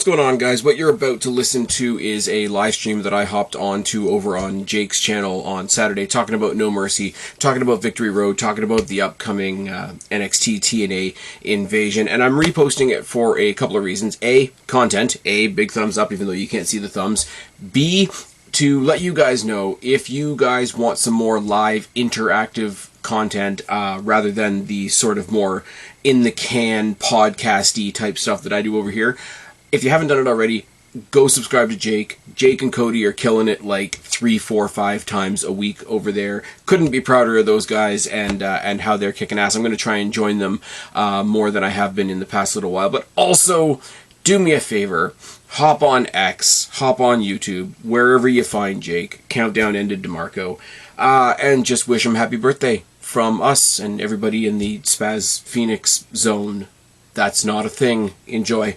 going on, guys? What you're about to listen to is a live stream that I hopped onto over on Jake's channel on Saturday, talking about No Mercy, talking about Victory Road, talking about the upcoming NXT TNA invasion, and I'm reposting it for a couple of reasons. A, content. A, big thumbs up, even though you can't see the thumbs. B, to let you guys know if you guys want some more live interactive content rather than the sort of more in the can podcasty type stuff that I do over here. If you haven't done it already, go subscribe to Jake. Jake and Cody are killing it like 3, 4, 5 times a week over there. Couldn't be prouder of those guys and how they're kicking ass. I'm going to try and join them more than I have been in the past little while. But also, do me a favor. Hop on X, hop on YouTube, wherever you find Jake. Countdown ended DeMarco. And just wish him happy birthday from us and everybody in the Spaz Phoenix zone. That's not a thing. Enjoy.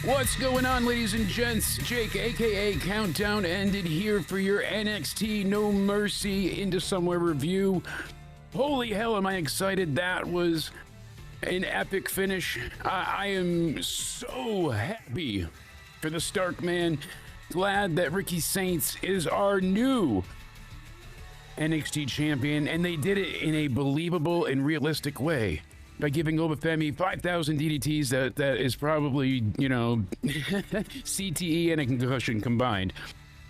What's going on, ladies and gents? Jake, aka Countdown Ended, here for your NXT No Mercy Into Somewhere review. Holy hell, am I excited. That was an epic finish. I am so happy for the Stark man. Glad that Ricky Saints is our new NXT champion, and they did it in a believable and realistic way by giving Obafemi 5,000 DDTs. That is probably, you know, CTE and a concussion combined.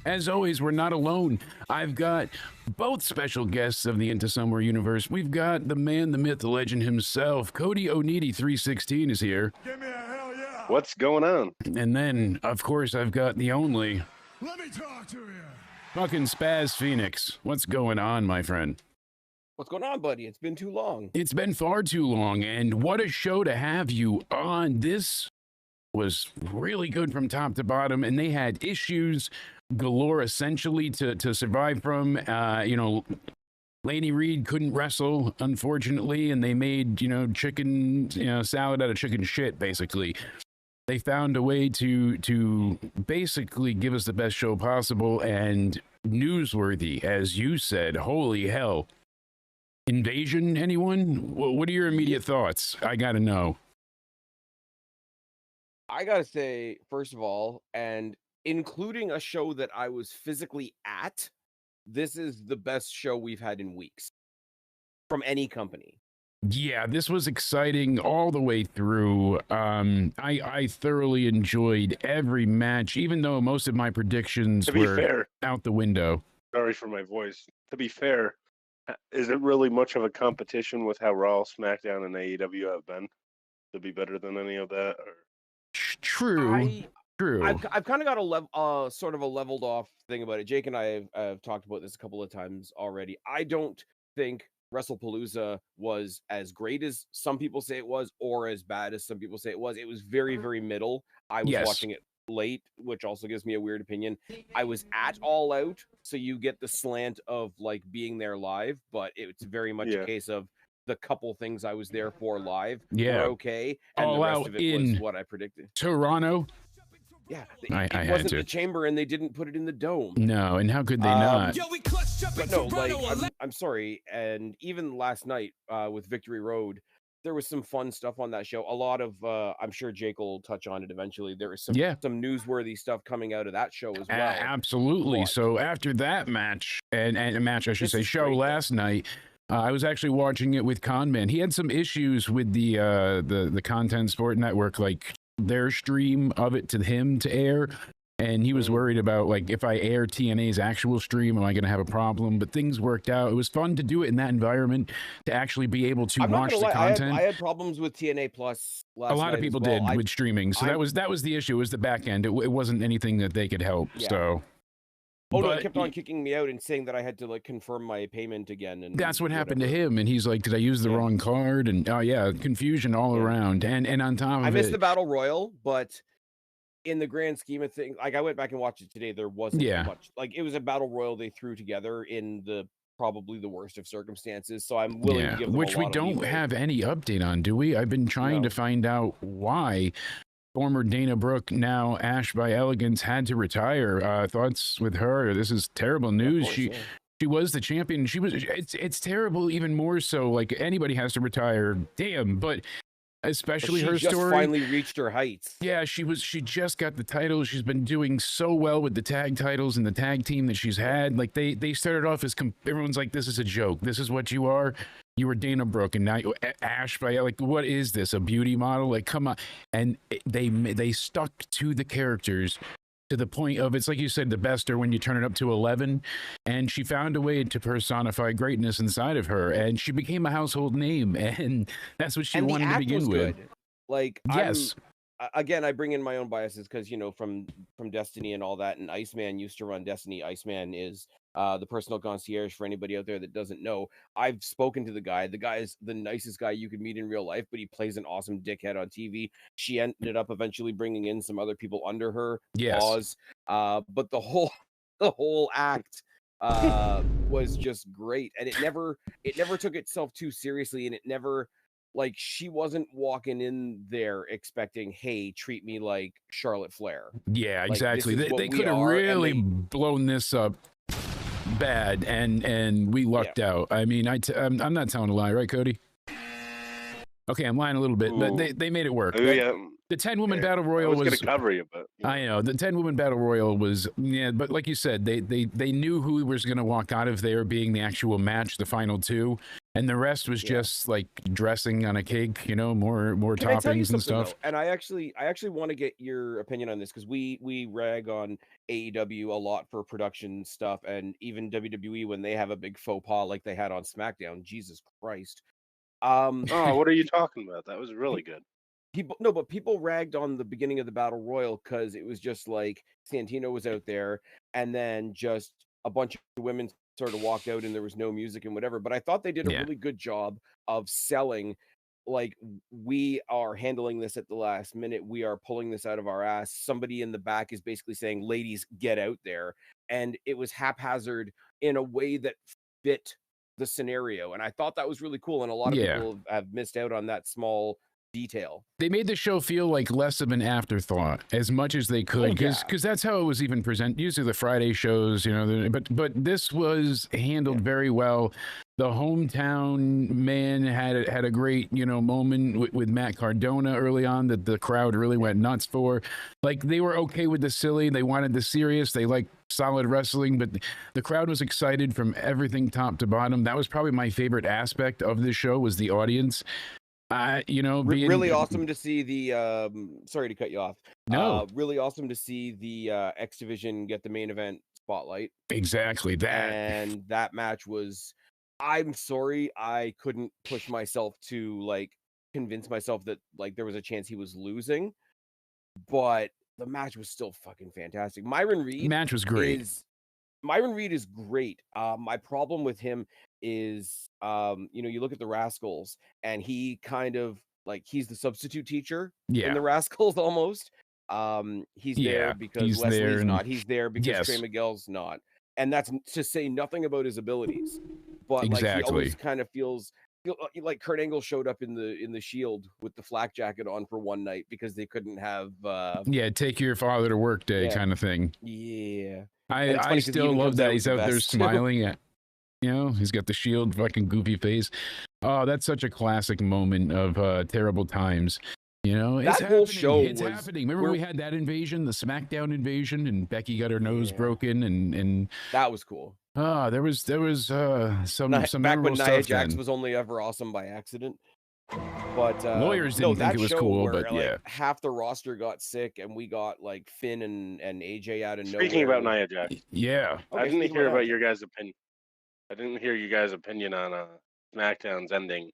As always, we're not alone. I've got both special guests of the Into Somewhere universe. We've got the man, the myth, the legend himself. Cody Oneidi 316 is here. Give me a hell yeah. What's going on? And then, of course, I've got the only Let me talk to you. fucking Spaz Phoenix. What's going on, my friend? What's going on, buddy? It's been too long. It's been far too long, and what a show to have you on. This was really good from top to bottom, and they had issues galore essentially to survive from. You know, Laney Reed couldn't wrestle, unfortunately, and they made, you know, chicken, you know, salad out of chicken shit, basically. They found a way to basically give us the best show possible and newsworthy, as you said. Holy hell. Invasion, anyone? What are your immediate thoughts? I gotta know. I gotta say, first of all, and including a show that I was physically at, this is the best show we've had in weeks from any company. Yeah, this was exciting all the way through. I thoroughly enjoyed every match, even though most of my predictions were out the window. Sorry for my voice. To be fair, is it really much of a competition with how Raw, SmackDown, and AEW have been to be better than any of that? Or? True. True. I've kind of got a sort of a leveled off thing about it. Jake and I have talked about this a couple of times already. I don't think WrestlePalooza was as great as some people say it was, or as bad as some people say it was. It was very, very middle. I was watching it late, which also gives me a weird opinion. I was at All Out, so you get the slant of like being there live, but it's very much a case of the couple things I was there for live were okay, and All the rest Out of it in was what I predicted. Toronto. Yeah, I wasn't had the chamber, and they didn't put it in the dome. No, and how could they not? But no, like I'm sorry, and even last night with Victory Road, there was some fun stuff on that show. A lot of I'm sure Jake will touch on it eventually. There was some newsworthy stuff coming out of that show as well. Absolutely. But so after that match, and a match I should say, show last night, I was actually watching it with Conman. He had some issues with the Content Sport Network, like their stream of it to him to air, and he was worried about, like, if I air TNA's actual stream, am I going to have a problem? But things worked out. It was fun to do it in that environment, to actually be able to watch the content. I had problems with TNA Plus last night. A lot of people did with streaming, so that was the issue. Was the back end. It wasn't anything that they could help. So. Oh, no, he kept on kicking me out and saying that I had to, like, confirm my payment again. And that's what happened to him. And he's like, did I use the wrong card? And, confusion all around. And on top of it... I missed the Battle Royal, but in the grand scheme of things, like, I went back and watched it today, there wasn't much. Like, it was a Battle Royal they threw together in the probably the worst of circumstances, so I'm willing to give them which we don't have any update on, do we? I've been trying to find out why former Dana Brooke, now Ash by Elegance, had to retire. Thoughts with her? This is terrible news. She was the champion. It's terrible, even more so. Like anybody has to retire. Damn, but especially she her just story. finally reached her heights. Yeah, she just got the title. She's been doing so well with the tag titles and the tag team that she's had. Like they started off as everyone's like, this is a joke. This is what you are. You were Dana Brooke, and now you Ash. Like, what is this? A beauty model? Like, come on. And they stuck to the characters to the point of, it's like you said, the best are when you turn it up to 11. And she found a way to personify greatness inside of her, and she became a household name, and that's what she wanted to begin with. Good. Like, yes. Again, I bring in my own biases because, you know, from Destiny and all that, and Iceman used to run Destiny. Iceman is the personal concierge for anybody out there that doesn't know. I've spoken to the guy. The guy is the nicest guy you could meet in real life, but he plays an awesome dickhead on TV. She ended up eventually bringing in some other people under her. Yes. Pause. But the whole act was just great, and it never took itself too seriously, and it never, like, she wasn't walking in there expecting, hey, treat me like Charlotte Flair. Yeah, Like, exactly. this is what They we could have are, and really blown this up bad, and we lucked out. I mean, I'm not telling a lie, right, Cody? Okay, I'm lying a little bit, but they made it work. The 10-woman battle royal was going to cover you, but I know the 10-woman battle royal was, yeah, but like you said, they knew who was going to walk out of there being the actual match, the final two, and the rest was just like dressing on a cake, you know, more toppings and stuff. Though? And I actually want to get your opinion on this, because we rag on AEW a lot for production stuff, and even WWE when they have a big faux pas like they had on SmackDown. Jesus Christ. What are you talking about? That was really good. People ragged on the beginning of the Battle Royal because it was just like Santino was out there, and then just a bunch of women sort of walked out and there was no music and whatever. But I thought they did a really good job of selling, like, we are handling this at the last minute. We are pulling this out of our ass. Somebody in the back is basically saying, ladies, get out there. And it was haphazard in a way that fit the scenario. And I thought that was really cool. And a lot of people have missed out on that small detail. They made the show feel like less of an afterthought as much as they could, because that's how it was even presented. Usually the Friday shows, you know, but this was handled very well. The hometown man had a great, you know, moment with Matt Cardona early on that the crowd really went nuts for. Like, they were okay with the silly, they wanted the serious, they liked solid wrestling, but the crowd was excited from everything top to bottom. That was probably my favorite aspect of this show, was the audience. You know, really awesome to see the sorry to cut you off. No, really awesome to see the X Division get the main event spotlight. Exactly that. And that match was, I'm sorry, I couldn't push myself to like convince myself that like there was a chance he was losing, but the match was still fucking fantastic. Myron Reed match was great. Myron Reed is great. My problem with him is, you know, you look at the Rascals and he kind of like, he's the substitute teacher in the Rascals almost. He's there because Leslie's not. He's there because Trey Miguel's not. And that's to say nothing about his abilities. But like, he always kind of feels like Kurt Angle showed up in the Shield with the flak jacket on for one night because they couldn't have take your father to work day kind of thing. I still love that he's out there smiling at, you know, he's got the Shield fucking goofy face. Oh, that's such a classic moment of terrible times. You know, that whole show it's happening. Remember we had that invasion, the SmackDown invasion, and Becky got her nose broken, and that was cool. There was some back when Nia Jax was only ever awesome by accident. But lawyers didn't think it was cool, but like, half the roster got sick, and we got like Finn and AJ out of nowhere. Speaking about Nia Jax, I didn't hear about your guys' opinion. I didn't hear you guys' opinion on SmackDown's ending.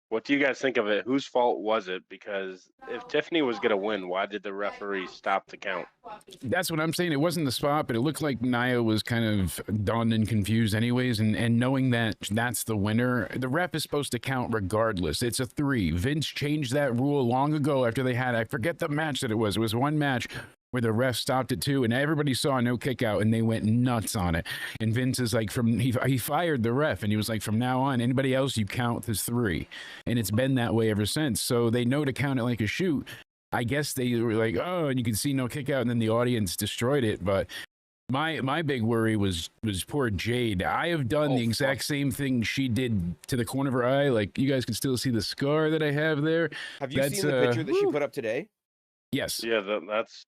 What do you guys think of it? Whose fault was it? Because if Tiffany was going to win, why did the referee stop the count? That's what I'm saying. It wasn't the spot, but it looked like Nia was kind of done and confused anyways. And knowing that that's the winner, the ref is supposed to count regardless. It's a 3. Vince changed that rule long ago after they had, I forget the match that it was. It was one match where the ref stopped it too, and everybody saw no kick out, and they went nuts on it. And Vince is like, he fired the ref, and he was like, from now on, anybody else you count as 3. And it's been that way ever since. So they know to count it like a shoot. I guess they were like, oh, and you can see no kick out, and then the audience destroyed it. But My big worry was poor Jade. I have done the exact same thing she did to the corner of her eye. Like, you guys can still see the scar that I have there. Have you seen the picture that she put up today? Yes. Yeah, that's.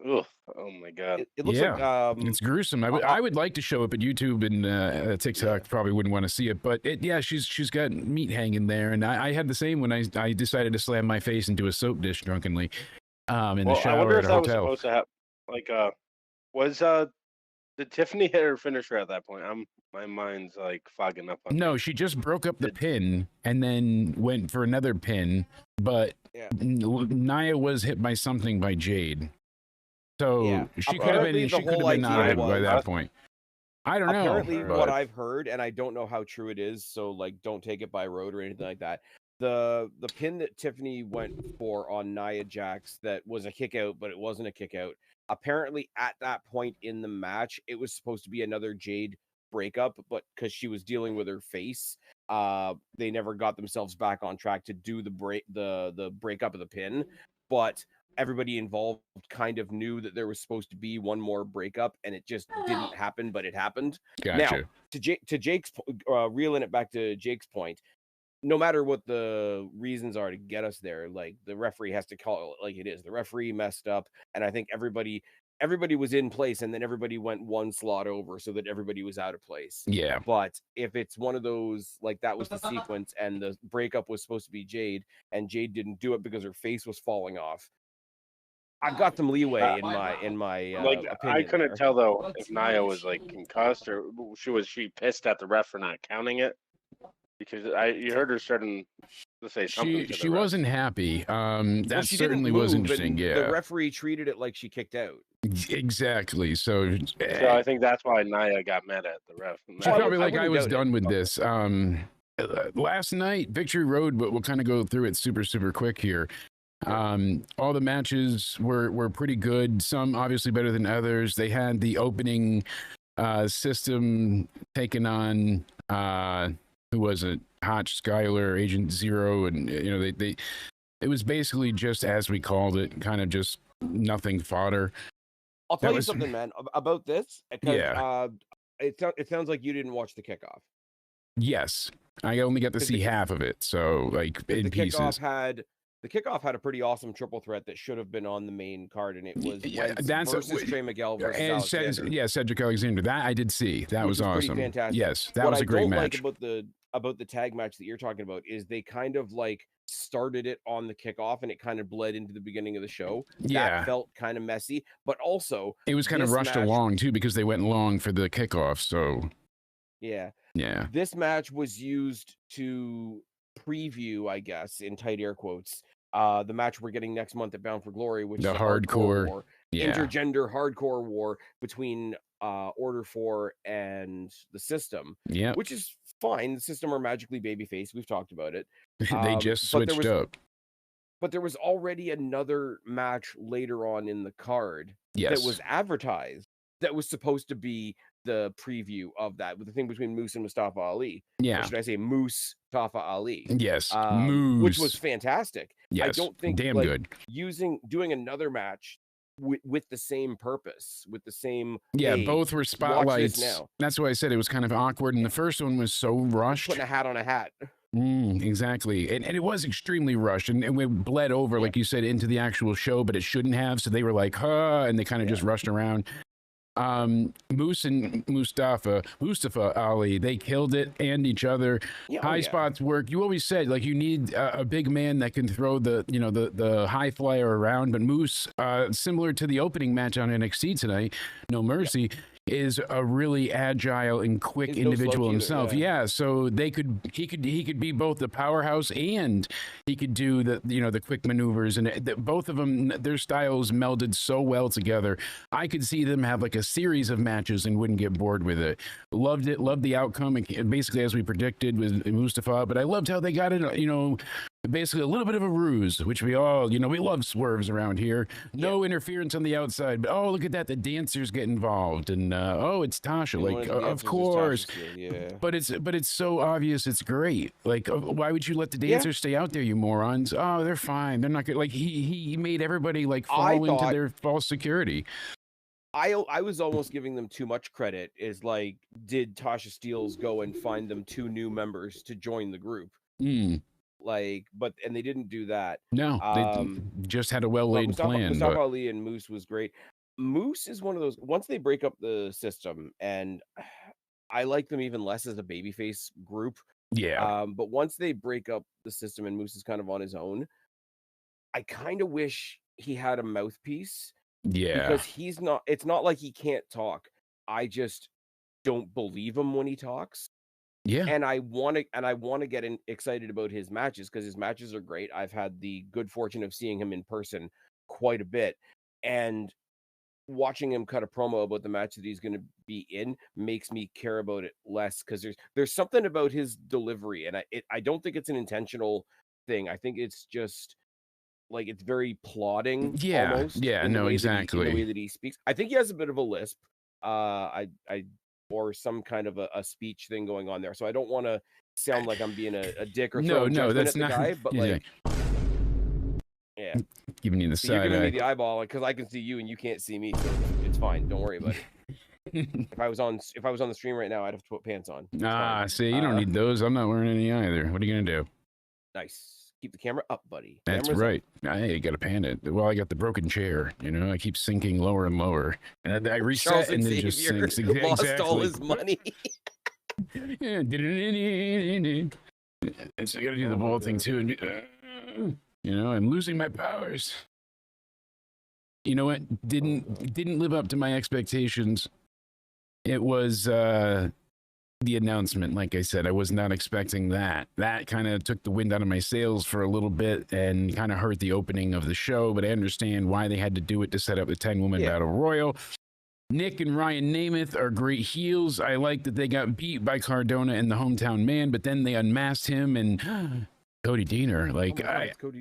Ugh, oh my god. It looks like it's gruesome. I would like to show it, but YouTube and TikTok probably wouldn't want to see it. But she's got meat hanging there, and I had the same when I decided to slam my face into a soap dish drunkenly in the shower I wonder at if a that was hotel. supposed to happen. Like, did Tiffany hit her finisher at that point? My mind's like fogging up. No, she just broke up the pin and then went for another pin. But Nia was hit by something by Jade, so she could have been out of it by that point. I don't know. Apparently, what I've heard, and I don't know how true it is, so like, don't take it by road or anything like that. The pin that Tiffany went for on Nia Jax that was a kick out, but it wasn't a kick out. Apparently, at that point in the match, it was supposed to be another Jade breakup, but because she was dealing with her face, they never got themselves back on track to do the breakup of the pin. But everybody involved kind of knew that there was supposed to be one more breakup, and it just didn't happen, but it happened. Gotcha. Now, to Jake's reeling it back to Jake's point, no matter what the reasons are to get us there, like, the referee has to call it like it is. The referee messed up, and I think everybody was in place, and then everybody went one slot over so that everybody was out of place. Yeah. But if it's one of those, like, that was the sequence, and the breakup was supposed to be Jade, and Jade didn't do it because her face was falling off, I've got some leeway in my like, opinion. I couldn't tell though if Nia was like concussed or she pissed at the ref for not counting it. Because you heard her starting to say something. She wasn't happy. That certainly was interesting. Yeah, the referee treated it like she kicked out. Exactly. So I think that's why Nia got mad at the ref. She's probably like, I was done with this. Last night, Victory Road, but we'll kind of go through it super quick here. All the matches were pretty good. Some obviously better than others. They had the opening system taken on. Who was it? Hotch, Skyler, Agent Zero, and it was basically just as we called it, kind of just nothing fodder. I'll tell you something, man, about this. Because, it sounds like you didn't watch the kickoff. Yes, I only got to see half of it, so like in pieces. The kickoff had a pretty awesome triple threat that should have been on the main card, and it was versus Trey Miguel versus Alexander. Cedric Alexander. That I did see. That was awesome. Fantastic. Yes, that was a great match. What I don't like about the tag match that you're talking about is they kind of like started it on the kickoff and it kind of bled into the beginning of the show. That felt kind of messy, but also it was kind of rushed along too because they went long for the kickoff. So yeah, this match was used to preview, I guess, in tight air quotes, the match we're getting next month at Bound for Glory, which the is hardcore war, intergender hardcore war between Order 4 and the System, which is fine. The System are magically babyface. We've talked about it. They just switched up. But there was already another match later on in the card that was advertised that was supposed to be the preview of that, with the thing between Moose and Mustafa Ali. Yeah. Or should I say Moose Mustafa Ali? Yes. Moose. Which was fantastic. Yes. I don't think good. Doing another match with the same purpose, with the same both were spotlights. That's why I said it was kind of awkward, and the first one was so rushed. Putting a hat on a hat. Exactly. And it was extremely rushed, and it bled over, like you said, into the actual show, but it shouldn't have. So they were like, and they kind of just rushed around. Moose and Mustafa Ali, they killed it and each other. High spots work. You always said, like, you need a big man that can throw the high flyer around, but Moose, similar to the opening match on NXT tonight, No Mercy, is a really agile and quick individual himself. So he could be both the powerhouse and he could do the quick maneuvers, and both of them, their styles melded so well together. I could see them have like a series of matches and wouldn't get bored with it. Loved the outcome, basically as we predicted with Mustafa, but I loved how they got it, basically a little bit of a ruse, which we all, we love swerves around here. No interference on the outside, but look at that, the dancers get involved, and it's Tasha, like, of course. But it's so obvious, it's great. Like, why would you let the dancers stay out there, you morons? They're fine, they're not good. Like, he made everybody like fall into their false security. I was almost giving them too much credit. Is like, did Tasha Steelz go and find them 2 new members to join the group? Like, and they didn't do that. No, they just had a well-laid plan. Mustafa Ali and Moose was great. Moose is one of those, once they break up the system, and I like them even less as a babyface group. Yeah. But once they break up the system and Moose is kind of on his own, I kind of wish he had a mouthpiece. Yeah. Because it's not like he can't talk. I just don't believe him when he talks. Yeah. And I want to get excited about his matches, because his matches are great. I've had the good fortune of seeing him in person quite a bit, and watching him cut a promo about the match that he's going to be in makes me care about it less, because there's something about his delivery, and I don't think it's an intentional thing. I think it's just like, it's very plodding. Yeah. Almost, Yeah. No, exactly. In the way that he speaks, I think he has a bit of a lisp. Or some kind of a speech thing going on there. So I don't want to sound like I'm being a dick or no, that's not. Guy, but like, yeah, giving you the side you're giving eye. me the eyeball because I can see you and you can't see me, so it's fine. Don't worry about it. If I was on the stream right now, I'd have to put pants on. See, you don't need those. I'm not wearing any either. What are you gonna do? Nice. Keep the camera up, buddy. That's right. I got to pan it. Well, I got the broken chair. I keep sinking lower and lower, and I reset Charles and then just sinks. Lost all his money. Yeah. And so I got to do the ball thing too. And I'm losing my powers. You know what? Didn't live up to my expectations. It was the announcement. Like I said, I was not expecting that. That kind of took the wind out of my sails for a little bit and kind of hurt the opening of the show, but I understand why they had to do it to set up the 10-woman battle royal. Nick and Ryan Namath are great heels. I like that they got beat by Cardona and the hometown man, but then they unmasked him and Cody Deaner.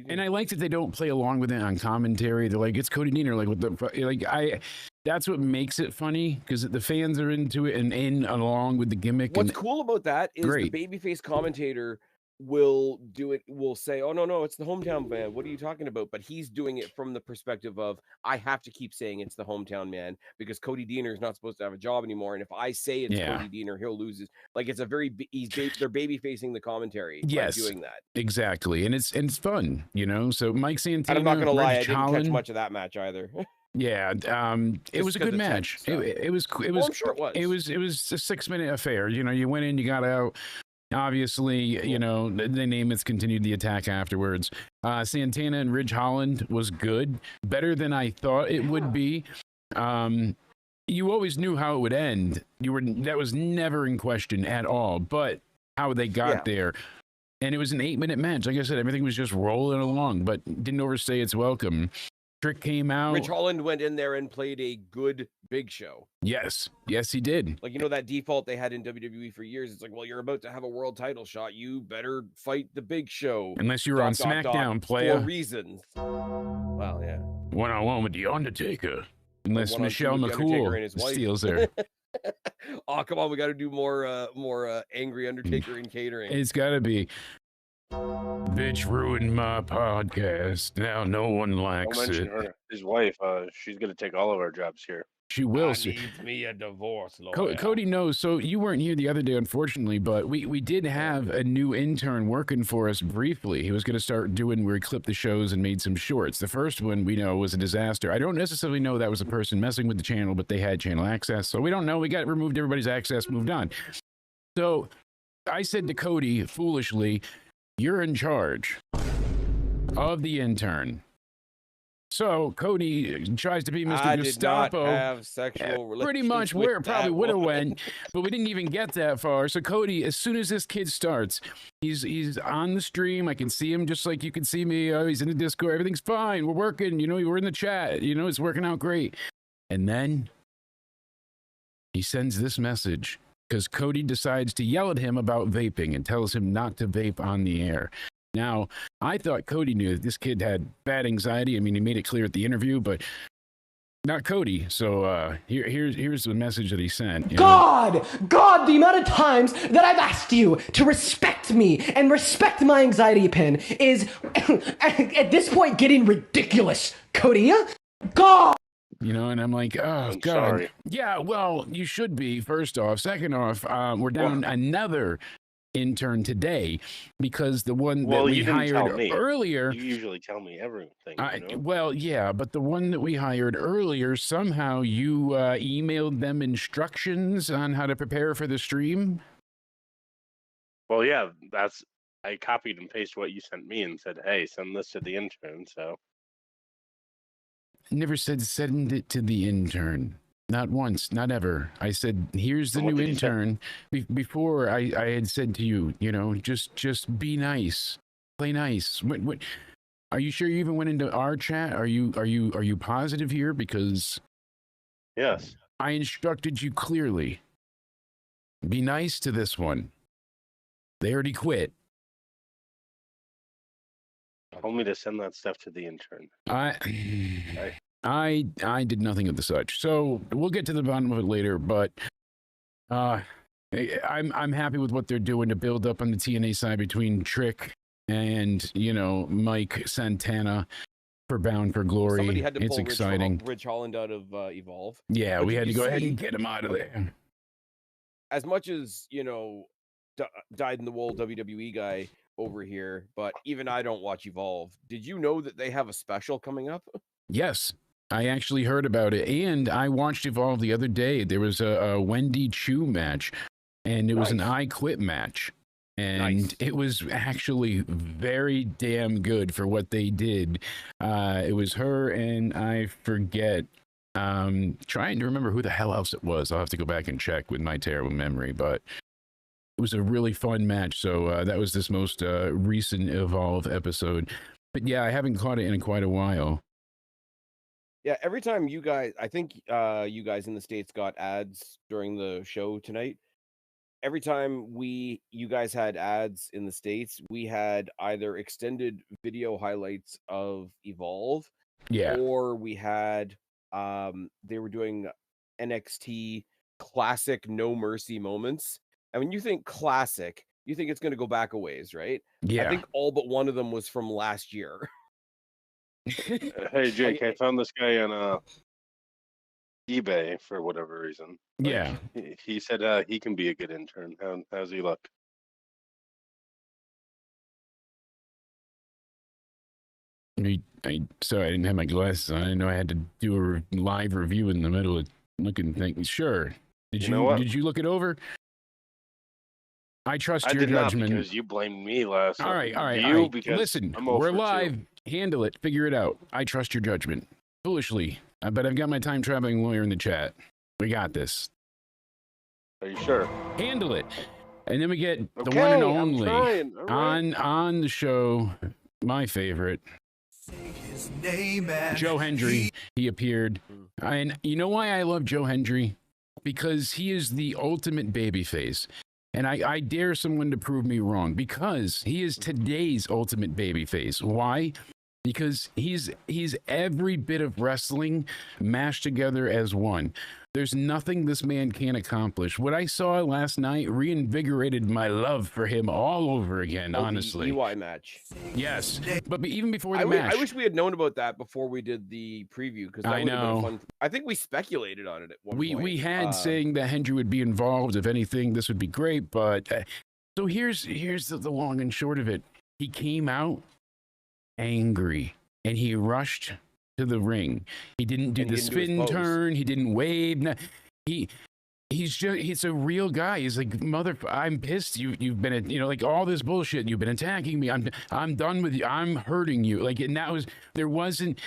And I like that they don't play along with it on commentary. They're like, it's Cody Deaner. That's what makes it funny, because the fans are into it and along with the gimmick. What's cool about that is the babyface commentator will say, oh no, it's the hometown man. What are you talking about? But he's doing it from the perspective of, I have to keep saying it's the hometown man because Cody Deaner is not supposed to have a job anymore. And if I say it's Cody Deaner, he'll lose his, like, it's a very, they're baby facing the commentary by doing that. Exactly. And it's fun, So Mike Santana, I'm not going to lie, I didn't catch much of that match either. Yeah, it was a good match. It was. I'm sure it was. It was a 6-minute affair. You went in, you got out. Obviously, the Namaths continued the attack afterwards. Santana and Ridge Holland was good, better than I thought it would be. You always knew how it would end. That was never in question at all. But how they got there. And it was an 8-minute match. Like I said, everything was just rolling along, but didn't overstay its welcome. Trick came out. Ridge Holland went in there and played a good Big Show. Yes, he did. Like, that default they had in WWE for years. It's like, well, you're about to have a world title shot. You better fight the Big Show. Unless you're on SmackDown, player. For reasons. Well, yeah. 1-on-1 with The Undertaker. Unless Michelle McCool steals her. Oh, come on. We got to do more angry Undertaker in catering. It's got to be. Bitch ruined my podcast. Now no one likes it. Her, his wife, she's going to take all of our jobs here. She will. Needs me a divorce lawyer. Cody knows. So you weren't here the other day, unfortunately, but we did have a new intern working for us briefly. He was going to start doing where he clipped the shows and made some shorts. The first one we know was a disaster. I don't necessarily know that was a person messing with the channel, but they had channel access. So we don't know. We got removed everybody's access, moved on. So I said to Cody, foolishly, you're in charge of the intern. So Cody tries to be Mr. I Gestapo. Did not have sexual relations. Pretty much where it probably would have went, but we didn't even get that far. So Cody, as soon as this kid starts, he's on the stream. I can see him just like you can see me. He's in the Discord. Everything's fine. We're working. We're in the chat. It's working out great. And then he sends this message. Because Cody decides to yell at him about vaping and tells him not to vape on the air. Now, I thought Cody knew that this kid had bad anxiety. I mean, he made it clear at the interview, but not Cody. So here's the message that he sent. God, the amount of times that I've asked you to respect me and respect my anxiety pin is, at this point, getting ridiculous, Cody. God! you know, and I'm like, oh, I'm God. sorry. Yeah, well, you should be, first off. Second off, we're down another intern today because the one that we you didn't tell hired me. earlier. You usually tell me everything. You know? Well, yeah, but the one that we hired earlier, somehow you emailed them instructions on how to prepare for the stream. Well, yeah, I copied and pasted what you sent me and said, hey, send this to the intern. So Never said send it to the intern. Not once, not ever. I said, here's the And what new did you say? intern. Before I had said to you, you know, just be nice, play nice. What? Are you sure you even went into our chat? Are you positive here? Because yes, I instructed you clearly. Be nice to this one. They already quit. told me to send that stuff to the intern. I did nothing of the such. So we'll get to the bottom of it later, but I'm happy with what they're doing to build up on the TNA side between Trick and, you know, Mike Santana for Bound for Glory. Somebody had to It's pull exciting. Rich Holland out of Evolve. Yeah, But we did had to you go ahead see- and get him out of there. As much as, you know, dyed in the wool WWE guy over here, but even I don't watch Evolve. Did you know that they have a special coming up? Yes, I actually heard about it, and I watched Evolve the other day. There was a Wendy Chu match, and it was an Nice. I Quit match. And Nice. it was actually very damn good for what they did. It was her and I forget. Trying to remember who the hell else it was. I'll have to go back and check with my terrible memory, but it was a really fun match. So that was this most recent Evolve episode. But yeah, I haven't caught it in quite a while. Yeah, every time you guys, I think you guys in the States got ads during the show tonight. Every time you guys had ads in the States, we had either extended video highlights of Evolve, Yeah. or we had they were doing NXT classic No Mercy moments. And when you think classic, you think it's going to go back a ways, right? Yeah. I think all but one of them was from last year. Hey, Jake, I found this guy on eBay for whatever reason. Like, Yeah. he said he can be a good intern. How's he look? Sorry, I didn't have my glasses on. I didn't know I had to do a live review in the middle of looking things. Sure. Did You know what? Did you look it over? I trust I your did not, judgment. because you blamed me last. All right, all right. You, because listen, I'm we're 0 for 2. live. Handle it. Figure it out. I trust your judgment. Foolishly, but I've got my time traveling lawyer in the chat. We got this. Are you sure? Handle it. And then we get the Okay, one and I'm only trying. All right. on the show, my favorite, His name and Joe Hendry. He appeared. And you know why I love Joe Hendry? Because he is the ultimate babyface. And I dare someone to prove me wrong, because he is today's ultimate babyface. Why? Because he's every bit of wrestling mashed together as one. There's nothing this man can't accomplish. What I saw last night reinvigorated my love for him all over again, honestly. The EY match. Yes. But even before the I match. wish we had known about that before we did the preview, because that I would have been know. fun. I think we speculated on it at one point. We had saying that Hendry would be involved. If anything, this would be great. But so here's the long and short of it. He came out angry and he rushed to the ring. He didn't do the spin turn. He didn't wave. He's a real guy. He's like, I'm pissed. You've been, like all this bullshit. You've been attacking me. I'm done with you. I'm hurting you. Like, and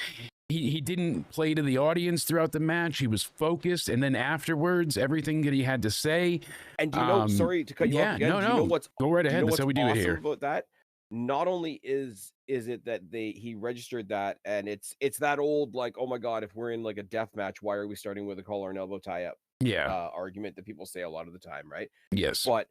he didn't play to the audience throughout the match. He was focused. And then afterwards, everying that he had to say. And do you know, sorry to cut you off again. No. Do you know what's, go right ahead. That's how we do it here. About that? Not only is it that he registered that, and it's that old, like, oh my God, if we're in like a death match, why are we starting with a collar and elbow tie up? Yeah. Argument that people say a lot of the time, right? Yes. But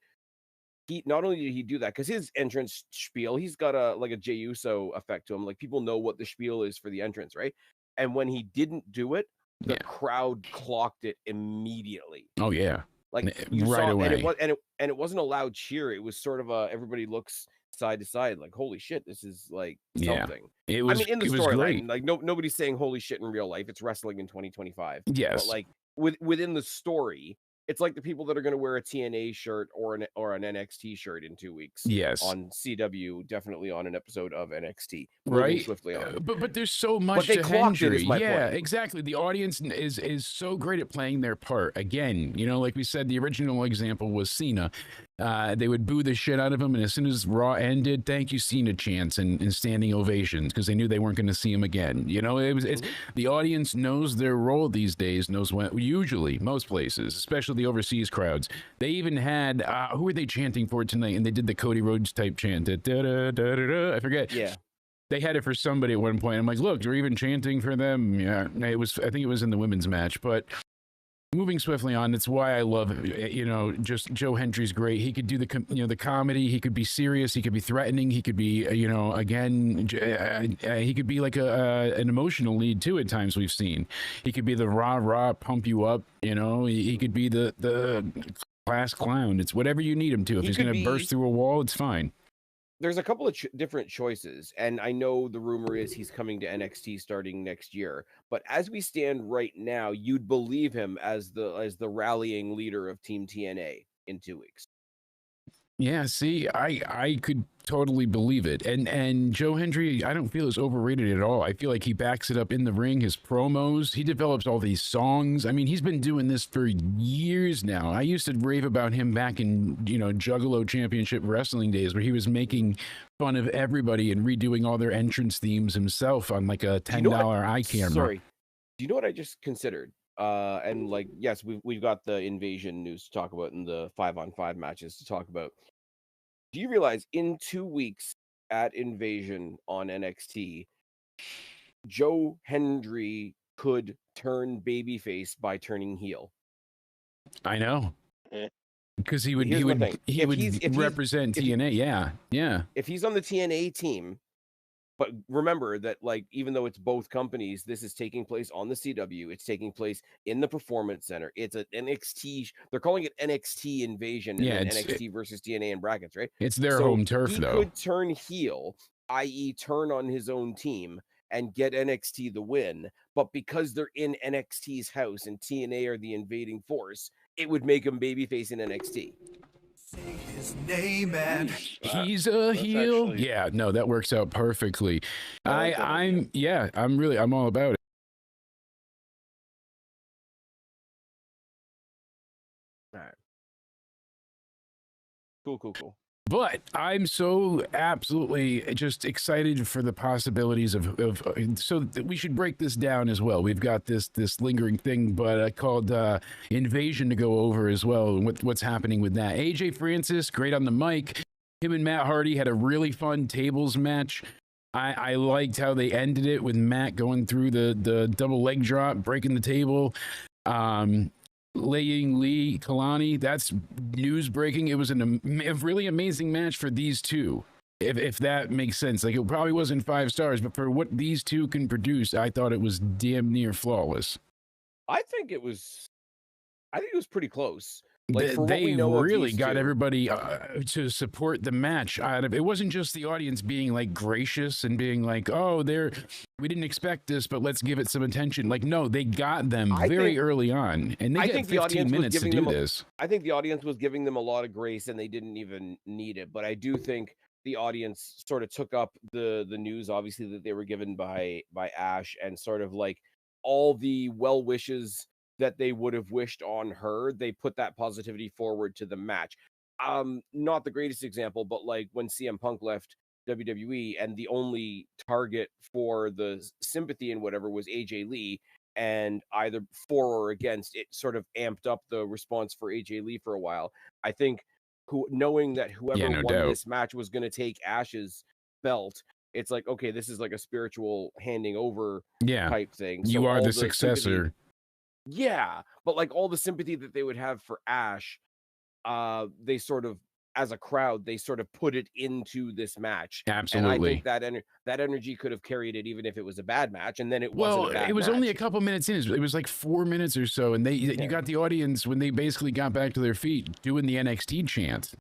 he not only did he do that, because his entrance spiel, he's got a Jey Uso effect to him. Like, people know what the spiel is for the entrance, right? And when he didn't do it, the crowd clocked it immediately. Oh yeah. Like, right away. and it wasn't a loud cheer. It was sort of everybody looks side to side, like, holy shit, this is like Yeah. something. It was, I mean, in the it was great. storyline, like nobody's saying holy shit in real life. It's wrestling in 2025. But Yes. like within the story, it's like the people that are going to wear a TNA shirt or an NXT shirt in 2 weeks. Yes. On CW, definitely on an episode of NXT. Right. Swiftly on. But there's so much they to clocked it, Hendry. is my Yeah, point. exactly. The audience is so great at playing their part. Again, you know, like we said, the original example was Cena. They would boo the shit out of him, and as soon as Raw ended, thank you Cena chants and standing ovations, because they knew they weren't going to see him again. You know, it's the audience knows their role these days, knows when, usually most places, especially the overseas crowds. They even had who were they chanting for tonight, and they did the Cody Rhodes type chant. I forget. Yeah. They had it for somebody at one point. I'm like, look, they're even chanting for them. Yeah, I think it was in the women's match. But moving swiftly on, that's why I love, you know, just Joe Hendry's great. He could do the comedy. He could be serious. He could be threatening. He could be, you know, again, he could be like an emotional lead too. At times we've seen, he could be the rah pump you up. You know, he could be the class clown. It's whatever you need him to. If he's going to burst through a wall, it's fine. There's a couple of different choices, and I know the rumor is he's coming to NXT starting next year. But as we stand right now, you'd believe him as the rallying leader of Team TNA in 2 weeks. Yeah, see, I could totally believe it. And Joe Hendry, I don't feel is overrated at all. I feel like he backs it up in the ring, his promos, he develops all these songs. I mean, he's been doing this for years now. I used to rave about him back in, you know, Juggalo Championship Wrestling days, where he was making fun of everybody and redoing all their entrance themes himself on like a $10 eye camera. Sorry. Do you know what I just considered? And like, yes, we've got the Invasion news to talk about and the 5-on-5 matches to talk about. Do you realize in 2 weeks at Invasion on NXT, Joe Hendry could turn babyface by turning heel? I know. Because he would represent TNA. Yeah. If he's on the TNA team, but remember that, like, even though it's both companies, this is taking place on the CW. It's taking place in the Performance Center. It's an NXT. They're calling it NXT Invasion. And then NXT versus TNA in brackets, right? It's their home turf, though. He could turn heel, i.e., turn on his own team and get NXT the win. But because they're in NXT's house and TNA are the invading force, it would make him babyface in NXT. Say his name and he's a heel. Actually... Yeah, no, that works out perfectly. I'm all about it. All right. Cool. But I'm so absolutely just excited for the possibilities of so we should break this down as well. We've got this lingering thing, but called Invasion to go over as well, and what's happening with that. AJ Francis, great on the mic. Him and Matt Hardy had a really fun tables match. I liked how they ended it with Matt going through the double leg drop, breaking the table. Laying Lee Kalani, that's news breaking. It was a really amazing match for these two, if that makes sense. Like, it probably wasn't 5 stars, but for what these two can produce, I thought it was damn near flawless. I think it was pretty close. Like, they really got everybody to support the match. It wasn't just the audience being like gracious and being like, "Oh, we didn't expect this, but let's give it some attention." Like, no, they got them very early on, and they get 15 minutes to do this. I think the audience was giving them a lot of grace, and they didn't even need it. But I do think the audience sort of took up the news, obviously, that they were given by Ash, and sort of like all the well wishes that they would have wished on her, they put that positivity forward to the match. Not the greatest example, but like when CM Punk left WWE and the only target for the sympathy and whatever was AJ Lee, and either for or against, it sort of amped up the response for AJ Lee for a while. I think knowing that whoever won this match was going to take Ash's belt, it's like, okay, this is like a spiritual handing over type thing. So you are the successor. Yeah, but like all the sympathy that they would have for Ash, they sort of, as a crowd, they sort of put it into this match. Absolutely. And I think that energy could have carried it even if it was a bad match, and then it wasn't a bad it was match. only a couple minutes in. It was like 4 minutes or so, and you got the audience when they basically got back to their feet doing the NXT chant.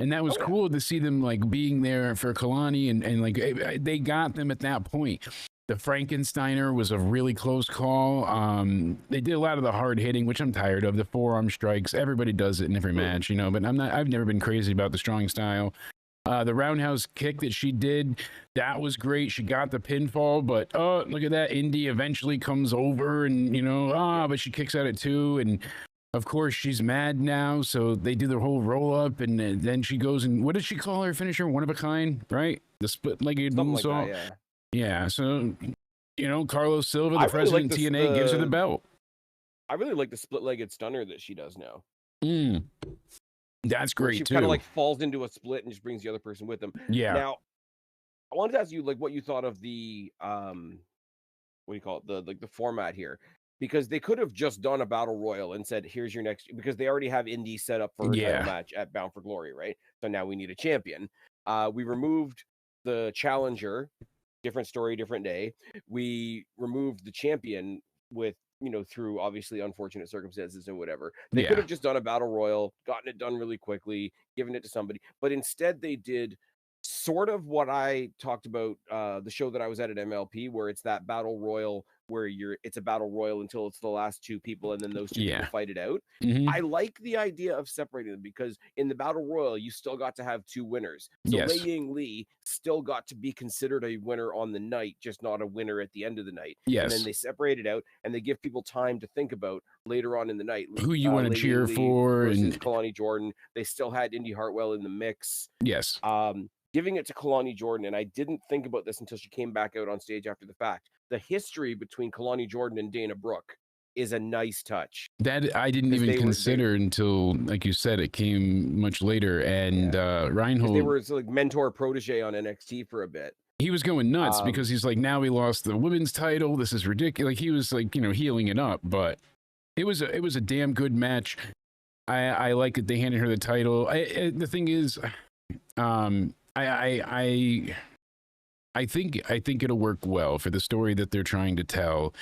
And that was cool to see them like being there for Kalani and like they got them at that point. The Frankensteiner was a really close call. They did a lot of the hard hitting, which I'm tired of. The forearm strikes, everybody does it in every match, you know. But I've never been crazy about the strong style. The roundhouse kick that she did, that was great. She got the pinfall, but oh, look at that! Indy eventually comes over, and you know, but she kicks at it too, and. Of course, she's mad now, so they do the whole roll up, and then she goes and what did she call her finisher? One of a kind, right? The split-legged moonsault. Like yeah. So you know, Carlos Silva, the president of TNA, gives her the belt. I really like the split-legged stunner that she does now. That's great she too. Kind of like falls into a split and just brings the other person with them. Yeah. Now, I wanted to ask you like what you thought of the what do you call it? The format here. Because they could have just done a battle royal and said, here's your next, because they already have Indy set up for a title match at Bound for Glory, right? So now we need a champion. We removed the challenger, different story, different day. We removed the champion with, you know, through obviously unfortunate circumstances and whatever. They could have just done a battle royal, gotten it done really quickly, given it to somebody. But instead they did sort of what I talked about, the show that I was at MLP, where it's that battle royal where it's a battle royal until it's the last two people and then those two people fight it out. I like the idea of separating them because in the battle royal you still got to have two winners. So Lei Ying Lee still got to be considered a winner on the night, just not a winner at the end of the night. And then they separate it out and they give people time to think about later on in the night who you want to cheer for and Kalani Jordan. They still had Indy Hartwell in the mix. Giving it to Kalani Jordan, and I didn't think about this until she came back out on stage after the fact. The history between Kalani Jordan and Dana Brooke is a nice touch. That I didn't even consider until, like you said, it came much later. And Reinhold, they were like mentor protege on NXT for a bit. He was going nuts because he's like, now we lost the women's title. This is ridiculous. Like, he was like, you know, healing it up, but it was a damn good match. I like that they handed her the title. The thing is, I think it'll work well for the story that they're trying to tell.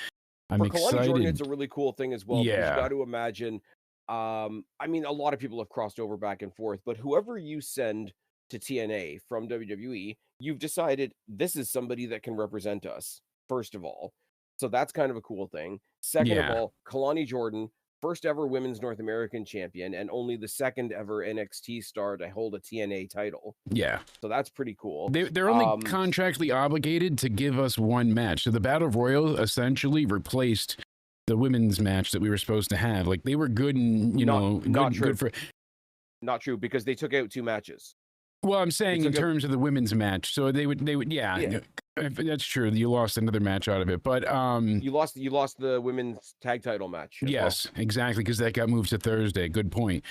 I'm excited. Kalani Jordan, it's a really cool thing as well. Yeah, you got to imagine. I mean, a lot of people have crossed over back and forth, but whoever you send to TNA from WWE, you've decided this is somebody that can represent us. First of all, so that's kind of a cool thing. Second of all, Kalani Jordan, first ever women's North American champion and only the second ever NXT star to hold a TNA title. Yeah. So that's pretty cool. They're only contractually obligated to give us one match. So the Battle Royal essentially replaced the women's match that we were supposed to have. Like, they were good and, not true. Good for... Not true, because they took out two matches. Well, I'm saying in terms of the women's match. So they would, yeah. That's true. You lost another match out of it, but you lost the women's tag title match. Yes, exactly, because that got moved to Thursday. Good point.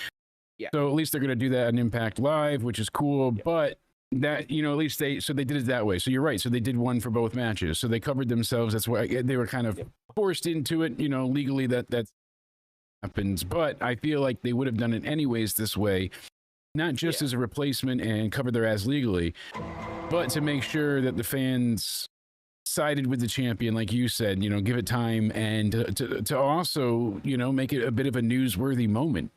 Yeah. So at least they're going to do that on Impact Live, which is cool. Yeah. But that, you know, at least they did it that way. So you're right. So they did one for both matches. So they covered themselves. That's why they were kind of forced into it. You know, legally that happens. But I feel like they would have done it anyways this way. Not just as a replacement and cover their ass legally, but to make sure that the fans sided with the champion, like you said, you know, give it time and to also, you know, make it a bit of a newsworthy moment.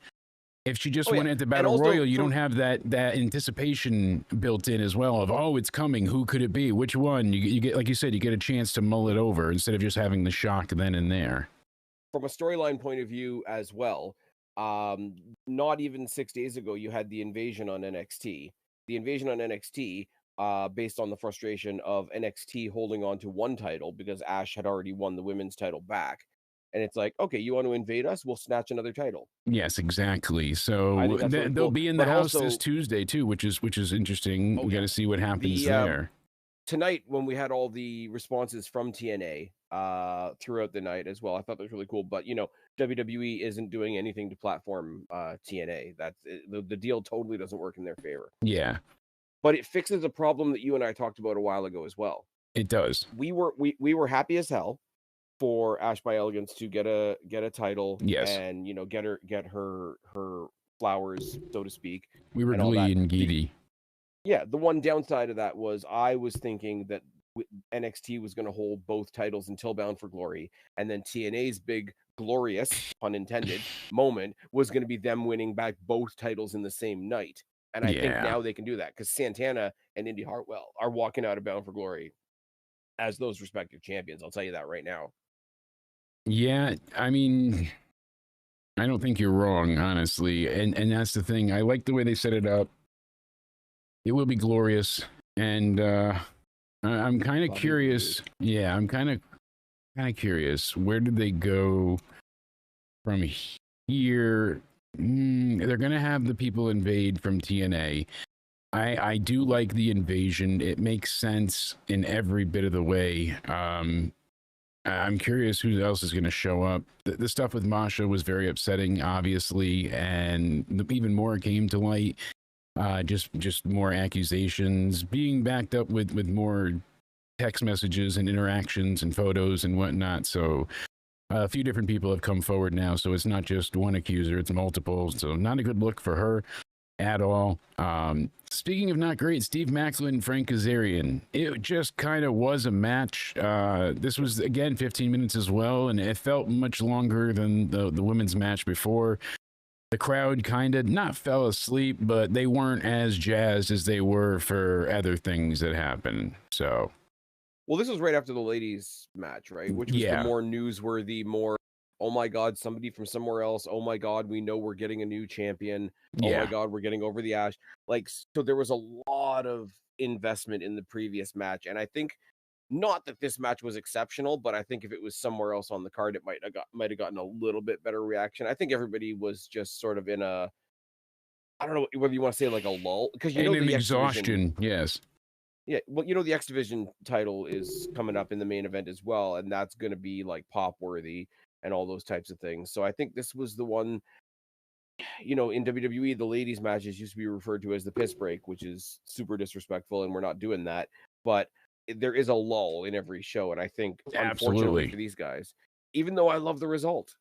If she just went at the Battle Royal, you don't have that anticipation built in as well of, oh, it's coming. Who could it be? Which one? You get, like you said, you get a chance to mull it over instead of just having the shock then and there. From a storyline point of view as well, not even 6 days ago, you had the invasion on NXT. The invasion on NXT, based on the frustration of NXT holding on to one title because Ash had already won the women's title back. And it's like, okay, you want to invade us? We'll snatch another title. Yes, exactly. So they'll be in the house this Tuesday too, which is interesting. We got to see what happens there. Tonight, when we had all the responses from TNA throughout the night as well, I thought that was really cool. But, you know, WWE isn't doing anything to platform TNA. That's the deal totally doesn't work in their favor. Yeah. But it fixes a problem that you and I talked about a while ago as well. It does. We were happy as hell for Ash by Elegance to get a title. Yes. And, you know, get her flowers, so to speak. We were glee and giddy. Yeah, the one downside of that was I was thinking that NXT was going to hold both titles until Bound for Glory, and then TNA's big, glorious, pun intended, moment was going to be them winning back both titles in the same night. And I think Yeah. now they can do that because Santana and Indy Hartwell are walking out of Bound for Glory as those respective champions. I'll tell you that right now. Yeah, I mean, I don't think you're wrong, honestly. And that's the thing. I like the way they set it up. It will be glorious. And I'm kind of curious. Yeah, I'm kind of curious. Where did they go from here? They're going to have the people invade from TNA. I do like the invasion. It makes sense in every bit of the way. I'm curious who else is going to show up. The stuff with Masha was very upsetting, obviously, and even more came to light. Just more accusations being backed up with more text messages and interactions and photos and whatnot. So a few different people have come forward now. So it's not just one accuser, it's multiple. So not a good look for her at all. Speaking of not great, Steve Maclin, Frank Kazarian. It just kind of was a match. This was, again, 15 minutes as well, and it felt much longer than the women's match before. The crowd kind of not fell asleep, but they weren't as jazzed as they were for other things that happened. So, well, this was right after the ladies' match, right? Which was the more newsworthy, more, oh my God, somebody from somewhere else. Oh my God, we know we're getting a new champion. Oh my God, we're getting over the Ash. Like, so there was a lot of investment in the previous match. And I think not that this match was exceptional, but I think if it was somewhere else on the card, it might have gotten a little bit better reaction. I think everybody was just sort of in a, I don't know whether you want to say like a lull, because you know the exhaustion. Yes. Yeah, well, you know the X Division title is coming up in the main event as well, and that's going to be like pop worthy and all those types of things. So I think this was the one. You know, in WWE, the ladies' matches used to be referred to as the piss break, which is super disrespectful, and we're not doing that. But there is a lull in every show, and I think, unfortunately for these guys, even though I love the result,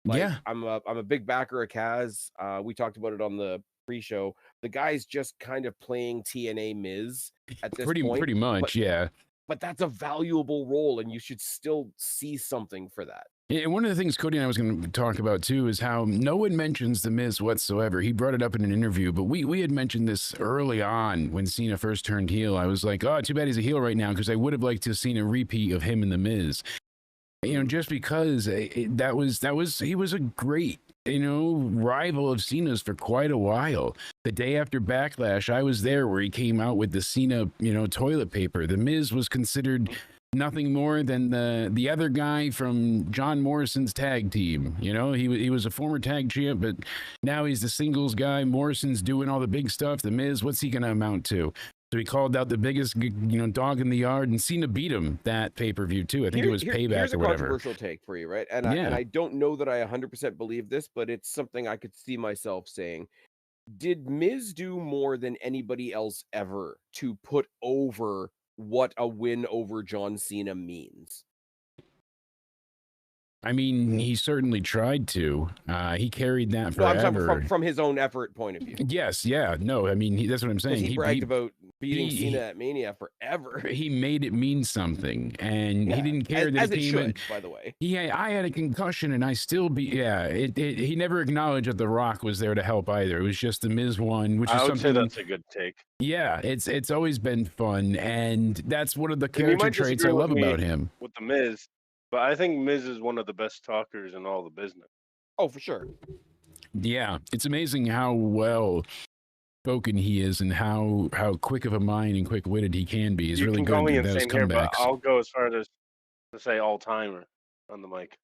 like, I'm a big backer of Kaz. We talked about it on the pre-show. The guy's just kind of playing TNA Miz at this point, pretty much, But that's a valuable role, and you should still see something for that. And one of the things Cody and I was going to talk about too is how no one mentions The Miz whatsoever. He brought it up in an interview, but we had mentioned this early on when Cena first turned heel. I was like, oh, too bad he's a heel right now, because I would have liked to have seen a repeat of him and The Miz. You know, just because he was a great, you know, rival of Cena's for quite a while. The day after Backlash, I was there where he came out with the Cena, you know, toilet paper. The Miz was considered nothing more than the other guy from John Morrison's tag team. You know, he was a former tag champ, but now he's the singles guy. Morrison's doing all the big stuff. The Miz, what's he going to amount to? So he called out the biggest, you know, dog in the yard, and Cena beat him that pay-per-view too. I think it was Payback here's or whatever. Here's a controversial take for you, right? And I don't know that I 100% believe this, but it's something I could see myself saying. Did Miz do more than anybody else ever to put over what a win over John Cena means? I mean, he certainly tried to. He carried that forever. No, I'm talking from his own effort point of view. Yes, yeah, no, I mean, that's what I'm saying. He bragged about beating Cena at Mania forever. He made it mean something, and he didn't care that it came should, in. by the way. I had a concussion, and I still he never acknowledged that The Rock was there to help either. It was just the Miz one, which is something. I would say that's a good take. Yeah, it's always been fun, and that's one of the character traits I love about him. With the Miz. But I think Miz is one of the best talkers in all the business. Oh, for sure. Yeah, it's amazing how well spoken he is and how quick of a mind and quick-witted he can be. He's really good at those comebacks. But I'll go as far as to say all-timer on the mic.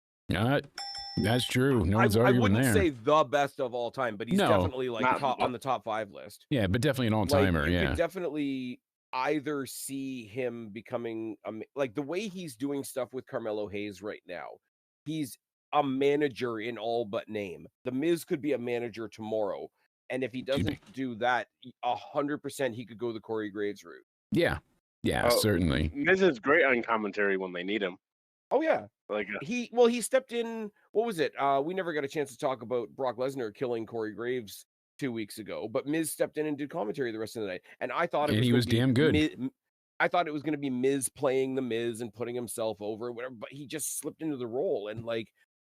That's true. No one's arguing there. I wouldn't say the best of all time, but he's definitely like on the top 5 list. Yeah, but definitely an all-timer. Like, you could definitely either see him becoming like the way he's doing stuff with Carmelo Hayes right now. He's a manager in all but name. The Miz could be a manager tomorrow, and if he doesn't do that, 100% he could go the Corey Graves route. Yeah, certainly. Miz is great on commentary when they need him. Oh yeah, like he stepped in. What was it? We never got a chance to talk about Brock Lesnar killing Corey Graves 2 weeks ago, but Miz stepped in and did commentary the rest of the night, and I thought he was damn good. I thought it was going to be Miz playing the Miz and putting himself over, whatever, but he just slipped into the role, and like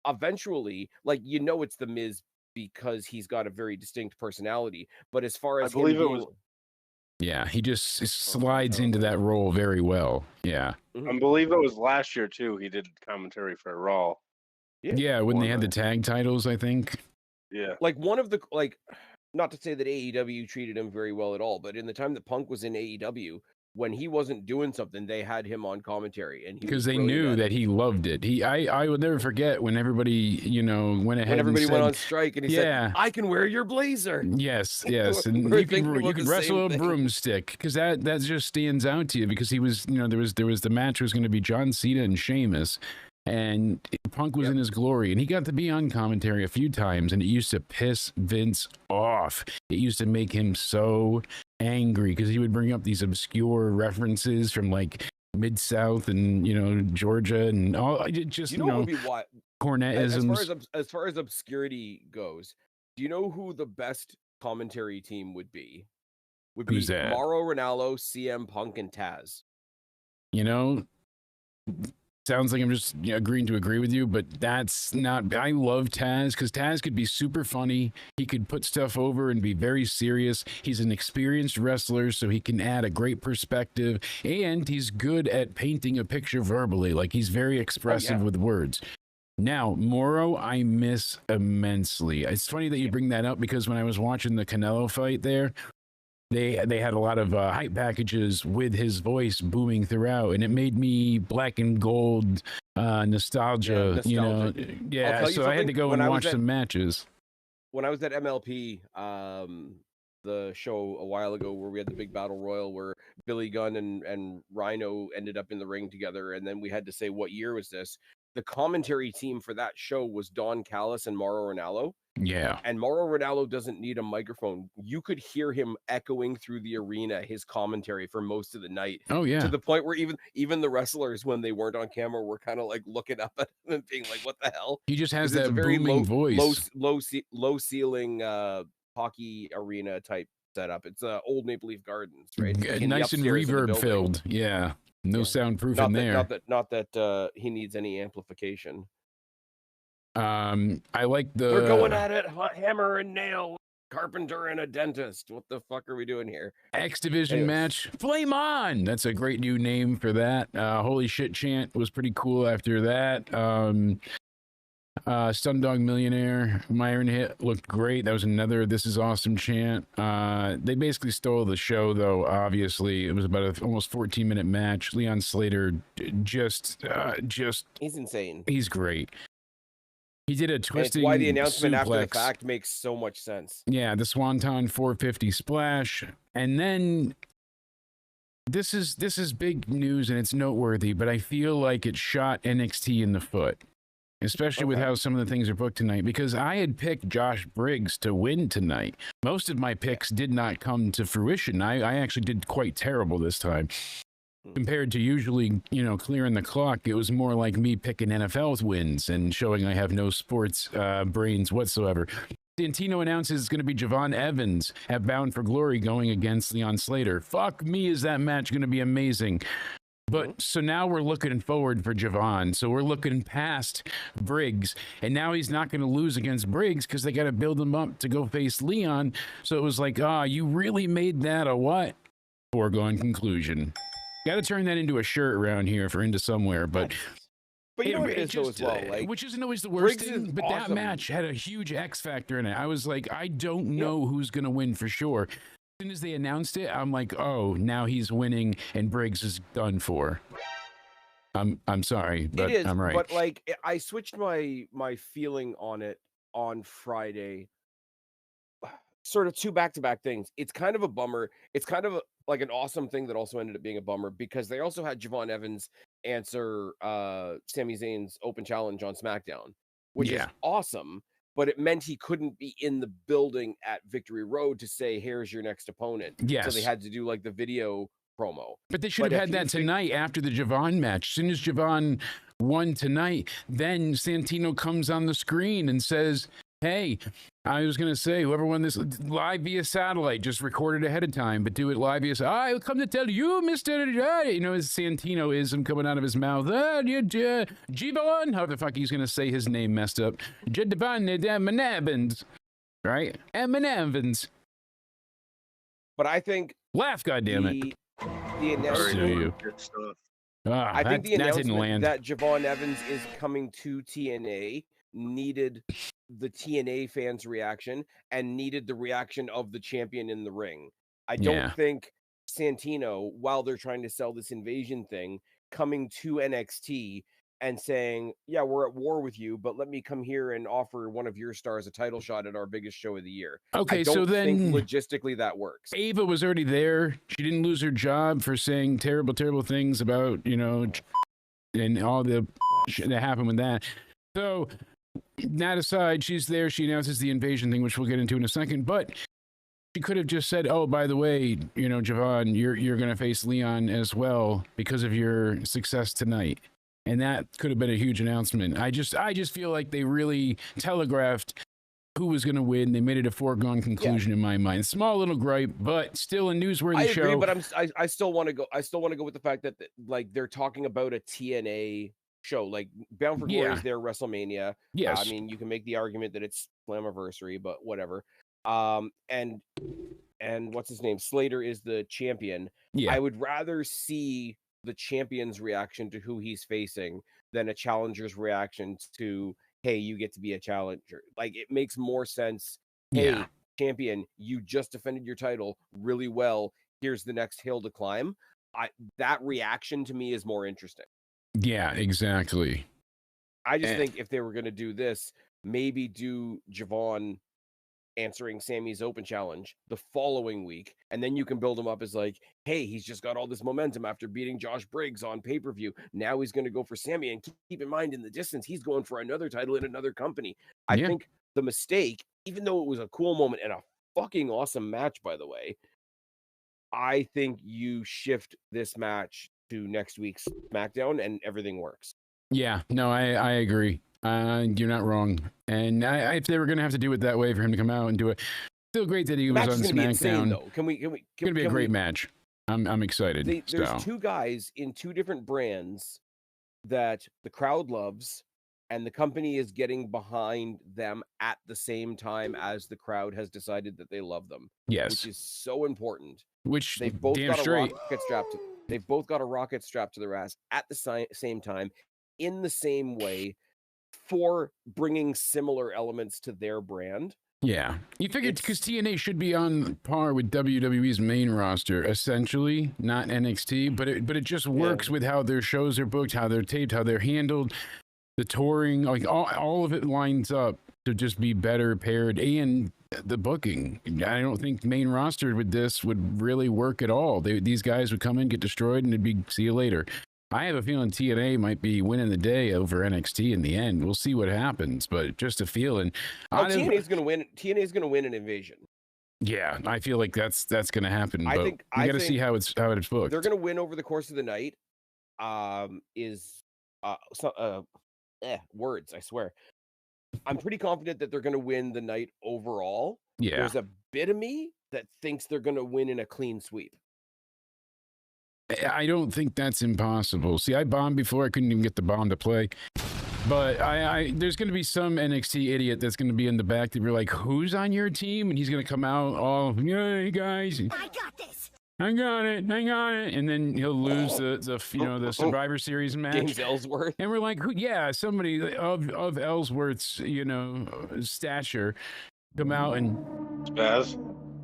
eventually, like, you know, it's the Miz because he's got a very distinct personality. But as far as I believe him it being, was. Yeah, he just slides into that role very well. Yeah. I believe it was last year too. He did commentary for Raw. Yeah, when they had the One, tag titles, I think. Yeah. like one of the like, not to say that AEW treated him very well at all, but in the time that Punk was in AEW, when he wasn't doing something, they had him on commentary, and he Because was they brilliant knew at that it. he loved it. I would never forget when everybody, you know, went ahead When everybody and went said, on strike, and he yeah, said, "I can wear your blazer." yes, yes, and We're you thinking can about the wrestle same a thing. broomstick because that just stands out to you because he was, you know, there was the match was going to be John Cena and Sheamus, and Punk was in his glory, and he got to be on commentary a few times, and it used to piss Vince off. It used to make him so angry because he would bring up these obscure references from like Mid-South and, you know, Georgia and all, it just, You know what would be what Cornetisms. as far as obscurity goes. Do you know who the best commentary team would be? Would be Who's that? Mauro Ranallo, CM Punk, and Taz. You know, sounds like I'm just agreeing to agree with you, but that's not. I love Taz because Taz could be super funny. He could put stuff over and be very serious. He's an experienced wrestler, so he can add a great perspective, and he's good at painting a picture verbally. Like he's very expressive with words. Now, Moro, I miss immensely. It's funny that you bring that up because when I was watching the Canelo fight there, they had a lot of hype packages with his voice booming throughout, and it made me black and gold nostalgia. You know, yeah. So I had to go and watch some matches. When I was at MLP, the show a while ago where we had the big battle royal where Billy Gunn and Rhino ended up in the ring together, and then we had to say what year was this. The commentary team for that show was Don Callis and Mauro Ranallo. Yeah. And Mauro Ranallo doesn't need a microphone. You could hear him echoing through the arena, his commentary for most of the night. Oh, yeah. To the point where even the wrestlers, when they weren't on camera, were kind of like looking up at him and being like, what the hell? He just has that booming voice. Low ceiling hockey arena type setup. It's Old Maple Leaf Gardens, right? Nice and reverb filled. Yeah. No soundproof in there. Not that he needs any amplification. I like the. We're going at it, hammer and nail, carpenter and a dentist. What the fuck are we doing here? X Division match, Flame On. That's a great new name for that. Holy shit chant was pretty cool after that. Stundog Millionaire, Myron Hit looked great. That was another This Is Awesome chant. They basically stole the show, though. Obviously, it was about an almost 14-minute match. Leon Slater just he's insane. He's great. He did a twisting. Why the announcement suplex. after the fact makes so much sense. Yeah, the Swanton 450 splash, and then this is big news and it's noteworthy, but I feel like it shot NXT in the foot. Especially with how some of the things are booked tonight, because I had picked Josh Briggs to win tonight. Most of my picks did not come to fruition. I actually did quite terrible this time. Compared to usually, clearing the clock, it was more like me picking NFL wins and showing I have no sports brains whatsoever. Santino announces it's going to be Javon Evans at Bound for Glory going against Leon Slater. Fuck me, is that match going to be amazing. But so now we're looking forward for Javon. So we're looking past Briggs. And now he's not going to lose against Briggs because they got to build him up to go face Leon. So it was like, you really made that a what? Foregone conclusion. Got to turn that into a shirt around here for Into Somewhere. But you know what it is though as well, like, which isn't always the worst Briggs thing, but awesome. that match had a huge X factor in it. I was like, I don't know who's going to win for sure. As soon as they announced it, I'm like, oh, now he's winning and Briggs is done for. I'm sorry, but it is, I'm right. But like, I switched my feeling on it on Friday. Sort of two back-to-back things. It's kind of a bummer. It's kind of like an awesome thing that also ended up being a bummer because they also had Javon Evans answer Sami Zayn's open challenge on SmackDown, which is awesome. But it meant he couldn't be in the building at Victory Road to say, here's your next opponent. Yes. So they had to do like the video promo. But they should have had that tonight after the Javon match. As soon as Javon won tonight, then Santino comes on the screen and says, hey, I was going to say, whoever won this live via satellite, just record it ahead of time, but do it live via satellite. I come to tell you, Mr. His Santino-ism coming out of his mouth. Javon, how the fuck he's going to say his name messed up. Javon Manabins. right? Emin Evans. But I think Laugh, goddammit. the announcement. Good stuff. I think the that didn't announcement land. that Javon Evans is coming to TNA needed the TNA fans' reaction and needed the reaction of the champion in the ring. I don't think Santino, while they're trying to sell this invasion thing, coming to NXT and saying, yeah, we're at war with you, but let me come here and offer one of your stars a title shot at our biggest show of the year. Okay, I don't so then think logistically that works. Ava was already there. She didn't lose her job for saying terrible, terrible things about, and all the shit that happened with that. So that aside, she's there. She announces the invasion thing, which we'll get into in a second. But she could have just said, "Oh, by the way, Javon, you're going to face Leon as well because of your success tonight." And that could have been a huge announcement. I just feel like they really telegraphed who was going to win. They made it a foregone conclusion in my mind. Small little gripe, but still a newsworthy show. I agree, but I still want to go. I still want to go with the fact that like they're talking about a TNA show, like Bound for Glory is their WrestleMania. Yes, I mean you can make the argument that it's Slammiversary, but whatever. And what's his name? Slater is the champion. Yeah, I would rather see the champion's reaction to who he's facing than a challenger's reaction to, hey, you get to be a challenger. Like, it makes more sense. Hey, champion, you just defended your title really well. Here's the next hill to climb. That reaction to me is more interesting. Yeah, exactly. I just think if they were going to do this, maybe do Javon answering Sammy's open challenge the following week, and then you can build him up as like, hey, he's just got all this momentum after beating Josh Briggs on pay-per-view. Now he's going to go for Sammy, and keep in mind in the distance, he's going for another title in another company. I think the mistake, even though it was a cool moment and a fucking awesome match, by the way, I think you shift this match to next week's SmackDown and everything works. Yeah, no, I agree. You're not wrong. And if they were going to have to do it that way for him to come out and do it, still great that he was on SmackDown. Insane, though. It's going to be a great match. I'm excited. There's two guys in two different brands that the crowd loves, and the company is getting behind them at the same time as the crowd has decided that they love them. Yes, which is so important. Which they've both got a rocket strapped to. They've both got a rocket strapped to their ass at the same time, in the same way, for bringing similar elements to their brand. Yeah, you figured because TNA should be on par with WWE's main roster, essentially, not NXT, but it just works with how their shows are booked, how they're taped, how they're handled, the touring, like all of it lines up to just be better paired, and the booking. I don't think main roster with this would really work at all. These guys would come in, get destroyed, and it'd be see you later. I have a feeling TNA might be winning the day over NXT in the end. We'll see what happens, but just a feeling. TNA's going to win. TNA's going to win an invasion. Yeah, I feel like that's going to happen. I but think we got to see how it's booked. They're going to win over the course of the night. Words, I swear. I'm pretty confident that they're going to win the night overall. Yeah, there's a bit of me that thinks they're going to win in a clean sweep. I don't think that's impossible. See, I bombed before. I couldn't even get the bomb to play. But there's going to be some NXT idiot that's going to be in the back that be like, who's on your team? And he's going to come out all, yeah, hey guys. I got this. I got it. And then he'll lose the Survivor Series match. James Ellsworth. And we're like, somebody of Ellsworth's, stature come out and... Spaz?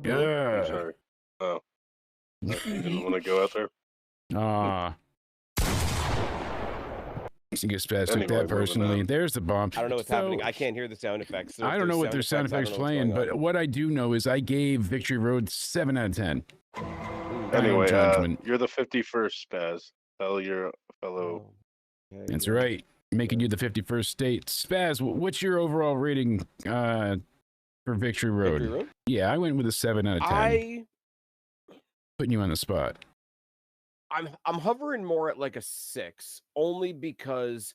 Yeah. I'm sorry. Oh. You didn't want to go out there? I guess Spaz took that personally. There's the bomb. I don't know what's happening. I can't hear the sound effects. So I don't know what their sound effects playing, but what I do know is I gave Victory Road 7 out of 10. Anyway, you're the 51st, Spaz. Tell your fellow. That's right. Making you the 51st state. Spaz, what's your overall rating for Victory Road? Victory Road? Yeah, I went with a 7 out of 10. Putting you on the spot. I'm hovering more at like a 6, only because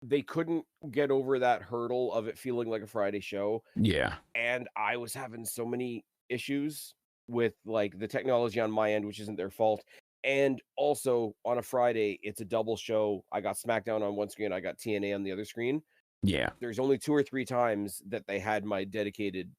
they couldn't get over that hurdle of it feeling like a Friday show. Yeah. And I was having so many issues with like the technology on my end, which isn't their fault. And also on a Friday, it's a double show. I got SmackDown on one screen, I got TNA on the other screen. Yeah. There's only 2 or 3 times that they had my dedicated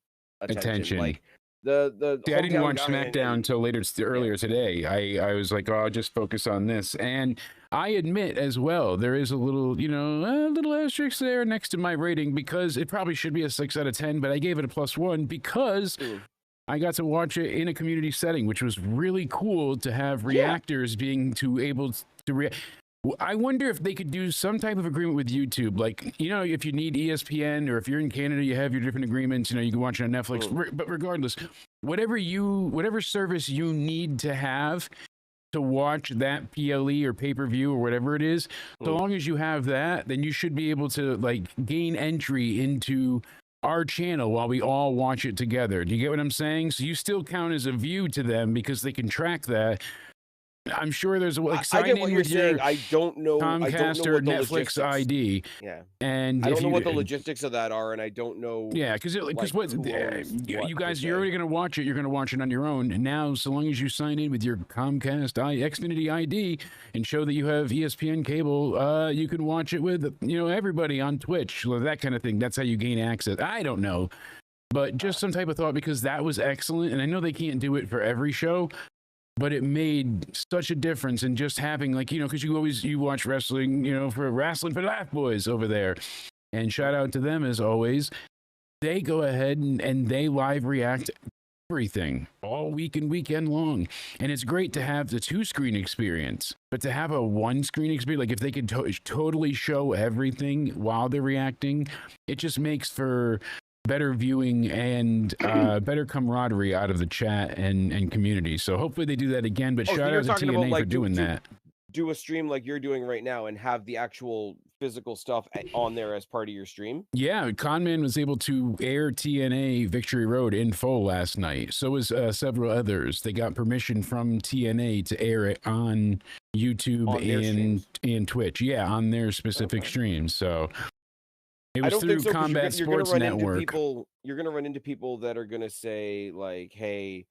attention. Like the See, I didn't hometown watch guy SmackDown until earlier Yeah. today. I was like, oh, I'll just focus on this. And I admit as well, there is a little, a little asterisk there next to my rating because it probably should be a 6 out of 10, but I gave it a +1 because I got to watch it in a community setting, which was really cool to have reactors being able to react. I wonder if they could do some type of agreement with YouTube. Like, if you need ESPN or if you're in Canada, you have your different agreements, you can watch it on Netflix. But regardless, whatever service you need to have to watch that PLE or pay-per-view or whatever it is, so long as you have that, then you should be able to gain entry into our channel while we all watch it together. Do you get what I'm saying? So you still count as a view to them because they can track that. I'm sure there's sign I get what in you're with saying. your I don't know. Comcast or Netflix ID. Yeah, and I don't know what the logistics of that are, and I don't know. Yeah, because you guys, you're already going to watch it. You're going to watch it on your own. And now, so long as you sign in with your Comcast Xfinity ID and show that you have ESPN cable, you can watch it with everybody on Twitch, that kind of thing. That's how you gain access. I don't know, but just some type of thought because that was excellent. And I know they can't do it for every show. But it made such a difference in just having because you watch wrestling, for Wrestling for Laugh Boys over there. And shout out to them as always. They go ahead and they live react everything all week and weekend long. And it's great to have the 2-screen experience, but to have a 1-screen experience, if they could totally show everything while they're reacting, it just makes for better viewing and better camaraderie out of the chat and community. So hopefully they do that again. But shout out to TNA for doing that. Do a stream like you're doing right now and have the actual physical stuff on there as part of your stream. Yeah, Conman was able to air TNA Victory Road in full last night. So was several others. They got permission from TNA to air it on YouTube and Twitch. Yeah, on their specific streams. So it was through Combat Sports Network. You're going to run into people that are going to say hey,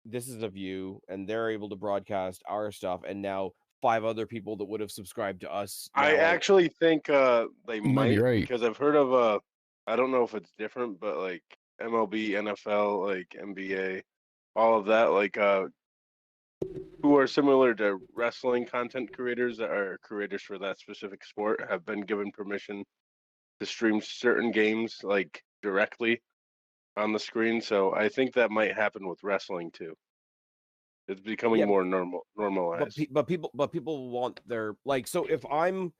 this is a view, and they're able to broadcast our stuff, and now 5 other people that would have subscribed to us. I actually think they might be right. because I've heard of I don't know if it's different, but MLB, NFL, NBA, all of that, who are similar to wrestling content creators that are creators for that specific sport have been given permission to stream certain games directly on the screen. So I think that might happen with wrestling too. It's becoming more normalized. But people want their so if I'm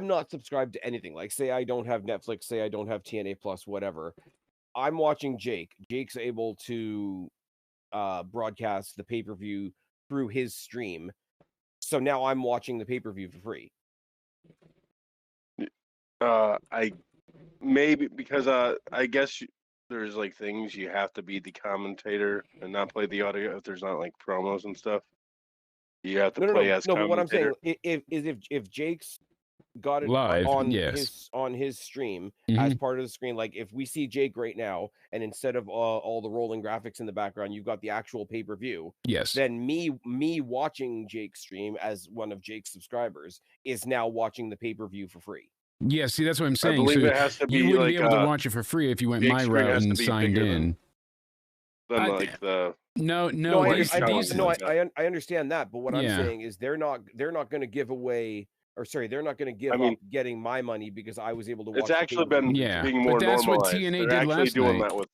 not subscribed to anything, say I don't have Netflix, say I don't have TNA Plus, whatever, I'm watching Jake. Jake's able to broadcast the pay-per-view through his stream. So now I'm watching the pay-per-view for free. I maybe because I guess there's things you have to be the commentator and not play the audio if there's not promos and stuff. You have to play as commentator. But what I'm saying if Jake's got it live on his stream as part of the screen, if we see Jake right now, and instead of all the rolling graphics in the background, you've got the actual pay-per-view. Yes. Then me watching Jake's stream as one of Jake's subscribers is now watching the pay-per-view for free. Yeah, see, that's what I'm saying. I believe it has to be you wouldn't be able to watch it for free if you went my route and signed in. I understand that, but what I'm saying is they're not going to give away, or sorry, they're not going to give up getting my money because I was able to watch. It's actually been being more but that's normalized. What TNA did last night.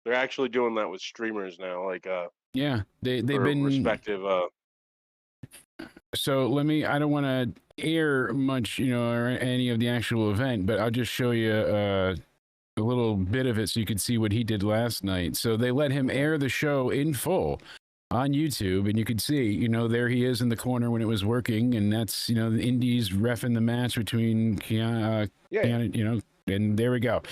They're actually doing that with streamers now, they've been respective. So I don't want to air much, or any of the actual event, but I'll just show you a little bit of it so you can see what he did last night. So they let him air the show in full on YouTube, and you could see, there he is in the corner when it was working, and that's, the Indies reffing the match between Keanu, and there we go.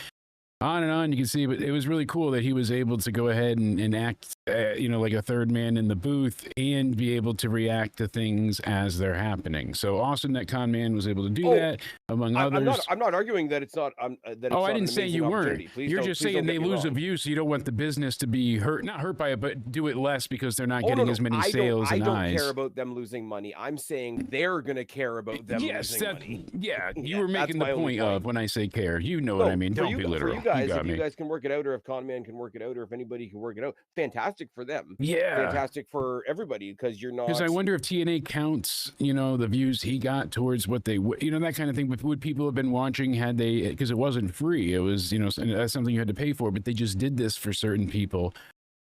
On and on, you can see, but it was really cool that he was able to go ahead and act like a third man in the booth and be able to react to things as they're happening. So awesome that Con Man was able to do that, among others. I'm not arguing that it's not. That it's I not didn't an say you weren't. Please You're just saying they lose a view, so you don't want the business to be not hurt by it, but do it less because they're not getting as many sales and eyes. I don't care about them losing money. I'm saying they're going to care about them losing money. Yeah, you were making the point of when I say care. You know what I mean. Don't be literal. For you guys, if you guys can work it out, or if Con Man can work it out, or if anybody can work it out, fantastic for them. Yeah, fantastic for everybody, because you're not. Because I wonder if TNA counts, the views he got towards what they, that kind of thing. But would people have been watching had they? Because it wasn't free. It was, that's something you had to pay for. But they just did this for certain people.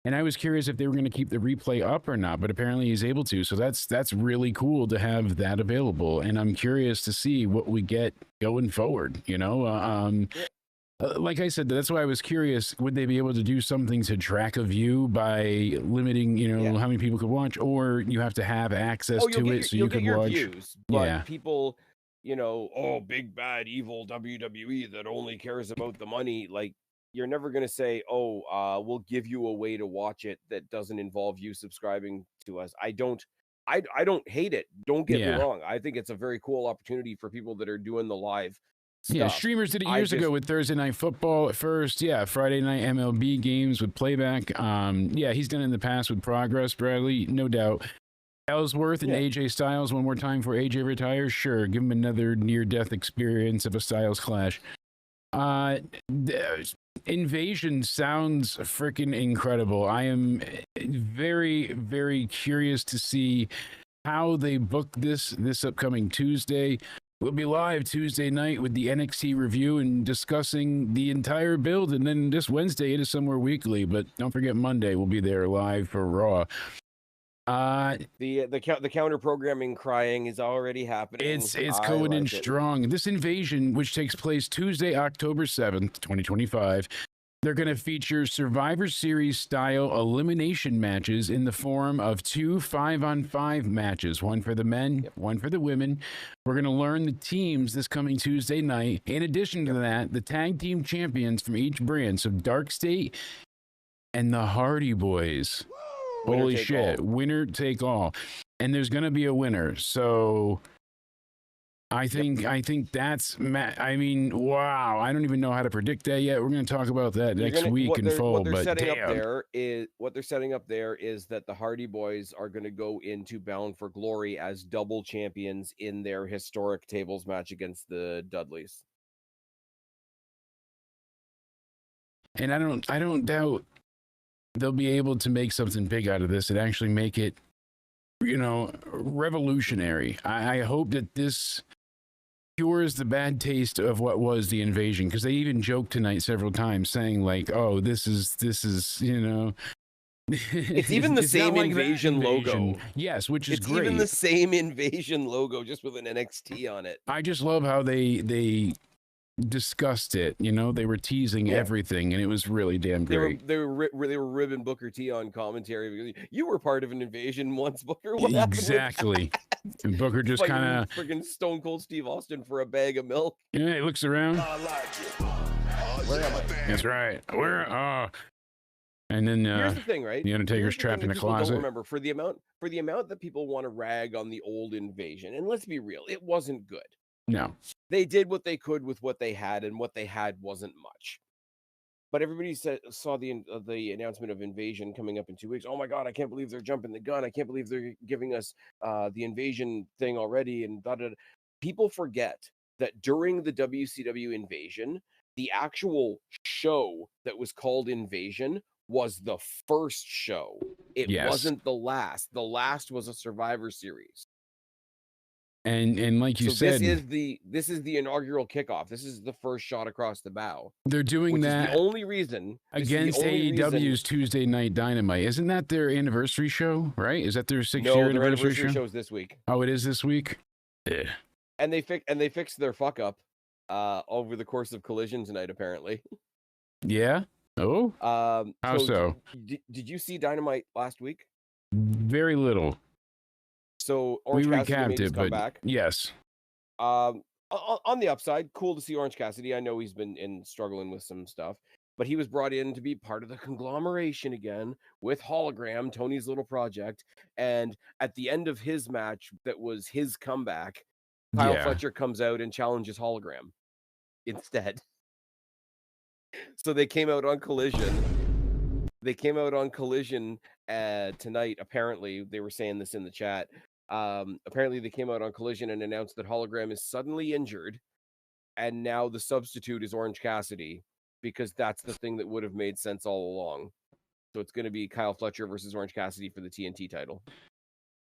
And I was curious if they were going to keep the replay up or not. But apparently he's able to. So that's really cool to have that available. And I'm curious to see what we get going forward. Like I said, that's why I was curious. Would they be able to do something to track a view by limiting, how many people could watch, or you have to have access to it so you can watch? Views, but people, big bad evil WWE that only cares about the money. Like, you're never going to say, we'll give you a way to watch it that doesn't involve you subscribing to us. I don't hate it. Don't get me wrong. I think it's a very cool opportunity for people that are doing the live stuff. Yeah, streamers did it years ago with Thursday Night Football at first. Yeah, Friday night MLB games with playback. He's done it in the past with Progress, Bradley, no doubt. Ellsworth and AJ Styles one more time before AJ retires. Sure, give him another near-death experience of a Styles clash. Invasion sounds freaking incredible. I am very, very curious to see how they book this upcoming Tuesday. We'll be live Tuesday night with the NXT review and discussing the entire build. And then this Wednesday, it is Somewhere Weekly. But don't forget, Monday, we'll be there live for Raw. The counter programming crying is already happening. It's going in strong. This Invasion, which takes place Tuesday, October 7th, 2025. They're going to feature Survivor Series style elimination matches in the form of 2 5-on-5 matches, one for the men, one for the women. We're going to learn the teams this coming Tuesday night. In addition to that, the tag team champions from each brand, so Dark State and the Hardy Boys. Holy shit, winner take all. And there's going to be a winner. So I think that's, wow. I don't even know how to predict that yet. We're going to talk about that next week in full. What they're setting up there is that the Hardy Boys are going to go into Bound for Glory as double champions in their historic tables match against the Dudleys. And I don't doubt they'll be able to make something big out of this and actually make it, revolutionary. I hope that this cures the bad taste of what was the Invasion, because they even joked tonight several times saying like, oh, this is it's even the same like Invasion logo. Yes, which is great. It's even the same Invasion logo, just with an NXT on it. I just love how they discussed it. They were teasing everything, and it was really damn great. They were ribbing Booker T on commentary because you were part of an Invasion once, Booker. What exactly. And Booker just kind of freaking Stone Cold Steve Austin for a bag of milk. Yeah, he looks around. I like it. Where am I? That's right. Where? And then here's the thing, right? The Undertaker's trapped in a closet. Remember, for the amount that people want to rag on the old Invasion, and let's be real, it wasn't good. No. They did what they could with what they had, and what they had wasn't much. But everybody saw the announcement of Invasion coming up in 2 weeks. Oh my God, I can't believe they're jumping the gun. I can't believe they're giving us the Invasion thing already. And people forget that during the WCW Invasion, the actual show that was called Invasion was the first show. It wasn't the last. The last was a Survivor Series. And like you said, this is the inaugural kickoff. This is the first shot across the bow. They're doing that. Is the only reason against AEW's Tuesday Night Dynamite. Isn't that their anniversary show? Right? Is that their 6-year anniversary show? Is this week. Oh, it is this week. Yeah. And they fixed their fuck up over the course of Collision tonight, apparently. Yeah. Oh. How so? Did you see Dynamite last week? Very little. So Orange Cassidy made his but comeback. Yes. On the upside, cool to see Orange Cassidy. I know he's been struggling with some stuff. but he was brought in to be part of the conglomeration again with Hologram, Tony's little project. And at the end of his match, that was his comeback, Kyle Fletcher comes out and challenges Hologram instead. So they came out on Collision. Tonight. Apparently, they were saying this in the chat. Apparently, they came out on Collision and announced that Hologram is suddenly injured, and now the substitute is Orange Cassidy, because that's the thing that would have made sense all along. So it's going to be Kyle Fletcher versus Orange Cassidy for the TNT title,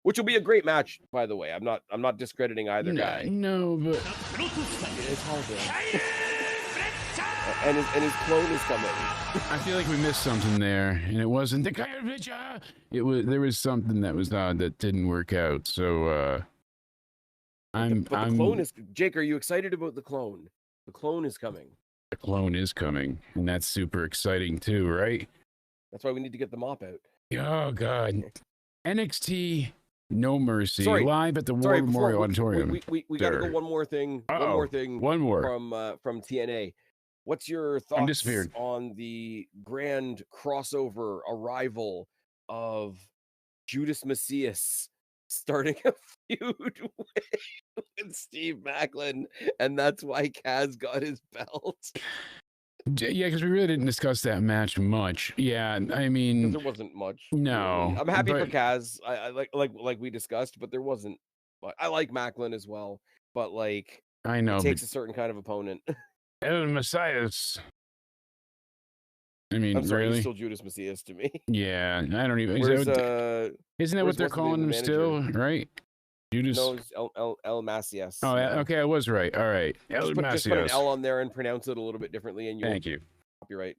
which will be a great match, by the way. I'm not discrediting either guy. No, but it's Hologram. And his clone is coming. I feel like we missed something there, and it wasn't the kind of bitch. There was something that was odd that didn't work out. So the clone is. Jake, are you excited about the clone? The clone is coming. The clone is coming, and that's super exciting too, right? That's why we need to get the mop out. Oh God, NXT No Mercy live at the War Memorial Auditorium. We got to go one more thing. One more from TNA. What's your thoughts on the grand crossover arrival of Judas Messias starting a feud with Steve Macklin, and that's why Kaz got his belt? Yeah, because we really didn't discuss that match much. Yeah, I mean, there wasn't much. No, really. I'm happy for Kaz. I like we discussed, but there wasn't. I like Macklin as well, but like I know it takes a certain kind of opponent. El Messias. I mean, I'm sorry, really? He's still Judas Messias to me. Yeah, I don't even. Isn't that what they're calling him still? Right? Judas. No, it's El Messias. Oh, yeah. Okay, I was right. All right, El Messias. Just put an L on there and pronounce it a little bit differently, and thank you. Copyright.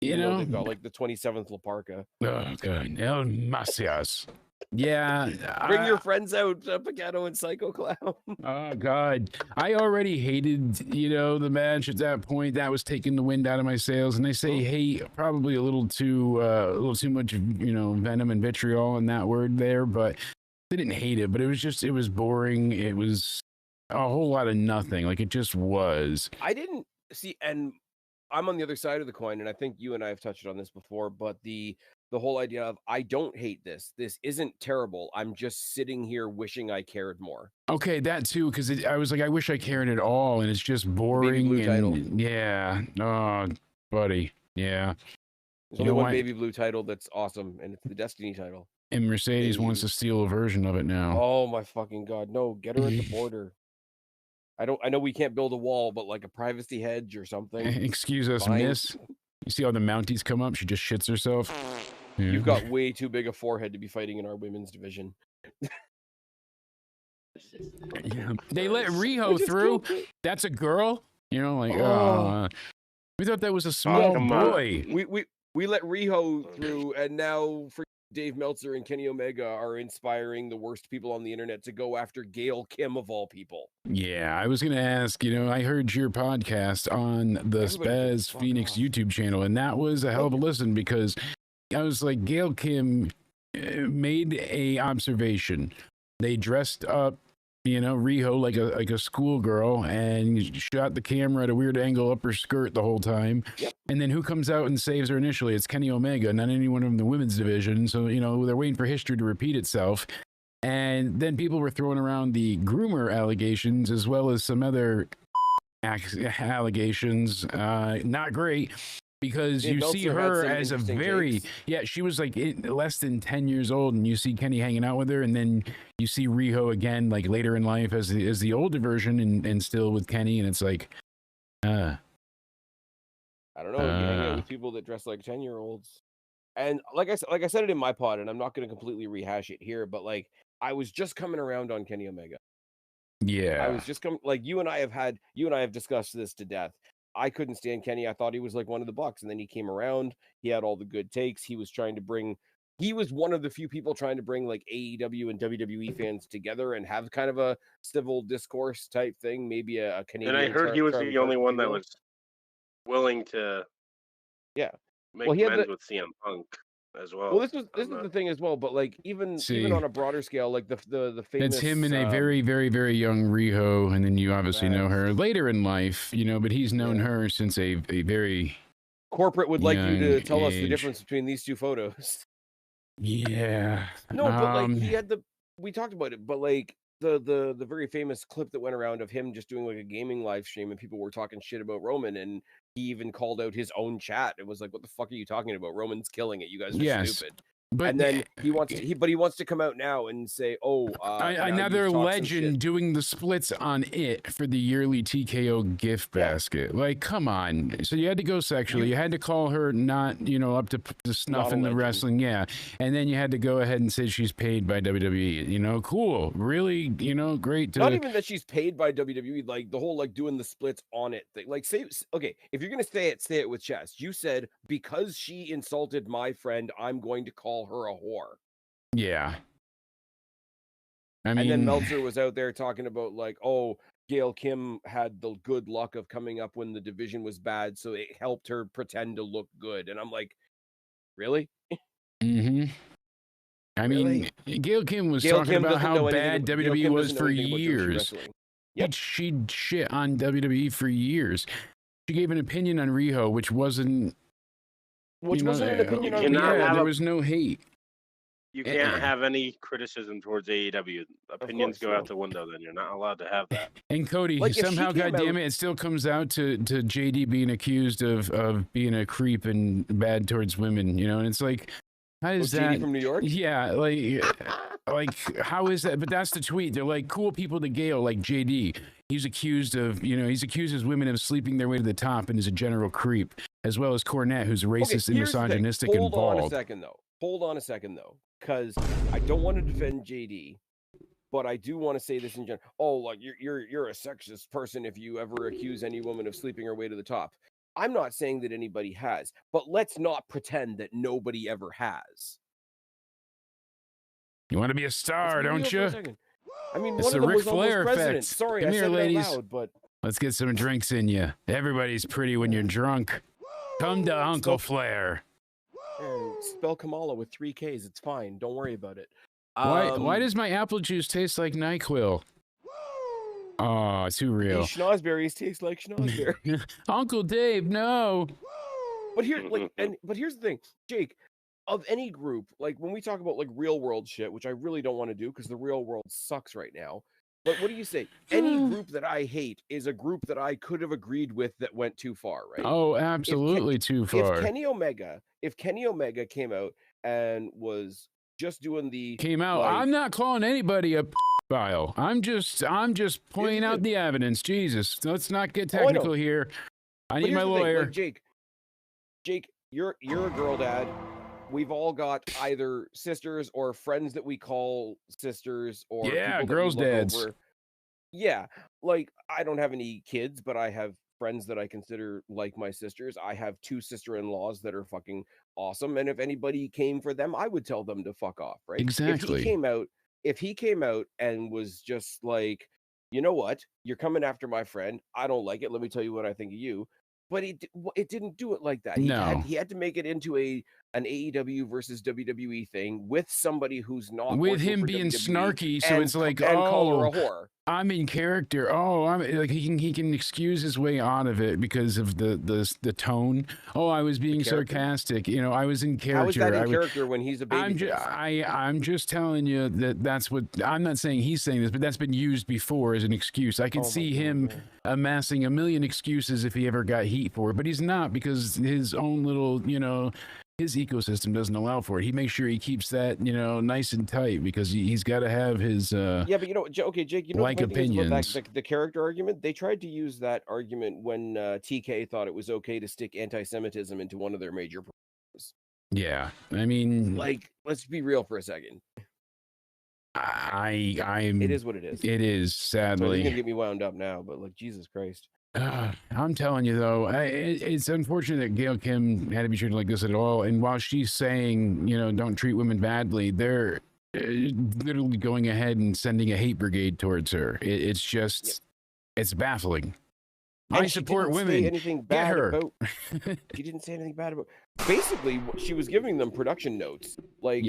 You know, they've got like the 27th La Parka. Oh God, El Messias. Yeah, bring your friends out, Pagano and Psycho Clown. Oh God, I already hated the match at that point. That was taking the wind out of my sails, and I say hate probably a little too much venom and vitriol in that word there, but I didn't hate it. But it was boring. It was a whole lot of nothing. Like it just was. I didn't see, and I'm on the other side of the coin, and I think you and I have touched on this before, but the whole idea of I don't hate this. This isn't terrible. I'm just sitting here wishing I cared more. Okay, that too, because I was like, I wish I cared at all, and it's just boring. Baby Blue title. Yeah. Oh, buddy. Yeah. There's only one Baby Blue title that's awesome, and it's the Destiny title. And Mercedes wants to steal a version of it now. Oh my fucking God. No, get her at the border. I know we can't build a wall, but like a privacy hedge or something. Excuse us, miss. You see how the Mounties come up? She just shits herself. Yeah. You've got way too big a forehead to be fighting in our women's division. They let Riho through. That's a girl. We thought that was a small boy. We let Riho through, and now for Dave Meltzer and Kenny Omega are inspiring the worst people on the internet to go after Gail Kim of all people. Yeah, I was going to ask, I heard your podcast on the Spaz Phoenix YouTube channel, and that was a hell of a listen, because I was like, Gail Kim made a observation. They dressed up, Riho like a schoolgirl, and shot the camera at a weird angle up her skirt the whole time. Yep. And then who comes out and saves her initially? It's Kenny Omega, not anyone from the women's division. So, they're waiting for history to repeat itself. And then people were throwing around the groomer allegations, as well as some other allegations. Not great. Because you see her as a she was like less than 10 years old, and you see Kenny hanging out with her, and then you see Riho again, like later in life as the older version, and still with Kenny, and it's like, I don't know, you hang out with people that dress like 10-year-olds, and like I said it in my pod, and I'm not going to completely rehash it here, but like I was just coming around on Kenny Omega. Yeah, I was just like you and I have discussed this to death. I couldn't stand Kenny. I thought he was like one of the Bucks, and then he came around. He had all the good takes. He was one of the few people trying to bring like AEW and WWE fans together and have kind of a civil discourse type thing. Maybe a Canadian. And I heard he was the only one that was willing to, make amends with CM Punk as well. Well, this is the thing as well, but like even on a broader scale, like the famous. It's him and a very, very, very young Riho, and then you obviously know her later in life, but he's known her since a very Corporate would like you to Young tell us the age. difference between these two photos. Yeah. No, but like he had we talked about it, but like the very famous clip that went around of him just doing like a gaming live stream and people were talking shit about Roman, and he even called out his own chat. It was like, what the fuck are you talking about? Roman's killing it. You guys are Yes. stupid. But And then he wants to come out now and say, "Oh, now another you've talked some legend shit." doing the splits on it for the yearly TKO gift basket. Like, come on. So you had to go sexually. You had to call her not, up to snuff Not a in the legend. wrestling. Yeah. And then you had to go ahead and say she's paid by WWE. Cool. Really, great. Not even that she's paid by WWE, like the whole like doing the splits on it thing. Like, say, okay, if you're gonna say it with chest. You said, because she insulted my friend, I'm going to call her a whore. Yeah. And then Meltzer was out there talking about like, oh, Gail Kim had the good luck of coming up when the division was bad, so it helped her pretend to look good. And I'm like, really? Mm-hmm. I mean, Gail Kim was talking about how bad WWE was for years. Yep. She'd shit on WWE for years. She gave an opinion on Riho, which wasn't... wasn't an opinion on Riho. There was no hate. You can't have any criticism towards AEW. Opinions go out the window. Then you're not allowed to have that. And Cody, like, somehow, goddammit, it still comes out to JD being accused of being a creep and bad towards women. And it's like, how is that? JD from New York? Yeah, like how is that? But that's the tweet. They're like, cool people to Gail, like JD. He's accused of, he's accuses women of sleeping their way to the top and is a general creep, as well as Cornette, who's racist and misogynistic and bald. Hold on a second, though. Because I don't want to defend JD, but I do want to say this in general. Oh, like you're a sexist person if you ever accuse any woman of sleeping her way to the top. I'm not saying that anybody has, but let's not pretend that nobody ever has. You want to be a star, don't you? I mean, it's one the of them Ric was Flair almost president. effect. Sorry, Come I here, said ladies. it out loud, but let's get some drinks in you. Everybody's pretty when you're drunk. Come to Uncle Flair. Spell Kamala with 3 Ks. It's fine. Don't worry about it. Why does my apple juice taste like NyQuil? Oh, too real. These schnozberries taste like schnozberries. Uncle Dave, no. But here's the thing, Jake. Of any group, like when we talk about like real world shit, which I really don't want to do because the real world sucks right now. But what do you say? Any group that I hate is a group that I could have agreed with that went too far, right? Oh, absolutely too far. If Kenny Omega came out and was just doing I'm not calling anybody a file. I'm just pointing out the evidence. Jesus, let's not get technical here. I need my lawyer. Like, Jake, you're a girl dad. We've all got either sisters or friends that we call sisters or girls' dads. Over. Yeah, like I don't have any kids, but I have friends that I consider like my sisters. I have 2 sister-in-laws that are fucking awesome, and if anybody came for them, I would tell them to fuck off, right? Exactly. If he came out and was just like, you know what, you're coming after my friend, I don't like it. Let me tell you what I think of you. But it didn't do it like that. He had to make it into an AEW versus WWE thing with somebody who's not with him being snarky. So it's like, call her a whore. I'm in character. Oh, I'm like he can excuse his way out of it because of the tone. Oh, I was being sarcastic. I was in character. How is that in character when he's a baby? I'm just telling you that's what I'm not saying he's saying this, but that's been used before as an excuse. I could see him amassing a million excuses if he ever got heat for it, but he's not because his own little, his ecosystem doesn't allow for it. He makes sure he keeps that, nice and tight because he's got to have his yeah, but okay, Jake, like opinions. The character argument, they tried to use that argument when TK thought it was okay to stick anti-Semitism into one of their major programs. Yeah, I mean, like, let's be real for a second. It is what it is. It is, sadly. So he's gonna get me wound up now, but like, Jesus Christ. I'm telling you though, it's unfortunate that Gail Kim had to be treated like this at all. And while she's saying, don't treat women badly, they're literally going ahead and sending a hate brigade towards her. It's just, it's baffling. I support women. Anything bad about, she didn't say anything bad about. Basically, she was giving them production notes, like,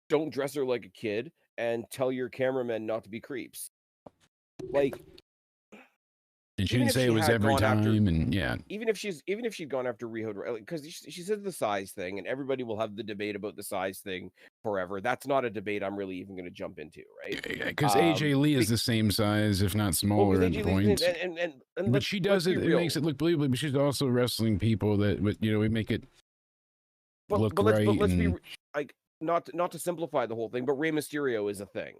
don't dress her like a kid, and tell your cameramen not to be creeps. Like. And she even didn't if say she it was had every gone after- time, and yeah. even if she'd gone after Riho, because she said the size thing, and everybody will have the debate about the size thing forever. That's not a debate I'm really even going to jump into, right? Because AJ Lee is the same size, if not smaller, in points. And but she does it. It makes it look believable. But she's also wrestling people that, we make it look right. But let's be like, not to simplify the whole thing, but Rey Mysterio is a thing.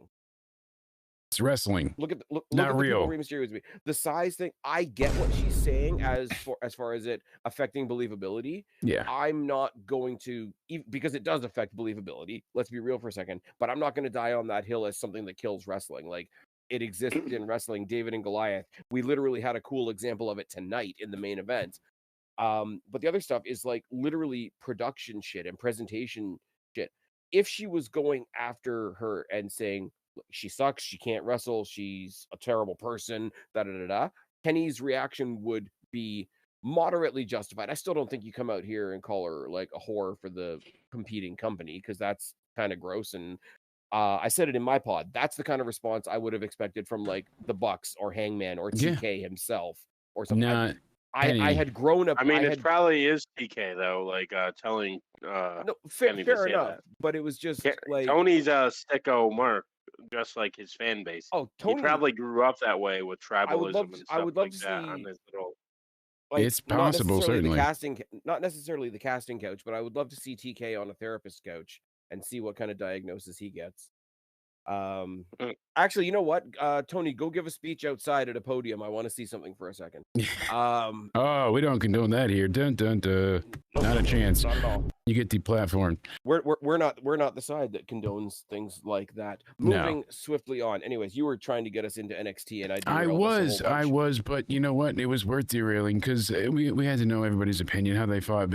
It's wrestling. Look at not the real. Rey Mysterio is. The size thing, I get what she's saying as far as it affecting believability. Yeah. I'm not going to, because it does affect believability. Let's be real for a second. But I'm not going to die on that hill as something that kills wrestling. Like, it exists in wrestling, David and Goliath. We literally had a cool example of it tonight in the main event. But the other stuff is like literally production shit and presentation shit. If she was going after her and saying, she sucks, she can't wrestle, she's a terrible person, Kenny's reaction would be moderately justified. I still don't think you come out here and call her like a whore for the competing company, because that's kind of gross. And I said it in my pod. That's the kind of response I would have expected from like the Bucks or Hangman or TK himself or something. I had grown up. I mean, it probably is TK though, like telling. No, fair enough. That. But it was just like Tony's a sicko Mark, just like his fan base. Oh, Tony, he probably grew up that way with tribalism and stuff I would love like to that see, on his little. Like, it's possible, certainly. Not necessarily the casting couch, but I would love to see TK on a therapist couch and see what kind of diagnosis he gets. Actually, you know what, Tony, go give a speech outside at a podium. I want to see something for a second. Oh, we don't condone that here. Dun dun dun. Not a chance. Not at all. You get deplatformed. We're not the side that condones things like that. Moving swiftly on. Anyways, you were trying to get us into NXT, and I was, but you know what? It was worth derailing because we had to know everybody's opinion, how they thought.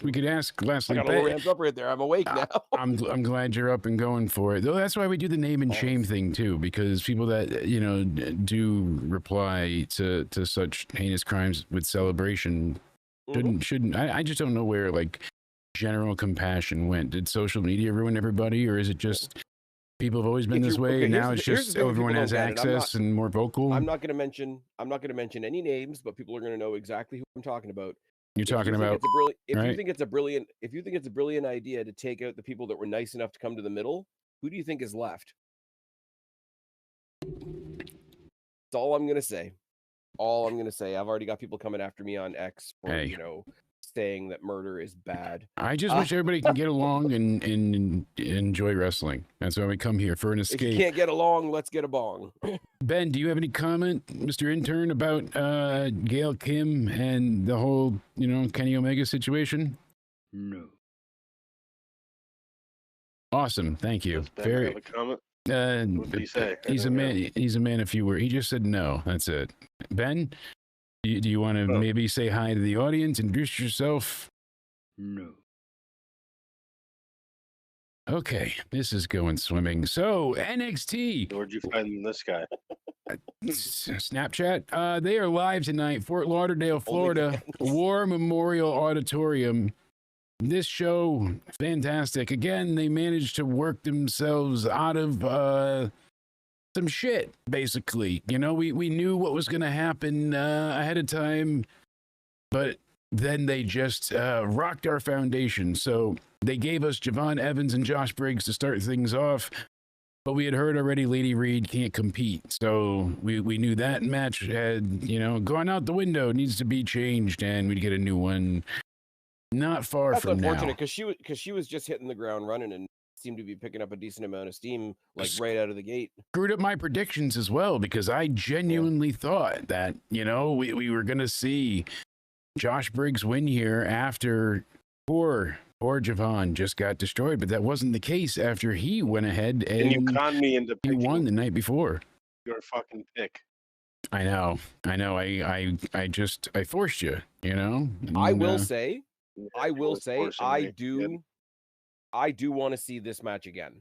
We could ask Leslie. I got a little ramped up right there. I'm awake now. I'm glad you're up and going for it. Though that's why we do the name and shame thing too, because people that do reply to such heinous crimes with celebration shouldn't. I just don't know where like general compassion went. Did social media ruin everybody, or is it just people have always been this way, and now it's just everyone has access and more vocal? I'm not going to mention any names, but people are going to know exactly who I'm talking about. You're talking about if you think it's a brilliant idea to take out the people that were nice enough to come to the middle, who do you think is left? That's all I'm going to say. I've already got people coming after me on X for saying that murder is bad. I just wish everybody can get along and enjoy wrestling. That's why we come here, for an escape. If you can't get along, let's get a bong. Ben, do you have any comment, Mr. Intern, about Gail Kim and the whole, Kenny Omega situation? No. Awesome, thank you. Does Ben have a comment? What did he say? He's a man. He's a man of few words. He just said no. That's it. Ben, do you want to maybe say hi to the audience? Introduce yourself. No. Okay, this is going swimming. So NXT. Where'd you find this guy? Snapchat. They are live tonight, Fort Lauderdale, Florida, War Memorial Auditorium. This show, fantastic. Again, they managed to work themselves out of some shit, basically. We knew what was going to happen ahead of time, but then they just rocked our foundation. So they gave us Javon Evans and Josh Briggs to start things off, but we had heard already Lady Reed can't compete. So we knew that match had, gone out the window, needs to be changed, and we'd get a new one. Not far from now. That's unfortunate because she was just hitting the ground running and seemed to be picking up a decent amount of steam right out of the gate. Screwed up my predictions as well, because I genuinely thought that we were going to see Josh Briggs win here after poor Javon just got destroyed, but that wasn't the case after he went ahead and you conned me into he won the night before. Your fucking pick. I know. I forced you. And, I will say. I do want to see this match again.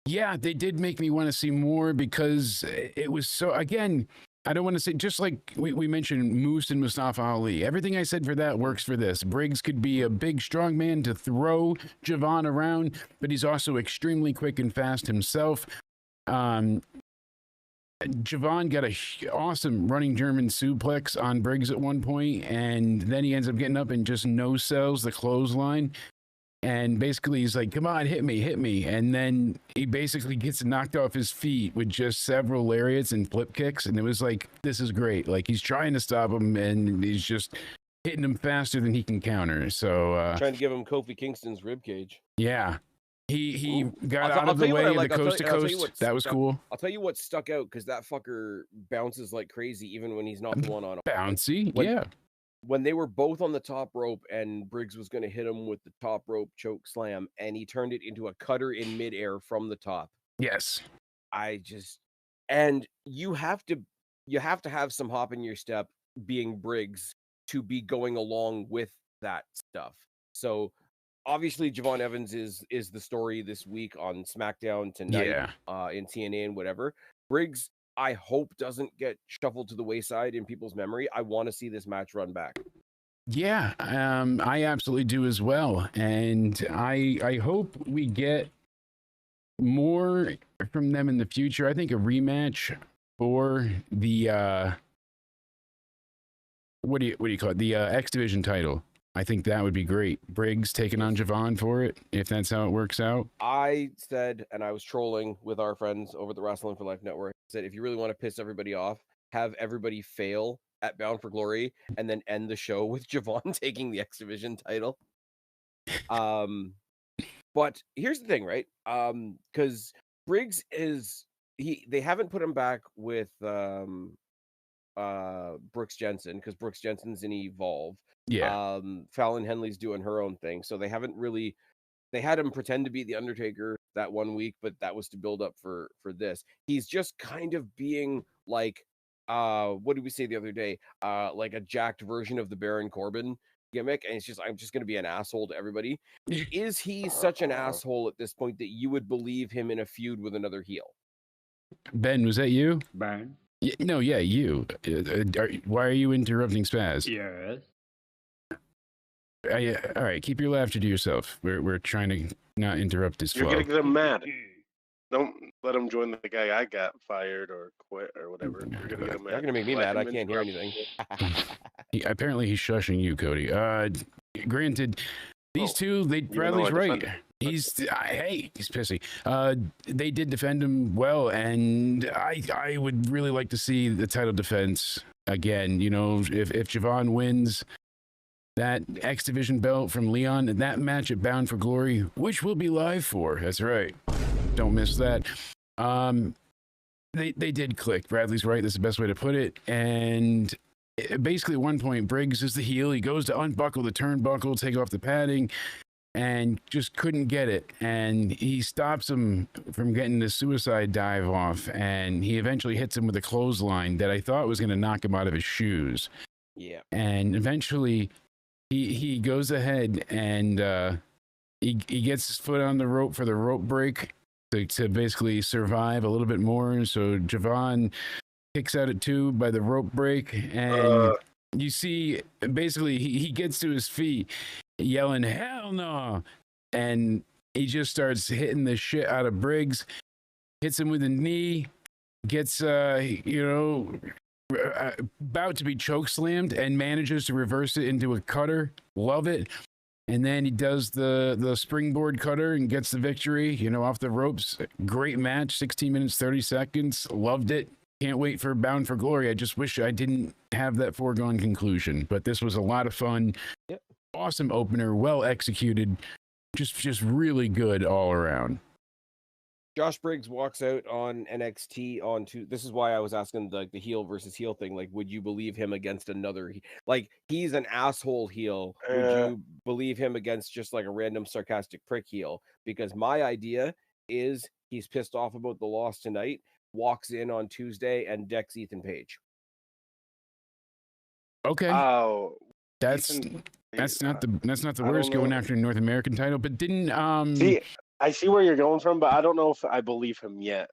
Yeah, they did make me want to see more, because it was so, again, I don't want to say, just like we mentioned Moose and Mustafa Ali, everything I said for that works for this. Briggs could be a big, strong man to throw Javon around, but he's also extremely quick and fast himself. Javon got a awesome running German suplex on Briggs at one point, and then he ends up getting up and just no-sells the clothesline. And basically he's like, come on, hit me. And then he basically gets knocked off his feet with just several lariats and flip kicks. And it was like, this is great. Like, he's trying to stop him, and he's just hitting him faster than he can counter. So trying to give him Kofi Kingston's ribcage. Yeah. He got out of the way of the coast to coast. That was cool. I'll tell you what stuck out, because that fucker bounces like crazy even when he's not the one on. Bouncy, yeah. When they were both on the top rope and Briggs was going to hit him with the top rope choke slam, and he turned it into a cutter in midair from the top. Yes. And you have to have some hop in your step, being Briggs, to be going along with that stuff. So obviously Javon Evans is the story this week on SmackDown tonight, in TNA and whatever. Briggs, I hope, doesn't get shuffled to the wayside in people's memory. I want to see this match run back. Yeah, I absolutely do as well. And I hope we get more from them in the future. I think a rematch for the what do you call it? The X Division title. I think that would be great. Briggs taking on Javon for it, if that's how it works out. I said, and I was trolling with our friends over the Wrestling for Life Network, said, if you really want to piss everybody off, have everybody fail at Bound for Glory and then end the show with Javon taking the X Division title. But here's the thing, right? Because Briggs they haven't put him back with Brooks Jensen, because Brooks Jensen's in Evolve. Yeah. Fallon Henley's doing her own thing, so they haven't really. They had him pretend to be the Undertaker that one week, but that was to build up for this. He's just kind of being like, what did we say the other day? Like a jacked version of the Baron Corbin gimmick, and it's just, I'm just going to be an asshole to everybody. Is he such an asshole at this point that you would believe him in a feud with another heel? Ben, was that you? Ben? No, yeah, you. Why are you interrupting Spaz? Yes. All right, keep your laughter to yourself. We're trying to not interrupt this flow. You're gonna get him mad. Don't let him join the guy I got fired or quit or whatever. You're gonna get him mad. You're gonna make me mad. I can't hear anything. Apparently, he's shushing you, Cody. Granted, these two, Bradley's right. He's pissy. They did defend him well, and I would really like to see the title defense again. You know, if Javon wins that X Division belt from Leon, that match at Bound for Glory, which we'll be live for. That's right. Don't miss that. They did click. Bradley's right. That's the best way to put it. And basically at one point, Briggs is the heel. He goes to unbuckle the turnbuckle, take off the padding, and just couldn't get it. And he stops him from getting the suicide dive off. And he eventually hits him with a clothesline that I thought was going to knock him out of his shoes. Yeah. And eventually he goes ahead and he gets his foot on the rope for the rope break to basically survive a little bit more. So Javon kicks out at 2 by the rope break, and you see basically he gets to his feet yelling hell no, and he just starts hitting the shit out of Briggs, hits him with a knee, gets about to be choke slammed and manages to reverse it into a cutter. Love it. And then he does the springboard cutter and gets the victory, off the ropes. Great match, 16 minutes, 30 seconds. Loved it. Can't wait for Bound for Glory. I just wish I didn't have that foregone conclusion. But this was a lot of fun. Yep. Awesome opener, well executed. Just really good all around. Josh Briggs walks out on NXT this is why I was asking the heel versus heel thing. Like, would you believe him against another? Like, he's an asshole heel. Would you believe him against just like a random sarcastic prick heel? Because my idea is he's pissed off about the loss tonight, walks in on Tuesday and decks Ethan Page. Okay. Oh, that's not the worst going after a North American title, but didn't See, I see where you're going from, but I don't know if I believe him yet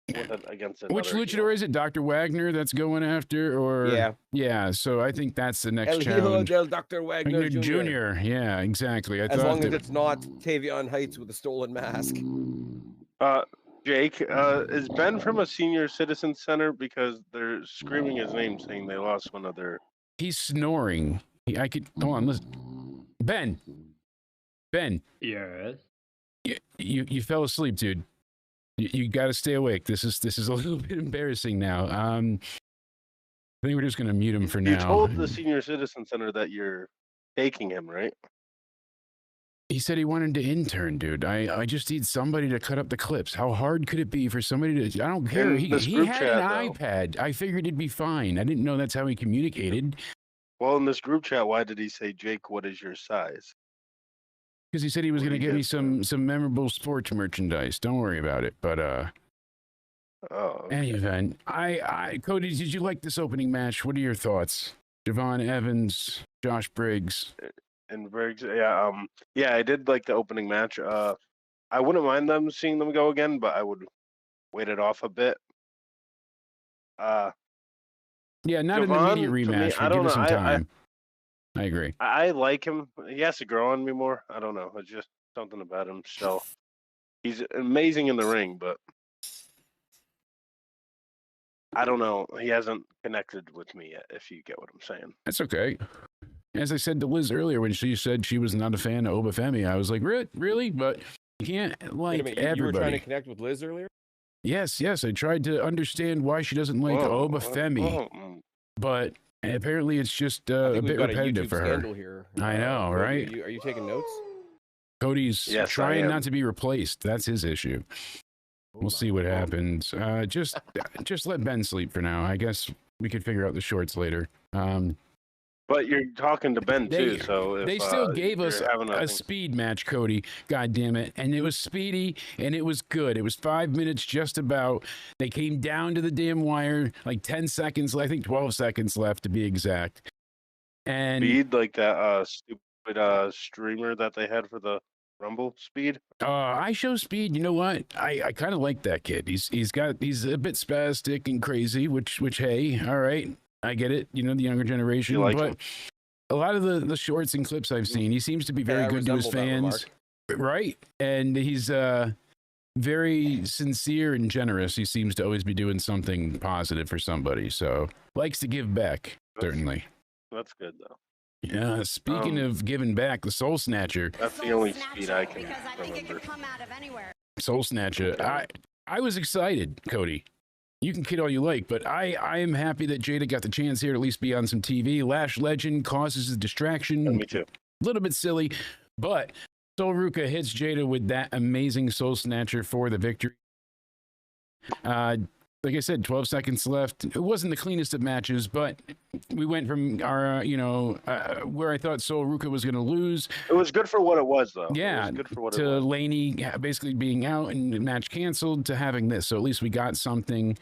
against another. Which luchador is it? Dr. Wagner that's going after, or yeah. So I think that's the next challenge. Del Dr. Wagner Jr. Yeah, exactly. As long as it's not Tavion Heights with a stolen mask. Jake, is Ben from a senior citizen center? Because they're screaming his name, saying they lost one of their. He's snoring. I could hold on. Listen, Ben. Yes. You fell asleep, dude. You got to stay awake. This is a little bit embarrassing now. I think we're just gonna mute him for now. You told the senior citizen center that you're taking him, right? He said he wanted to intern, dude. I just need somebody to cut up the clips. How hard could it be for somebody to? I don't care. He had an iPad. I figured it'd be fine. I didn't know that's how he communicated. Well, in this group chat, why did he say, Jake, what is your size? Because he said he was going to give me some memorable sports merchandise. Don't worry about it. But okay. any event, Cody, did you like this opening match? What are your thoughts? Javon Evans, Josh Briggs. And Briggs, yeah, I did like the opening match. I wouldn't mind seeing them go again, but I would wait it off a bit. Yeah, not Javon, an immediate rematch. I don't know. Some time. I agree. I like him. He has to grow on me more. I don't know. It's just something about him. So he's amazing in the ring, but I don't know. He hasn't connected with me yet, if you get what I'm saying. That's okay. As I said to Liz earlier when she said she was not a fan of Obafemi, I was like, really? But you can't like everybody. You were trying to connect with Liz earlier? Yes. I tried to understand why she doesn't like Obafemi, but apparently it's just a bit repetitive for her. Here. I know, right? Are you taking notes? Cody's trying not to be replaced. That's his issue. We'll see what happens. Just let Ben sleep for now. I guess we could figure out the shorts later. But you're talking to Ben too, so they still gave us a speed match, Cody. God damn it! And it was speedy and it was good. It was 5 minutes, just about. They came down to the damn wire, like 10 seconds. I think 12 seconds left to be exact. And speed like that stupid streamer that they had for the Rumble speed. I show speed. You know what? I kind of like that kid. He's a bit spastic and crazy, which hey, all right. I get it, the younger generation, but a lot of the shorts and clips I've seen, he seems to be very good to his fans, right? And he's very sincere and generous. He seems to always be doing something positive for somebody, so likes to give back, certainly. That's good, though. Yeah, speaking of giving back, the Soul Snatcher. That's the only speed I can remember. Soul Snatcher. I was excited, Cody. You can kid all you like, but I am happy that Jada got the chance here to at least be on some TV. Lash Legend causes a distraction. Me too. A little bit silly, but Sol Ruca hits Jada with that amazing Soul Snatcher for the victory. Like I said, 12 seconds left. It wasn't the cleanest of matches, but we went from our, where I thought Sol Ruca was going to lose. It was good for what it was, though. Yeah, it was good for what to it was. Laney basically being out and the match canceled to having this. So at least we got something.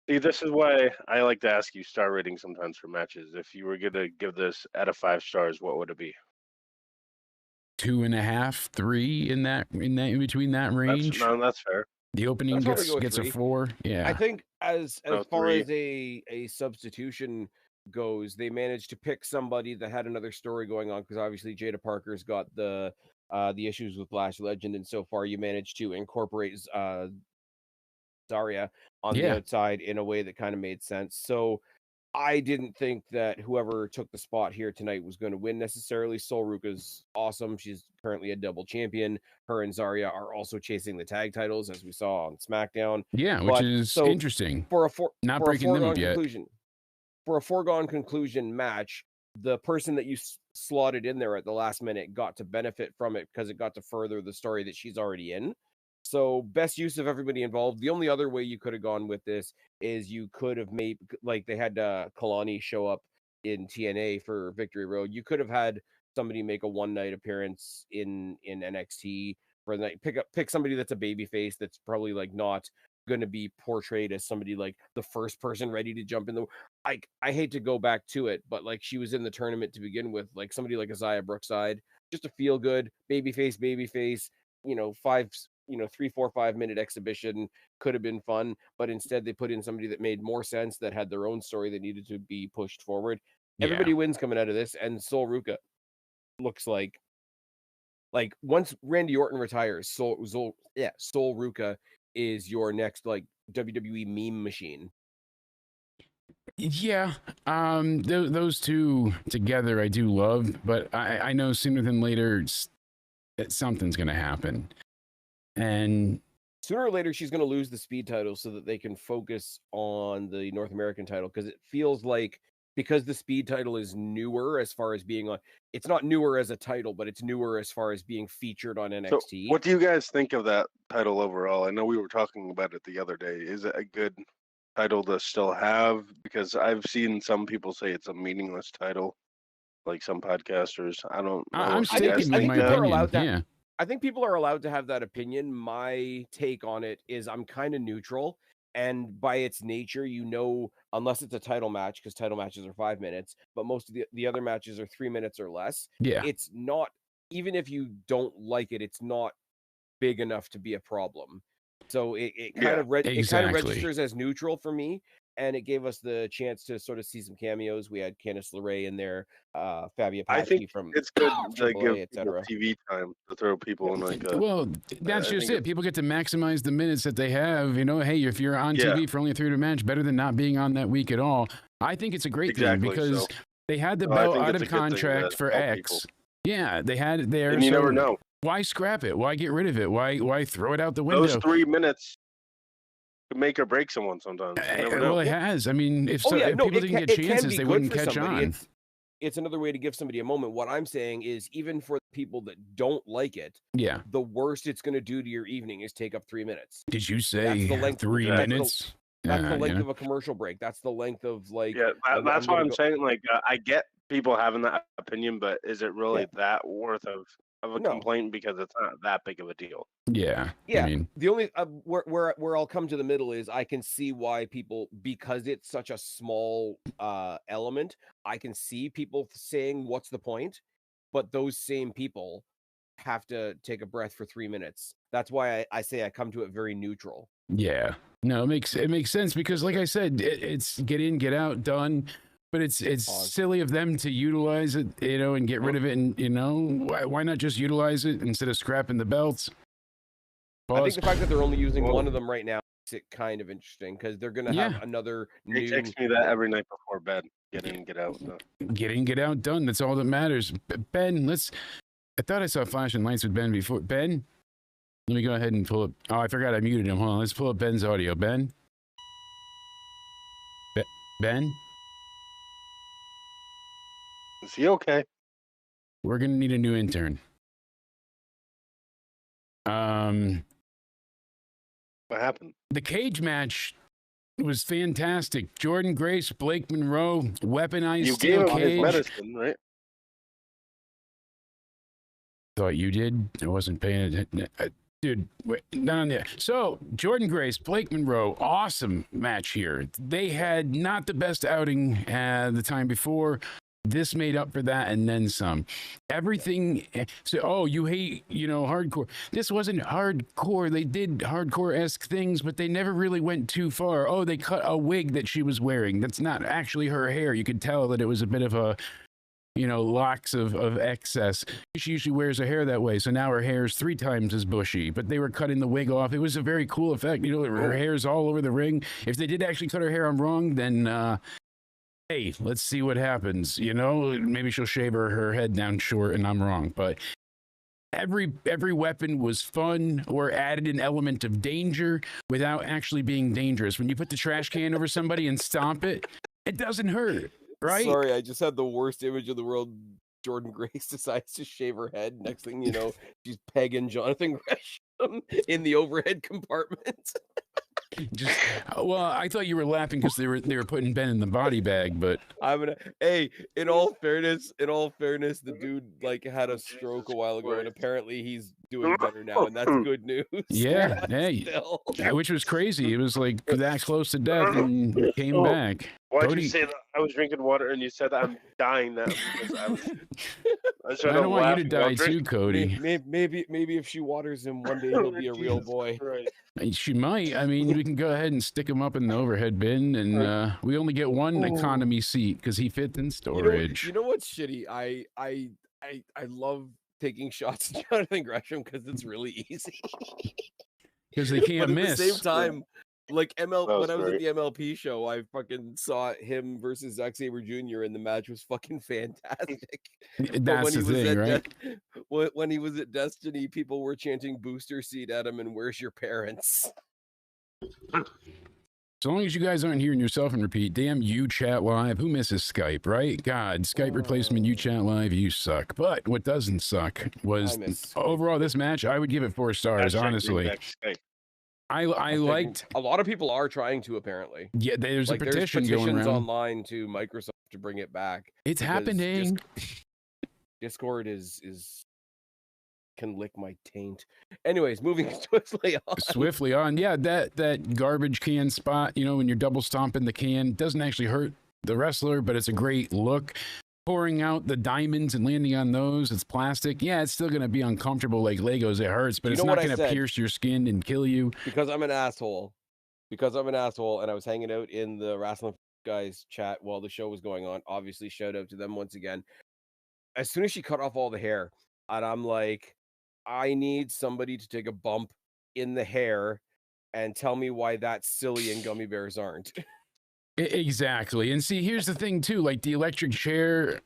See, this is why I like to ask you star rating sometimes for matches. If you were going to give this out of 5 stars, what would it be? 2.5, 3 in between that range. That's fair. The opening gets a 4. Yeah, I think as far as a substitution goes, they managed to pick somebody that had another story going on, because obviously Jada Parker's got the issues with Lash Legend, and so far you managed to incorporate Zarya on the outside in a way that kind of made sense. So I didn't think that whoever took the spot here tonight was going to win necessarily. Sol Ruca's awesome. She's currently a double champion. Her and Zarya are also chasing the tag titles, as we saw on SmackDown. Yeah, which is interesting. Not breaking them up yet. For a foregone conclusion match, the person that you slotted in there at the last minute got to benefit from it because it got to further the story that she's already in. So best use of everybody involved. The only other way you could have gone with this is you could have made, like they had Kalani show up in TNA for Victory Road. You could have had somebody make a one-night appearance in NXT for the night. Pick somebody that's a babyface that's probably like not going to be portrayed as somebody like the first person ready to jump in the. I hate to go back to it, but like she was in the tournament to begin with, like somebody like Isaiah Brookside, just a feel good babyface. 3, 4, 5 minute exhibition could have been fun, but instead they put in somebody that made more sense, that had their own story that needed to be pushed forward. Everybody wins coming out of this, and Sol Ruca looks like once Randy Orton retires, Sol Ruca is your next like WWE meme machine. Yeah, those two together I do love, but I know sooner than later something's gonna happen, and sooner or later she's going to lose the speed title so that they can focus on the North American title, because it feels like, because the speed title is newer as far as being on, it's not newer as a title, but it's newer as far as being featured on NXT. So what do you guys think of that title overall? I know we were talking about it the other day. Is it a good title to still have? Because I've seen some people say it's a meaningless title, like some podcasters. I don't know. I'm if you guys sticking think with my that. opinion. Yeah. I think people are allowed to have that opinion. My take on it is I'm kind of neutral. And by its nature, unless it's a title match, because title matches are 5 minutes, but most of the other matches are 3 minutes or less. Yeah. It's not, even if you don't like it, it's not big enough to be a problem. So it kind of registers as neutral for me. And it gave us the chance to sort of see some cameos. We had Candice LeRae in there, Fabia I think Patsy from it's good to give etc. TV time to throw people in like a. Well, that's just it. People get to maximize the minutes that they have. You know, hey, if you're on TV for only a 3-minute match, better than not being on that week at all. I think it's a great thing because they had the belt out of contract for X. Yeah, they had it there. And you never know. Why scrap it? Why get rid of it? Why throw it out the window? Those 3 minutes could make or break someone sometimes. Well, it has. I mean, if people didn't get chances, they wouldn't catch on. It's another way to give somebody a moment. What I'm saying is, even for people that don't like it, the worst it's going to do to your evening is take up 3 minutes. Did you say 3 minutes? That's the length of a commercial break. That's the length of like. Yeah, that's why I'm saying. Like, I get people having that opinion, but is it really that worth of a complaint? Because it's not that big of a deal. Yeah. Yeah. I mean, the only where I'll come to the middle is I can see why people, because it's such a small element, I can see people saying, "What's the point?" But those same people have to take a breath for 3 minutes. That's why I say I come to it very neutral. Yeah. No, it makes sense because, like I said, it's get in, get out, done. But it's silly of them to utilize it, you know, and get rid of it. And, you know, why not just utilize it instead of scrapping the belts? Pause. I think the fact that they're only using one of them right now makes it kind of interesting because they're going to have another new... They text me that every night before bed. Get in, get out. So. Get in, get out, done. That's all that matters. Ben, I thought I saw flashing lights with Ben before. Ben, let me go ahead and pull up. Oh, I forgot I muted him. Hold on. Let's pull up Ben's audio. Ben? Ben? Is he okay? We're going to need a new intern. What happened? The cage match was fantastic. Jordan Grace, Blake Monroe, weaponized you steel gave him cage. his medicine, right? Thought you did. I wasn't paying attention. Dude, not on there. So, Jordan Grace, Blake Monroe, awesome match here. They had not the best outing the time before. This made up for that and then some. Everything. So, you hate, hardcore. This wasn't hardcore. They did hardcore-esque things, but they never really went too far. Oh, they cut a wig that she was wearing. That's not actually her hair. You could tell that it was a bit of a, locks of excess. She usually wears her hair that way, so now her hair's 3 times as bushy, but they were cutting the wig off. It was a very cool effect. Her hair's all over the ring. If they did actually cut her hair, I'm wrong, then... hey, let's see what happens. Maybe she'll shave her head down short and I'm wrong. But every weapon was fun or added an element of danger without actually being dangerous. When you put the trash can over somebody and stomp it, it doesn't hurt, right? Sorry, I just had the worst image of the world. Jordan Grace decides to shave her head. Next thing you know, she's pegging Jonathan Gresham in the overhead compartment. I thought you were laughing because they were putting Ben in the body bag, but in all fairness, the dude had a stroke a while ago, and apparently he's doing better now, and that's good news. Yeah, which was crazy. It was like that close to death and came back. Why'd you say that? I was drinking water, and you said that I'm dying now. I don't want you to die too, Cody. Maybe if she waters him one day, he'll be a real boy. Right. She might. I mean, we can go ahead and stick him up in the overhead bin, and we only get one economy seat because he fits in storage. You know what's shitty? I love taking shots at Jonathan Gresham because it's really easy. because they can't But at miss. the same time, like That when was I was at great. the MLP show, I fucking saw him versus Zack Sabre Jr. and the match was fucking fantastic. But That's when the he was thing, at right? when he was at Destiny, people were chanting "booster seat" at him and "Where's your parents?" As long as you guys aren't hearing yourself and repeat, damn you chat live. Who misses Skype, right? God, Skype replacement, you chat live, you suck. But what doesn't suck was I miss Skype. overall this match. I would give it 4 stars, Hashtag honestly. bring back Skype. I liked. A lot of people are trying to apparently. Yeah, there's Like a there's petition going petitions around. online to Microsoft to bring it back. It's because happening. Discord is can lick my taint. Anyways, moving swiftly on. Swiftly on, yeah, that garbage can spot, you know, when you're double stomping the can, doesn't actually hurt the wrestler, but it's a great look. Pouring out the diamonds and landing on those, it's plastic. Yeah, it's still gonna be uncomfortable like Legos. It hurts, but You it's know not what I gonna said? pierce your skin and kill you. Because I'm an asshole. Because I'm an asshole, and I was hanging out in the wrestling guys chat while the show was going on. Obviously, shout out to them once again. As soon as she cut off all the hair, and I'm like, I need somebody to take a bump in the hair and tell me why that's silly and gummy bears aren't. Exactly. And see, here's the thing too, like the electric chair,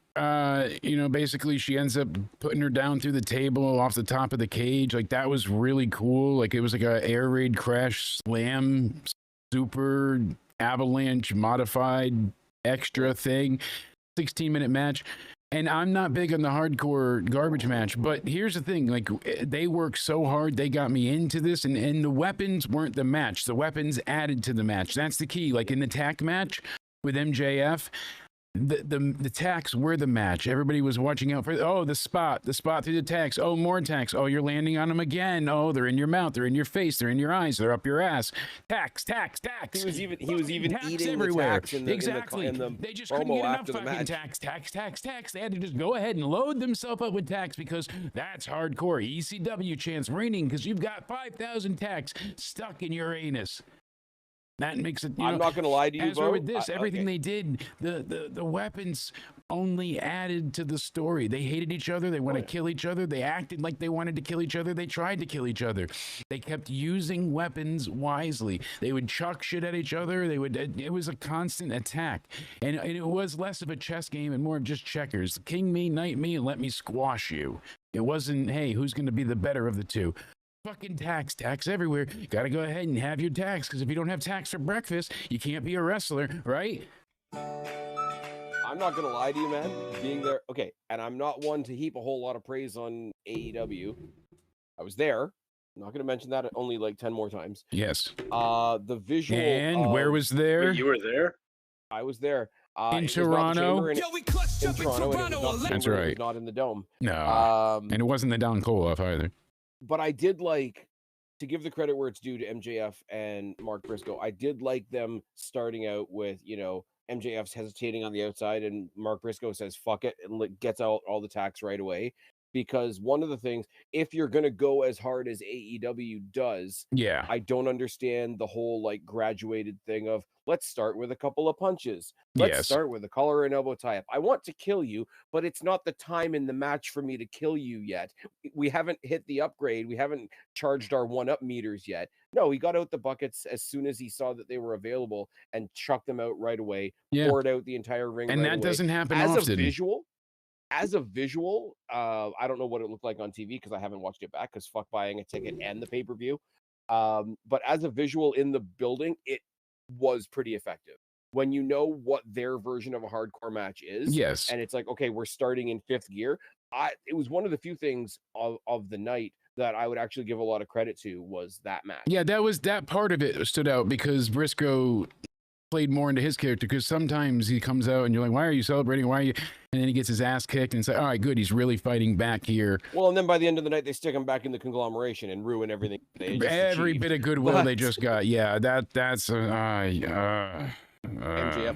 you know, basically she ends up putting her down through the table off the top of the cage. Like that was really cool. Like it was like a air raid crash slam super avalanche modified extra thing. 16-minute match. And I'm not big on the hardcore garbage match, but here's the thing, like they worked so hard, they got me into this, and the weapons weren't the match. The weapons added to the match. That's the key. Like in the tag match with MJF, the tacks were the match. Everybody was watching out for, oh, the spot through the tacks. Oh, more tacks. Oh, you're landing on them again. Oh, they're in your mouth, they're in your face, they're in your eyes, they're up your ass. Tacks. He was even Tacks eating everywhere. the tacks in the, Exactly. in the They just couldn't get enough fucking tacks. They had to just go ahead and load themselves up with tacks because that's hardcore. ECW chants raining because you've got 5,000 tacks stuck in your anus. That makes it. I'm not going to lie to you, as for Bo. with this, everything they did, the weapons only added to the story. They hated each other. They want to kill each other. They acted like they wanted to kill each other. They tried to kill each other. They kept using weapons wisely. They would chuck shit at each other. They would. It was a constant attack, and it was less of a chess game and more of just checkers. King me, knight me, and let me squash you. It wasn't, hey, who's going to be the better of the two? Fucking tax everywhere. Gotta go ahead and have your tax, because if you don't have tax for breakfast, you can't be a wrestler, right? I'm not gonna lie to you, man. Being there, okay, and I'm not one to heap a whole lot of praise on AEW. I was there. I'm not gonna mention that only like 10 more times. Yes. The visual. And where was there? Wait, you were there? I was there. In It was not the Toronto? Chamber, and Yo, we clutched in up in Toronto, and it was Toronto. not the That's Chamber, and it was right. not in the Dome. No. And it wasn't the Don Koloff either. But I did like, to give the credit where it's due to MJF and Mark Briscoe, I did like them starting out with, you know, MJF's hesitating on the outside and Mark Briscoe says, fuck it, and gets out all the tacks right away. Because one of the things, if you're going to go as hard as AEW does, Yeah. I don't understand the whole like graduated thing of let's start with a couple of punches. Let's Yes. start with a collar and elbow tie up. I want to kill you, but it's not the time in the match for me to kill you yet. We haven't hit the upgrade. We haven't charged our 1-up meters yet. No, he got out the buckets as soon as he saw that they were available and chucked them out right away. Yeah. Poured out the entire ring. And right that away. doesn't happen As often. As a visual, I don't know what it looked like on TV because I haven't watched it back because fuck buying a ticket and the pay-per-view. But as a visual in the building, it was pretty effective. When you know what their version of a hardcore match is, Yes. and it's like, okay, we're starting in 5th gear. It was one of the few things of the night that I would actually give a lot of credit to was that match. Yeah, that part of it stood out because Briscoe played more into his character, because sometimes he comes out and you're like, why are you celebrating? Why are you? And then he gets his ass kicked and say, all right, good, he's really fighting back here. Well, and then by the end of the night, they stick him back in the conglomeration and ruin everything. Every bit of goodwill they just got. Yeah, that's MJF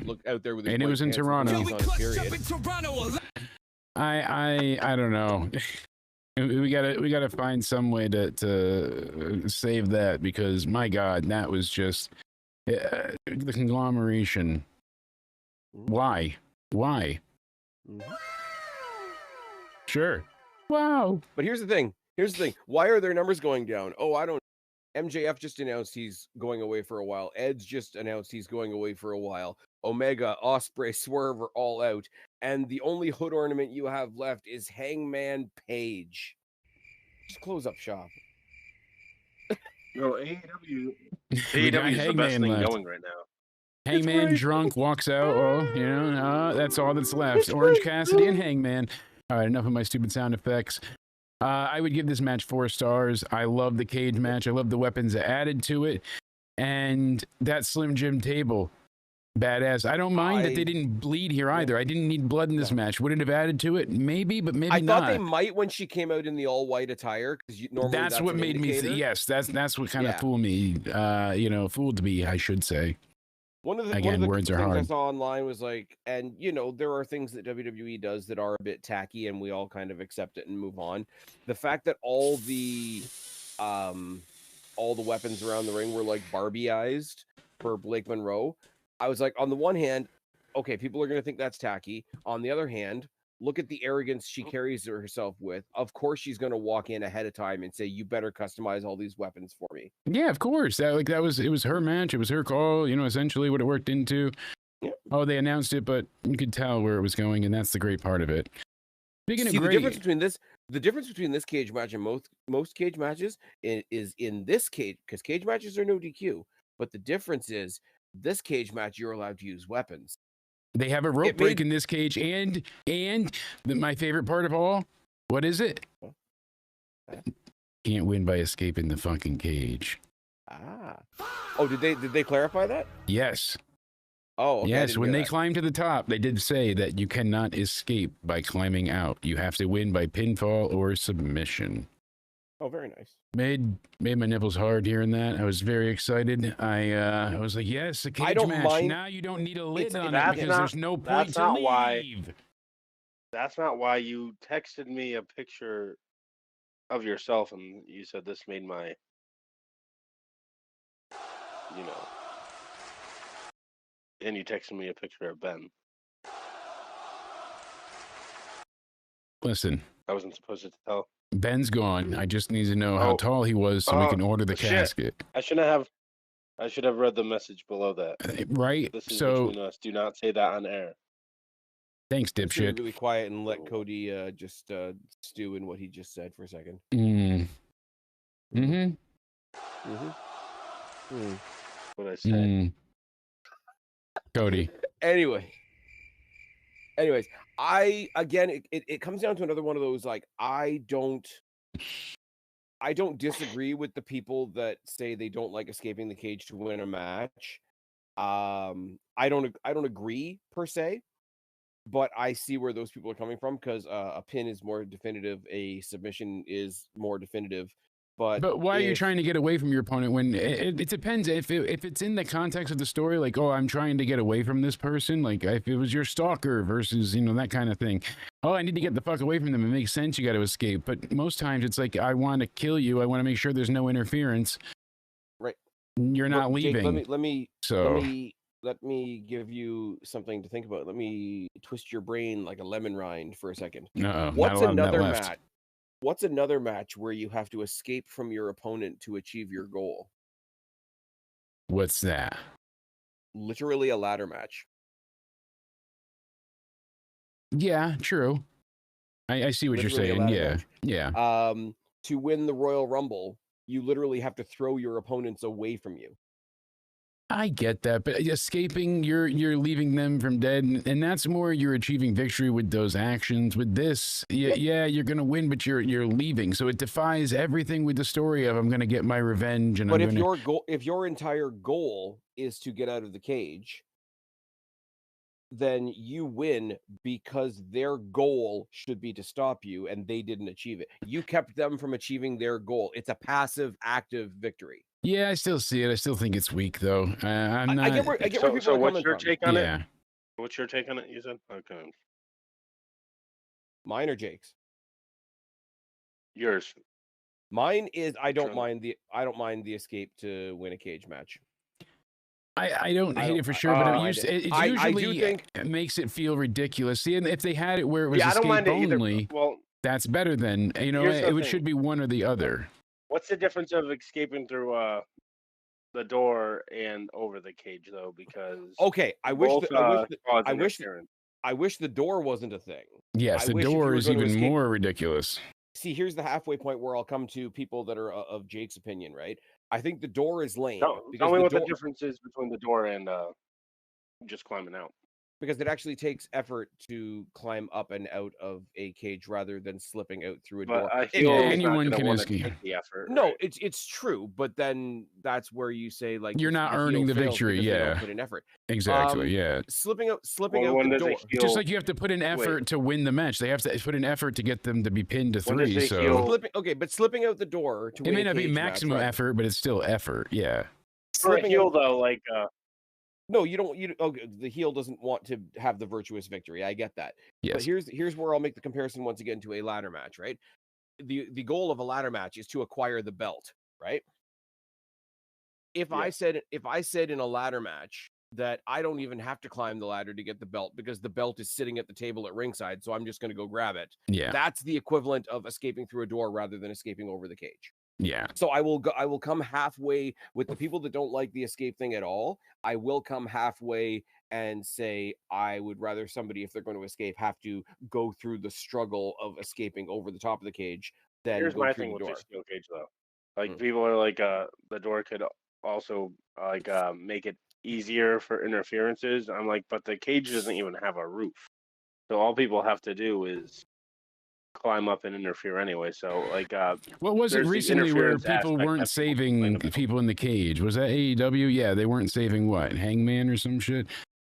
looked out there with his and it was in white pants Toronto. and Yo, we hoodies on, clutched up period. in Toronto. I don't know. We gotta find some way to save that, because my God, that was just the conglomeration. Why? Mhm. Sure. Wow. But here's the thing. Why are their numbers going down? Oh, I don't MJF just announced he's going away for a while. Edge just announced he's going away for a while. Omega, Ospreay, Swerve are all out. And the only hood ornament you have left is Hangman Page. Just close up shop. No, AEW. We got AEW is the best Hangman thing left. going right now. Hangman drunk walks out. Oh, that's all that's left. Orange Cassidy and Hangman. All right, enough of my stupid sound effects. I would give this match 4 stars. I love the cage match. I love the weapons added to it. And that Slim Jim table, badass. I don't mind that they didn't bleed here either. I didn't need blood in this match. Would it have added to it? Maybe, but maybe not. I thought they might when she came out in the all-white attire. Because normally that's what made me. Yes, that's what kind of fooled me. Fooled me, I should say. One of the words are things hard. I saw online was like, and there are things that WWE does that are a bit tacky, and we all kind of accept it and move on. The fact that all the weapons around the ring were like Barbieized for Blake Monroe, I was like, on the one hand, okay, people are going to think that's tacky. On the other hand, look at the arrogance she carries herself with. Of course, she's going to walk in ahead of time and say, "You better customize all these weapons for me." Yeah, of course. It was her match. It was her call. Essentially what it worked into. Yeah. Oh, they announced it, but you could tell where it was going, and that's the great part of it. Speaking of great, the difference between this cage match and most cage matches is in this cage, because cage matches are no DQ. But the difference is this cage match you're allowed to use weapons. They have a rope break in this cage, and my favorite part of all, what is it? Can't win by escaping the fucking cage. Oh, did they clarify that? Yes. Oh, okay, yes. When they climb to the top, they did say that you cannot escape by climbing out. You have to win by pinfall or submission. Oh, very nice. Made my nipples hard hearing that. I was very excited. I was like, yes, a cage match. Mind. Now you don't need a lid on it because there's no point to leave. That's not why you texted me a picture of yourself and you said this made my, and you texted me a picture of Ben. Listen. I wasn't supposed to tell. Ben's gone. I just need to know how tall he was so we can order the casket. I should have read the message below that. Right? This is between us. Do not say that on air. Thanks, dipshit. Really quiet and let Cody just stew in what he just said for a second. What I said. Anyways, Cody. it comes down to another one of those, like, I don't disagree with the people that say they don't like escaping the cage to win a match. I don't agree per se, but I see where those people are coming from, because a pin is more definitive, a submission is more definitive. But why are you trying to get away from your opponent when it depends if it's in the context of the story, like, oh, I'm trying to get away from this person, like if it was your stalker versus that kind of thing. Oh, I need to get the fuck away from them. It makes sense. You got to escape. But most times it's like, I want to kill you. I want to make sure there's no interference. Right. You're not leaving. Jake, let me give you something to think about. Let me twist your brain like a lemon rind for a second. What's another match where you have to escape from your opponent to achieve your goal? What's that? Literally a ladder match. Yeah, true. I see what you're saying. Yeah. To win the Royal Rumble, you literally have to throw your opponents away from you. I get that, but escaping, you're leaving them from dead, and that's more you're achieving victory with those actions. With this, yeah, you're gonna win, but you're leaving, so it defies everything with the story of I'm gonna get my revenge. And but if your entire goal is to get out of the cage, then you win because their goal should be to stop you, and they didn't achieve it. You kept them from achieving their goal. It's a passive, active victory. Yeah, I still see it. I still think it's weak, though. I'm not. I get where people are coming what's your take on it? What's your take on it? You said okay. Mine or Jake's? Yours. Mine is I don't mind the escape to win a cage match. I don't hate it for sure, but it usually makes it feel ridiculous. See, and if they had it where it was escape only, well, that's better than it should be one or the other. What's the difference of escaping through the door and over the cage though? Because Okay, I wish both cause interference. I wish the door wasn't a thing. Yes, I the wish if you door were is gonna even escape- more ridiculous. See, here's the halfway point where I'll come to people that are of Jake's opinion, right? I think the door is lame Tell me what the difference is between the door and just climbing out. because it actually takes effort to climb up and out of a cage rather than slipping out through a door. But I feel anyone not can want to escape. take the effort. No, right? it's true, but then that's where you say like You're not heel earning the fails victory, because they don't yeah. put in effort. Exactly, yeah. Slipping out Well, when the does a door. heel- Just like you have to put in effort to win the match. They have to put in effort to get them to be pinned to When does 3. a So heel- Slipping out the door to it win may a not be cage match, maximum right? effort, but it's still effort. Yeah. For a Slipping heel out- though, like No, you don't. Okay, the heel doesn't want to have the virtuous victory. I get that. But Yes. here's where I'll make the comparison once again to a ladder match, right? The goal of a ladder match is to acquire the belt, right? If I said in a ladder match that I don't even have to climb the ladder to get the belt because the belt is sitting at the table at ringside, so I'm just going to go grab it. Yeah. That's the equivalent of escaping through a door rather than escaping over the cage. Yeah. So I will come halfway with the people that don't like the escape thing at all. I will come halfway and say I would rather somebody, if they're going to escape, have to go through the struggle of escaping over the top of the cage than here's go my through thing the with door. the steel cage though. Like Mm. people are like the door could also like make it easier for interferences. I'm like, but the cage doesn't even have a roof. So all people have to do is climb up and interfere anyway. So like What was it there's the recently where interference people aspect weren't that people saving complain about. people in the cage? Was that AEW? Yeah, they weren't saving what? Hangman or some shit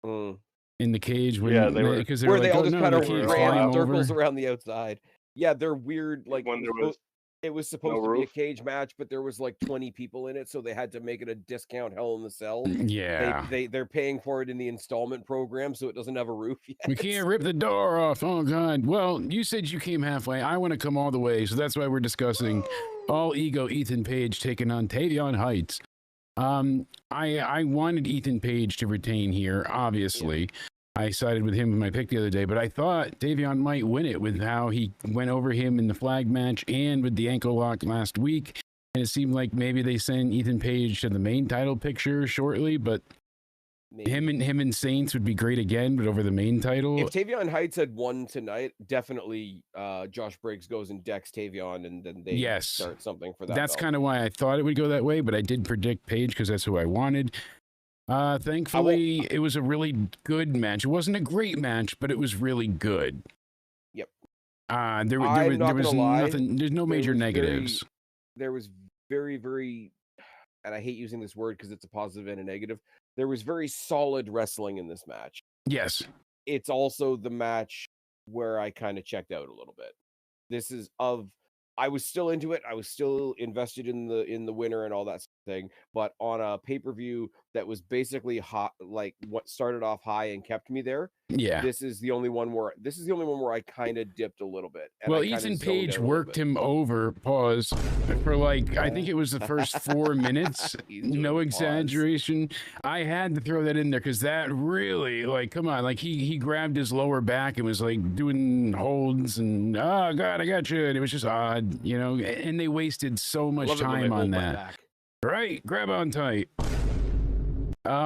Mm. in the cage when Yeah, they were- because they Where were they like, all oh just no, kind they of can't ran climb ran circles over. around the outside. Yeah, they're weird. Like when there was it was supposed no to be a roof. cage match, but there was like 20 people in it, so they had to make it a discount Hell in the Cell. Yeah. They're paying for it in the installment program, so it doesn't have a roof yet. We can't rip the door off. Oh God. Well, you said you came halfway. I want to come all the way, so that's why we're discussing all ego Ethan Page taking on Tavion Heights. I wanted Ethan Page to retain here, obviously. I sided with him in my pick the other day, but I thought Tavion might win it with how he went over him in the flag match and with the ankle lock last week. And it seemed like maybe they send Ethan Page to the main title picture shortly, but Maybe. him and Saints would be great again, but over the main title. If Tavion Heights had won tonight, definitely Josh Briggs goes and decks Tavion, and then they start something for that. That's belt. kind of why I thought it would go that way, but I did predict Page because that's who I wanted. Thankfully, it was a really good match. It wasn't a great match, but it was really good. Yep. There was nothing. There's no major negatives. There was very, very, and I hate using this word because it's a positive and a negative. There was very solid wrestling in this match. Yes. It's also the match where I kind of checked out a little bit. This is I was still into it. I was still invested in the winner and all that thing, but on a pay-per-view that was basically hot, like what started off high and kept me there. Yeah. This is the only one where I kind of dipped a little bit. And Well, I kinda Ethan zoned Page out a little worked bit. him over, pause, for like, I think it was the first 4 minutes. He's doing No pause. exaggeration. I had to throw that in there because that really, like, come on. Like, he grabbed his lower back and was like doing holds and, oh, God, I got you. And it was just odd, you know, and they wasted so much Love it when they time on hold my that. back. Right? Grab on tight.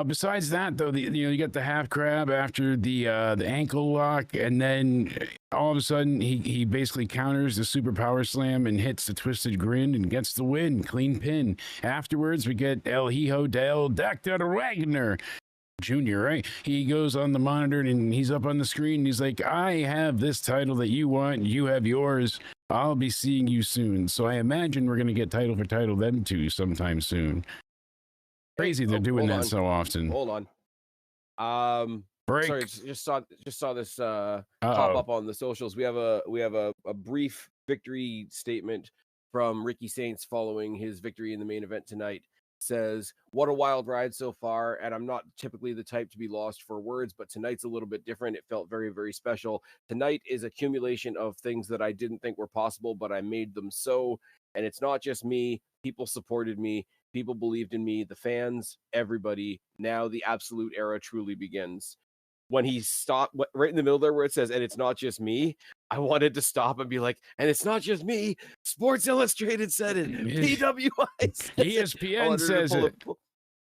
Besides that, though, you got the half grab after the ankle lock, and then all of a sudden he basically counters the super power slam and hits the twisted grin and gets the win, clean pin. Afterwards, we get El Hijo del Dr. Wagner Jr., right? He goes on the monitor and he's up on the screen. And he's like, I have this title that you want. You have yours. I'll be seeing you soon. So I imagine we're going to get title for title them two sometime soon. Crazy they're doing that so often. Hold on. Break. Sorry, just saw this pop up on the socials. We have a brief victory statement from Ricky Saints following his victory in the main event tonight. Says, what a wild ride so far, and I'm not typically the type to be lost for words, but tonight's a little bit different. It felt very, very special. Tonight is accumulation of things that I didn't think were possible, but I made them so. And it's not just me. People supported me. People believed in me. The fans, everybody. Now the absolute era truly begins. when he stopped right in the middle there where it says, and it's not just me, I wanted to stop and be like, and it's not just me. Sports Illustrated said it. PWI says ESPN says it.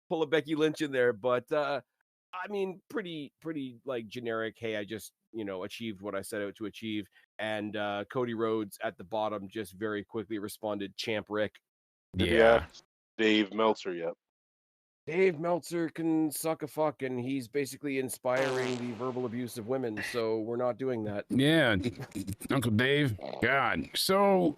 Pull a Becky Lynch in there, but I mean, pretty like generic. Hey, I just achieved what I set out to achieve. And Cody Rhodes at the bottom just very quickly responded, "Champ Rick." Yeah. Dave Meltzer yet? Dave Meltzer can suck a fuck, and he's basically inspiring the verbal abuse of women. So we're not doing that. Yeah, Uncle Dave. God. So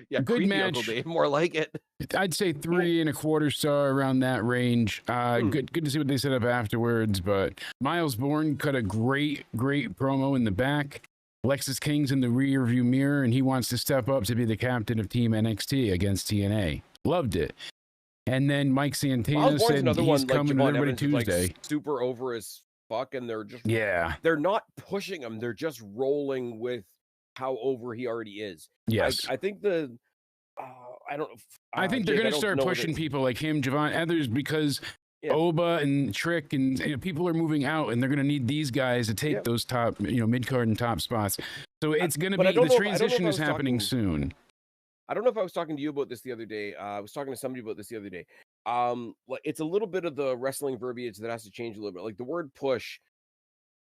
yeah, good match. Uncle Dave, more like it. I'd say 3.25 star around that range. Good to see what they set up afterwards. But Miles Bourne cut a great promo in the back. Lexis King's in the rear view mirror, and he wants to step up to be the captain of Team NXT against TNA. Loved it. And then Mike Santana said he's coming to everybody Tuesday. Like, super over as fuck, and they're just they're not pushing him. They're just rolling with how over he already is. Yes, I think the I don't know. I think they're going to start pushing people like him, Javon, others, because Oba and Trick and people are moving out, and they're going to need these guys to take those top, mid card and top spots. So it's going to be the transition is happening soon. I don't know if I was talking to you about this the other day. I was talking to somebody about this the other day. It's a little bit of the wrestling verbiage that has to change a little bit. Like the word push,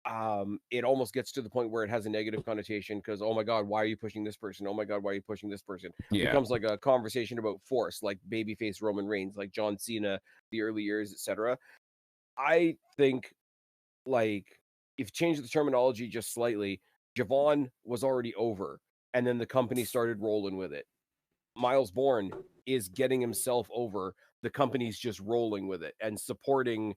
it almost gets to the point where it has a negative connotation because, oh my God, why are you pushing this person? Oh my God, why are you pushing this person? It becomes like a conversation about force, like babyface Roman Reigns, like John Cena, the early years, etc. I think, like, if you change the terminology just slightly, Javon was already over, and then the company started rolling with it. Miles Bourne is getting himself over. The company's just rolling with it and supporting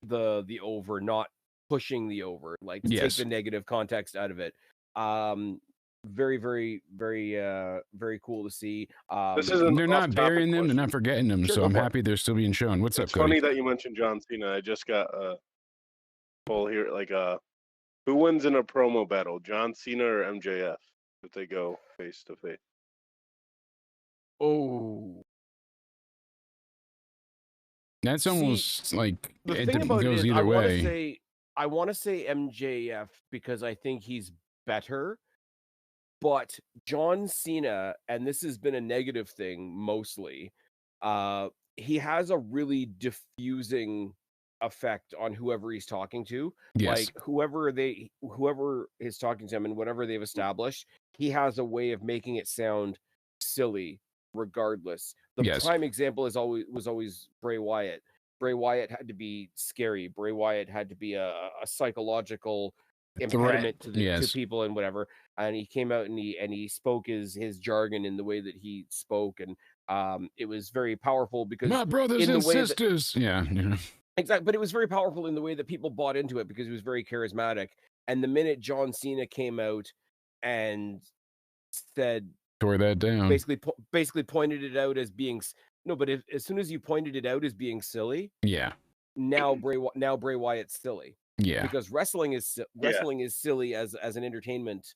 the over, not pushing the over. Like take the negative context out of it. Very, very, very, very cool to see. They're not burying them. They're not forgetting them. So I'm happy they're still being shown. What's up, Cody? It's funny that you mentioned John Cena. I just got a poll here. Like, who wins in a promo battle, John Cena or MJF, if they go face to face? Oh, that's almost like the it thing about goes it is, either way. I want to say MJF because I think he's better, but John Cena, and this has been a negative thing mostly, he has a really diffusing effect on whoever he's talking to. Like whoever is talking to him and whatever they've established, he has a way of making it sound silly regardless. The prime example was always Bray Wyatt. Bray Wyatt had to be scary. Bray Wyatt had to be a psychological impediment to people and whatever. And he came out and he spoke his jargon in the way that he spoke, and it was very powerful because my brothers and sisters. Exactly. But it was very powerful in the way that people bought into it because he was very charismatic. And the minute John Cena came out and said, tore that down, basically pointed it out as being but as soon as you pointed it out as being silly, now Bray Wyatt's silly, because wrestling is silly as an entertainment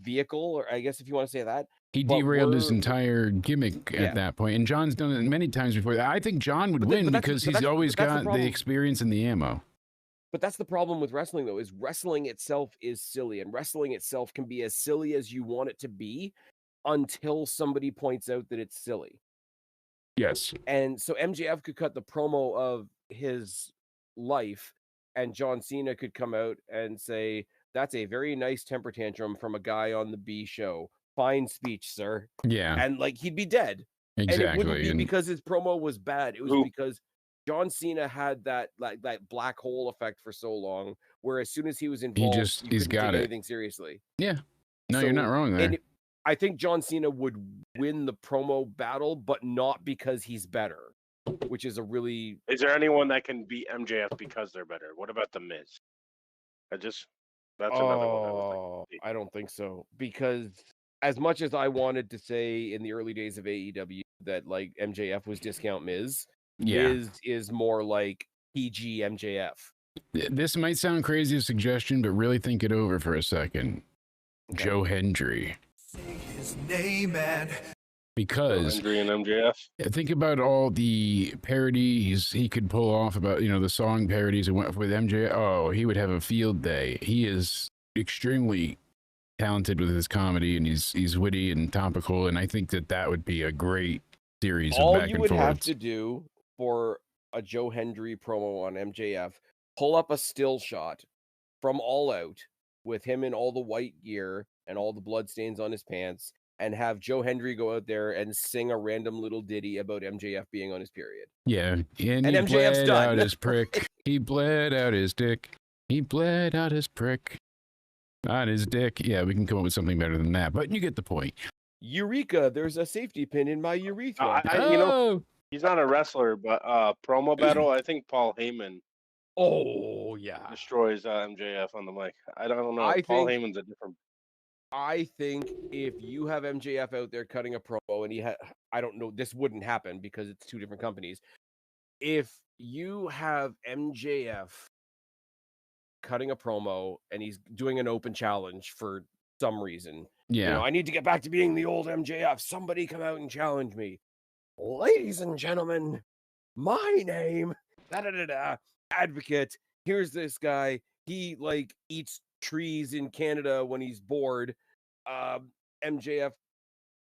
vehicle, or I guess if you want to say that. He derailed his entire gimmick at that point, and John's done it many times before. I think John would win because he's always got the experience and the ammo. But that's the problem with wrestling, though, is wrestling itself is silly, and wrestling itself can be as silly as you want it to be until somebody points out that it's silly. Yes. And so MJF could cut the promo of his life, and John Cena could come out and say, that's a very nice temper tantrum from a guy on the B show. Fine speech, sir. Yeah. And like he'd be dead. Exactly. And it wouldn't be because his promo was bad. It was because John Cena had that black hole effect for so long, where as soon as he was involved, he's got it. Anything seriously. Yeah. No, you're not wrong there. I think John Cena would win the promo battle, but not because he's better, which is a really... Is there anyone that can beat MJF because they're better? What about The Miz? That's another one. I don't think so. Because as much as I wanted to say in the early days of AEW that like MJF was discount Miz, Miz is more like PG MJF. This might sound crazy, a suggestion, but really think it over for a second. Okay. Joe Hendry. Say his name and because Hendry and MJF. think about all the parodies he could pull off about, the song parodies that went with MJ. Oh, he would have a field day. He is extremely talented with his comedy, and he's witty and topical, and I think that would be a great series All of back you and would have forths. to do for a Joe Hendry promo on MJF, pull up a still shot from All Out with him in all the white gear and all the bloodstains on his pants, and have Joe Hendry go out there and sing a random little ditty about MJF being on his period. Yeah, and he MJF's bled done. out his prick. He bled out his dick. He bled out his prick. On his dick. Yeah, we can come up with something better than that, but you get the point. Eureka, there's a safety pin in my urethra. He's not a wrestler, but promo battle, I think Paul Heyman Oh, yeah. destroys MJF on the mic. I don't know. Paul Heyman's a different... I think if you have MJF out there cutting a promo, and I don't know, this wouldn't happen because it's two different companies. If you have MJF cutting a promo and he's doing an open challenge for some reason, I need to get back to being the old MJF. Somebody come out and challenge me. Ladies and gentlemen, my name, Advocate. Here's this guy. He eats trees in Canada when he's bored. MJF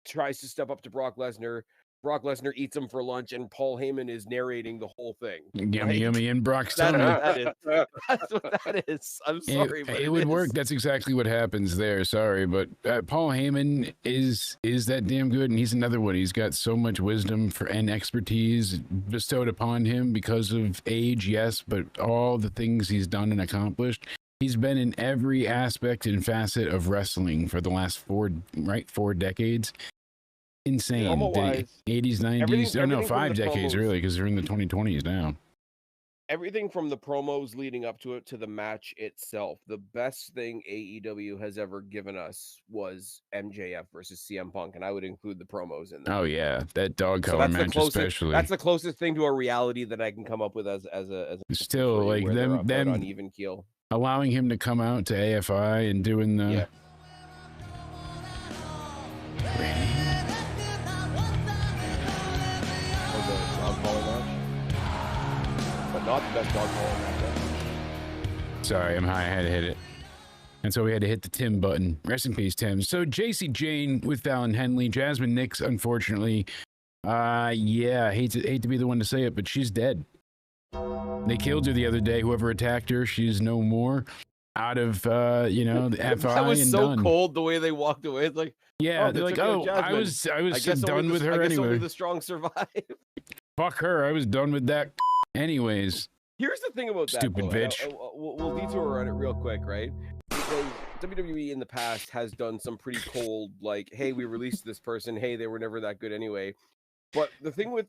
tries to step up to Brock Lesnar. Brock Lesnar eats him for lunch, and Paul Heyman is narrating the whole thing. Yummy, yummy, and Brock's tummy. That's what that is. I'm sorry, but it would work. That's exactly what happens there. Sorry, but Paul Heyman is that damn good, and he's another one. He's got so much wisdom and expertise bestowed upon him because of age, yes, but all the things he's done and accomplished. He's been in every aspect and facet of wrestling for the last 4 decades. Insane. 80s, 90s. 5 decades, really, because they're in the 2020s now. Everything from the promos leading up to it to the match itself. The best thing AEW has ever given us was MJF versus CM Punk, and I would include the promos in that. Oh, yeah. That dog collar match, especially. That's the closest thing to a reality that I can come up with as still like them on even keel. Allowing him to come out to AFI and doing the. Yeah. But not the best dog calling match. Sorry, I'm high. I had to hit it. And so we had to hit the Tim button. Rest in peace, Tim. So JC Jane with Fallon Henley. Jasmine Nix, unfortunately. Yeah, hate to be the one to say it, but she's dead. They killed her the other day. Whoever attacked her, she's no more. Out of, the FI that was and so done. Cold the way they walked away. It's like, yeah, they're like, I was done with her anyway. Only the strong survive. Fuck her. I was done with that anyways. Here's the thing about stupid bitch. We'll detour on it real quick, right? Because WWE in the past has done some pretty cold, like, hey, we released this person. Hey, they were never that good anyway. But the thing with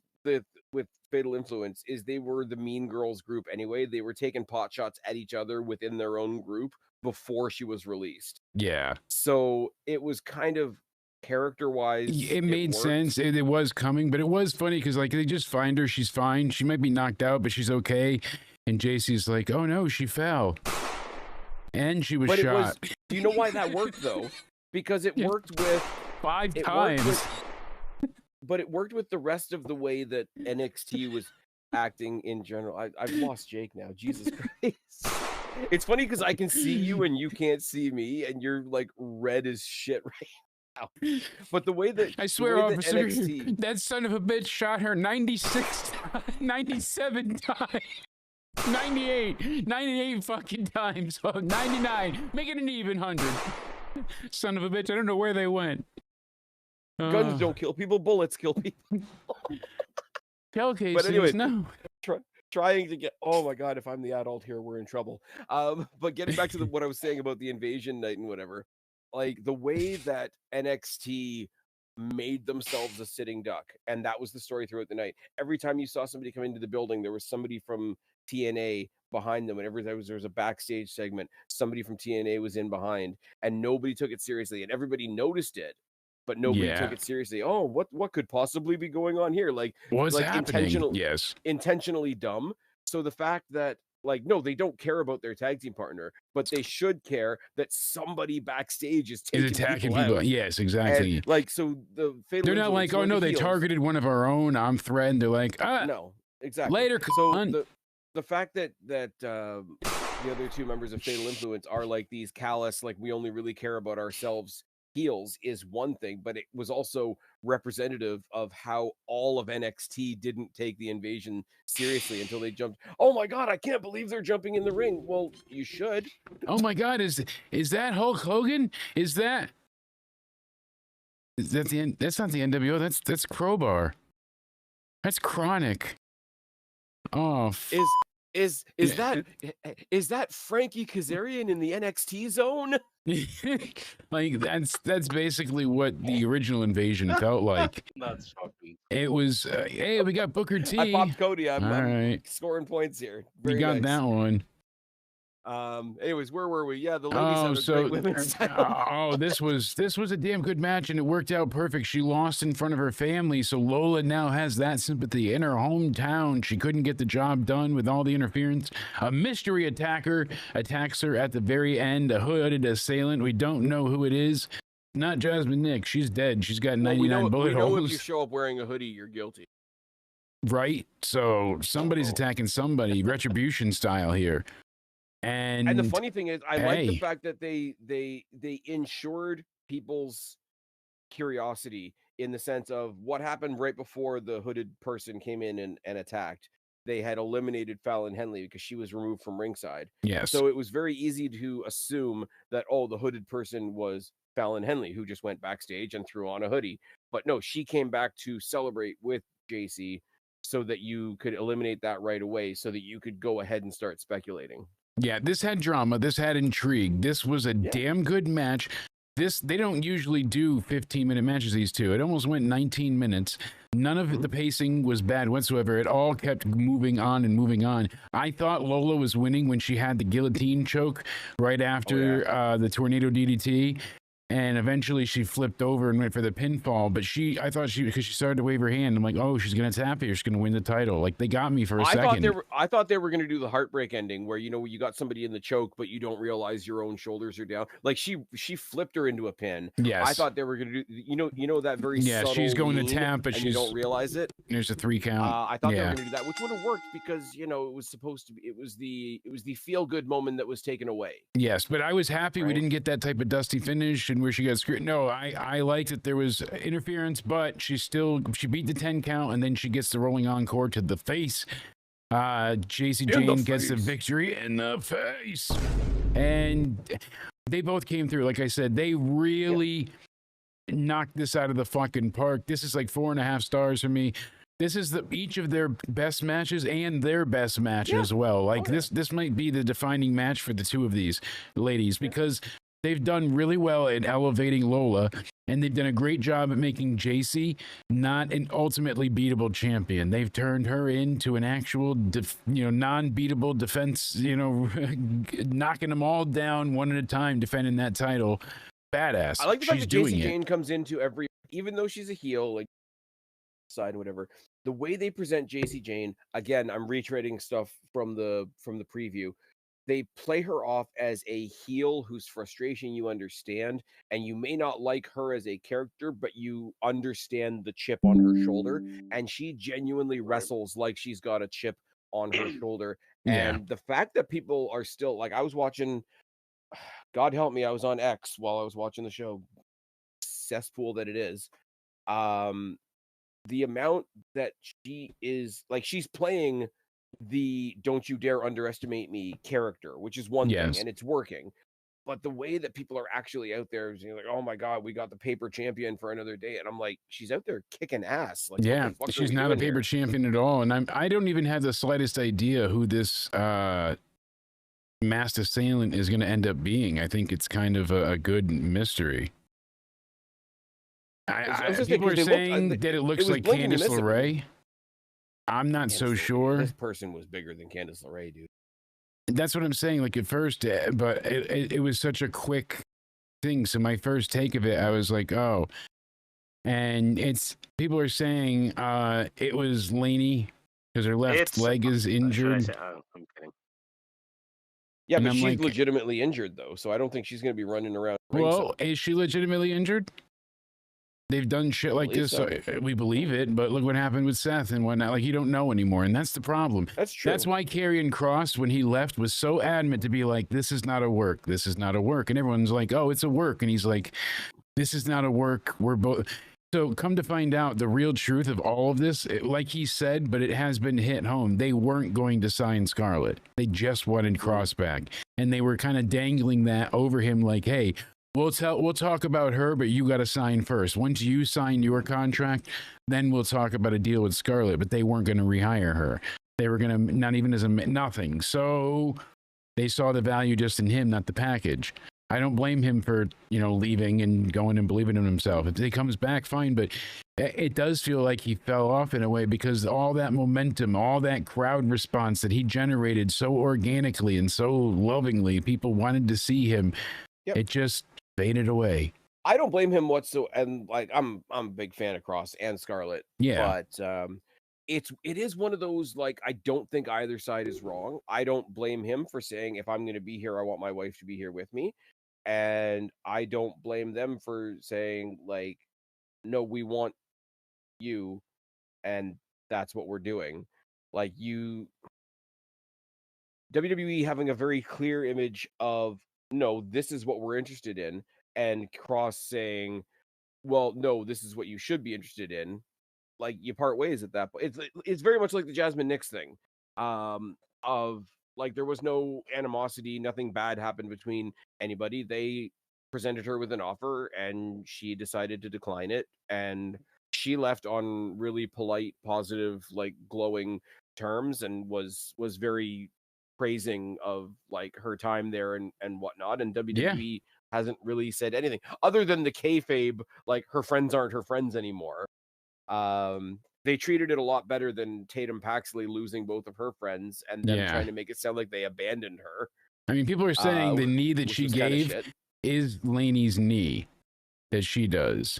Fatal Influence is they were the Mean Girls group anyway. They were taking pot shots at each other within their own group before she was released. Yeah. So it was kind of character-wise. It made sense. It was coming, but it was funny because they just find her. She's fine. She might be knocked out, but she's okay. And JC's like, oh no, she fell. And she was shot. Do you know why that worked though? Because it worked with 5 times. But it worked with the rest of the way that NXT was acting in general. I've lost Jake now. Jesus Christ. It's funny because I can see you and you can't see me, and you're like red as shit right now. But the way that I swear, officer, NXT, that son of a bitch shot her 96 times, 97 times. 98 fucking times. Oh, 99. Make it an even 100. Son of a bitch. I don't know where they went. Guns don't kill people, bullets kill people. Shell casings, but anyway, no. Trying to get, oh my God, if I'm the adult here, we're in trouble. But getting back to what I was saying about the invasion night and whatever, like the way that NXT made themselves a sitting duck, and that was the story throughout the night. Every time you saw somebody come into the building, there was somebody from TNA behind them. Whenever there was a backstage segment, somebody from TNA was in behind, and nobody took it seriously, and everybody noticed it. But nobody took it seriously. Oh, what could possibly be going on here? Like, what's like happening? Intentionally dumb. So the fact that like, no, they don't care about their tag team partner, but they should care that somebody backstage is taking attacking people out. Yes, exactly. And, like, so the Fatal They're not Influence like, oh were no, the they heels. targeted one of our own. I'm threatened. They're like, No, exactly. later. So the fact that the other two members of Fatal Influence are like these callous, like we only really care about ourselves heels is one thing, but it was also representative of how all of NXT didn't take the invasion seriously until they jumped. Oh my God, I can't believe they're jumping in the ring. Well, you should. Oh my God, is that Hulk Hogan? Is that the end? That's not the NWO. That's Crowbar. That's Chronic. Oh, Is that Frankie Kazarian in the NXT zone? like that's basically what the original invasion felt like. That's fucking. It was hey, we got Booker T. I popped Cody. I'm right. scoring points here. You got that one. Anyways, where were we? Yeah, the ladies had a great women's title. This was a damn good match, and it worked out perfect. She lost in front of her family, so Lola now has that sympathy in her hometown. She couldn't get the job done with all the interference. A mystery attacker attacks her at the very end, a hooded assailant. We don't know who it is. Not Jasmine Nick. She's dead. She's got 99 bullet holes. We know if you show up wearing a hoodie, you're guilty. Right? So somebody's attacking somebody, retribution style here. And the funny thing is, I like the fact that they ensured people's curiosity in the sense of what happened right before the hooded person came in and attacked. They had eliminated Fallon Henley because she was removed from ringside. Yes. So it was very easy to assume that, the hooded person was Fallon Henley, who just went backstage and threw on a hoodie. But no, she came back to celebrate with JC so that you could eliminate that right away so that you could go ahead and start speculating. Yeah, this had drama. This had intrigue. This was a damn good match. They don't usually do 15-minute matches, these two. It almost went 19 minutes. None of the pacing was bad whatsoever. It all kept moving on and moving on. I thought Lola was winning when she had the guillotine choke right after the tornado DDT. And eventually she flipped over and went for the pinfall. But I thought because she started to wave her hand, I'm like, oh, she's going to tap here. She's going to win the title. Like, they got me for a second. I thought they were going to do the heartbreak ending where, you got somebody in the choke, but you don't realize your own shoulders are down. Like, she flipped her into a pin. Yes. I thought they were going to do, that very subtle she's going lean, to tap, but you don't realize it. There's a 3 count. I thought they were going to do that, which would have worked because, it was supposed to be, it was the feel-good moment that was taken away. Yes, but I was happy we didn't get that type of dusty finish and where she got screwed. No, I liked that there was interference, but she beat the 10 count, and then she gets the rolling encore to the face. JC Jane gets the victory in the face. And they both came through. Like I said, they really knocked this out of the fucking park. This is like 4.5 stars for me. This is each of their best matches and their best match as well. Like this might be the defining match for the two of these ladies because they've done really well at elevating Lola, and they've done a great job at making JC not an ultimately beatable champion. They've turned her into an actual, non-beatable defense, knocking them all down one at a time, defending that title. Badass. I like the fact that JC Jane comes into even though she's a heel, like, side, whatever, the way they present JC Jane, again, I'm retreading stuff from the preview. They play her off as a heel whose frustration you understand, and you may not like her as a character, but you understand the chip on her shoulder, and she genuinely wrestles like she's got a chip on her shoulder. And the fact that people are still, like, I was watching, God help me, I was on X while I was watching the show, cesspool that it is. The amount that she is, like, she's playing the don't you dare underestimate me character, which is one thing, and it's working. But the way that people are actually out there is like, oh my God, we got the paper champion for another day. And I'm like, she's out there kicking ass. Like, she's not a paper champion at all. And I don't even have the slightest idea who this masked assailant is going to end up being. I think it's kind of a good mystery. People are saying that it looks like Candice LeRae. I'm not so sure. This person was bigger than Candice LeRae, dude. That's what I'm saying. Like at first, but it was such a quick thing. So my first take of it, I was like, oh. And people are saying it was Laney because her left leg is injured. I'm kidding. Yeah, And but I'm she's like, legitimately injured though, so I don't think she's going to be running around. well, is she legitimately injured? They've done shit like believe this, so. so we believe it, but look what happened with Seth and whatnot. Like, you don't know anymore, and that's the problem. That's true. That's why Karrion Kross, when he left, was so adamant to be like, this is not a work, this is not a work. And everyone's like, oh, it's a work. And he's like, this is not a work. We're both. So come to find out the real truth of all of this, like he said, but it has been hit home. They weren't going to sign Scarlett. They just wanted Kross back. And they were kind of dangling that over him like, hey, we'll talk about her, but you got to sign first. Once you sign your contract, then we'll talk about a deal with Scarlett. But they weren't going to rehire her. They were going to, not even as a nothing. So they saw the value just in him, not the package. I don't blame him for, leaving and going and believing in himself. If he comes back, fine. But it does feel like he fell off in a way because all that momentum, all that crowd response that he generated so organically and so lovingly, people wanted to see him. Yep. It just faded away. I don't blame him whatsoever. And like, I'm a big fan of Kross and Scarlett. Yeah. But it is one of those, like, I don't think either side is wrong. I don't blame him for saying, if I'm going to be here, I want my wife to be here with me. And I don't blame them for saying, like, no, we want you, and that's what we're doing. Like, WWE having a very clear image of, no, this is what we're interested in, and Kross saying, well, no, this is what you should be interested in. Like, you part ways at that point. It's very much like the Jasmine Nix thing, of like, there was no animosity, nothing bad happened between anybody. They presented her with an offer and she decided to decline it, and she left on really polite, positive, like, glowing terms, and was very praising of, like, her time there and whatnot. And WWE hasn't really said anything other than the kayfabe, like, her friends aren't her friends anymore. They treated it a lot better than Tatum Paxley losing both of her friends and then trying to make it sound like they abandoned her. I mean, people are saying the knee that she gave is Laney's knee that she does.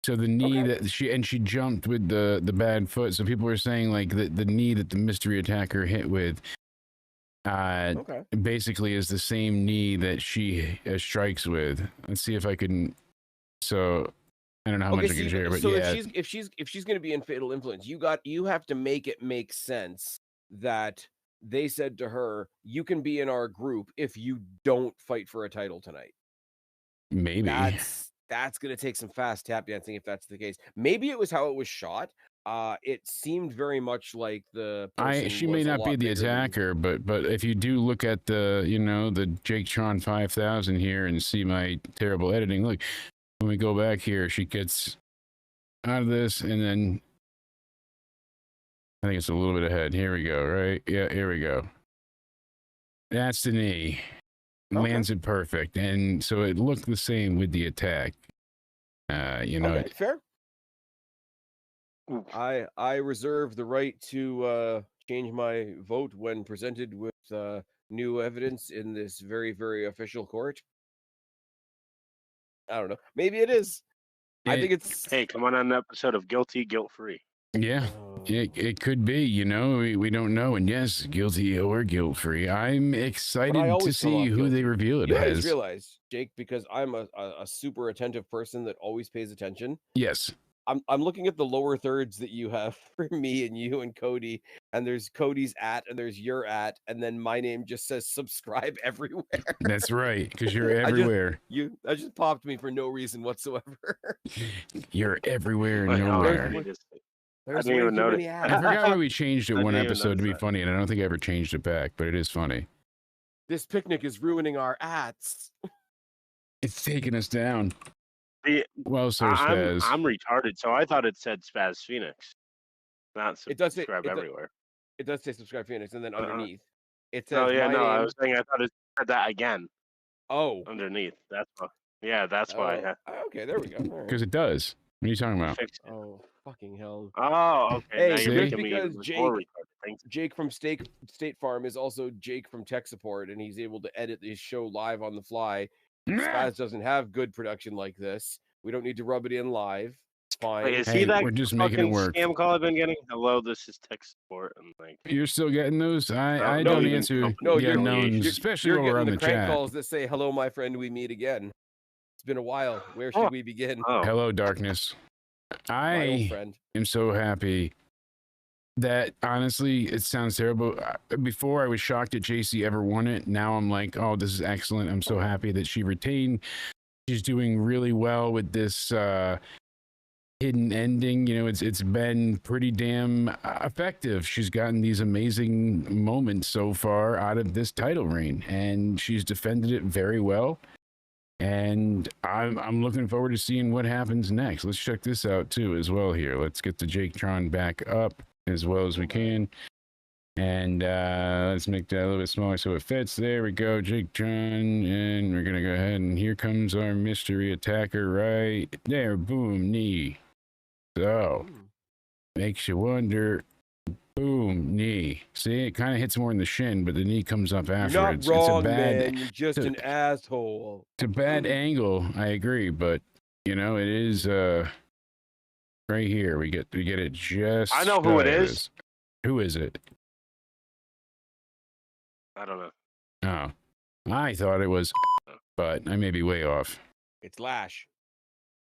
So the knee that she jumped with the bad foot. So people are saying like the knee that the mystery attacker hit with basically is the same knee that she strikes with. Let's see if I can. So I don't know how much I can share, but so if she's going to be in Fatal Influence, you have to make it make sense that they said to her, you can be in our group if you don't fight for a title tonight. Maybe that's going to take some fast tap dancing if that's the case. Maybe it was how it was shot. It seemed very much like she may not be the attacker, but if you do look at the the Jake Tron 5000 here and see my terrible editing, look. When we go back here, she gets out of this, and then I think it's a little bit ahead. Here we go, right? Yeah, here we go. That's the knee. Lands it perfect. And so it looked the same with the attack. Fair. I reserve the right to change my vote when presented with new evidence in this very, very official court. I don't know. Maybe it is. I think it's. Hey, come on an episode of Guilty, Guilt-Free. Yeah, it could be. We don't know. And yes, guilty or guilt-free. I'm excited to see who they reveal it as. I just realized, Jake, because I'm a super attentive person that always pays attention. Yes. I'm looking at the lower thirds that you have for me and you and Cody, and there's Cody's @ and there's your @ and then my name just says subscribe everywhere. That's right, because you're everywhere. That just popped me for no reason whatsoever. You're everywhere and nowhere. I didn't even notice. I forgot why we changed it one episode to be funny, and I don't think I ever changed it back, but it is funny. This picnic is ruining our @s. It's taking us down. Spaz. I'm retarded, so I thought it said Spaz Phoenix. Not subscribe everywhere. It does say subscribe Phoenix, and then underneath it says. Oh yeah, no, I was saying I thought it said that again. Oh, underneath. That's why. Yeah, that's why. Okay, there we go. Because it does. What are you talking about? Oh, fucking hell. Oh, okay. Hey, because Jake from State Farm is also Jake from Tech Support, and he's able to edit this show live on the fly. Spaz doesn't have good production like this. We don't need to rub it in live. fine. Wait, is Hey, he that we're just making it fucking work. scam call I've been getting? Hello, this is tech support. I'm like, You're still getting those? I no, don't even answer. company No, yeah, you're, no, affiliation. especially you're while we're getting on the the crank chat. calls that say, "Hello, my friend, we meet again." It's been a while. Where should we begin? Oh, Hello, darkness. My old I friend. am so happy that honestly, it sounds terrible. Before I was shocked that JC ever won it. Now I'm like, oh, this is excellent. I'm so happy that she retained. She's doing really well with this hidden ending. You know, it's been pretty damn effective. She's gotten these amazing moments so far out of this title reign, and she's defended it very well. And I'm looking forward to seeing what happens next. Let's check this out too as well here. Let's get the Jake Tron back up as well as we can. And let's make that a little bit smaller so it fits. There we go, Jake Tron. And we're going to go ahead and here comes our mystery attacker right there. Boom, knee. So, makes you wonder. Boom, knee. See, it kind of hits more in the shin, but the knee comes up You're afterwards. not wrong, it's a bad, man. You're just an asshole. It's a bad angle. I agree, but you know it is. Right here we get it just. I know who it is. Who is it? I don't know. Oh, I thought it was, but I may be way off. It's Lash.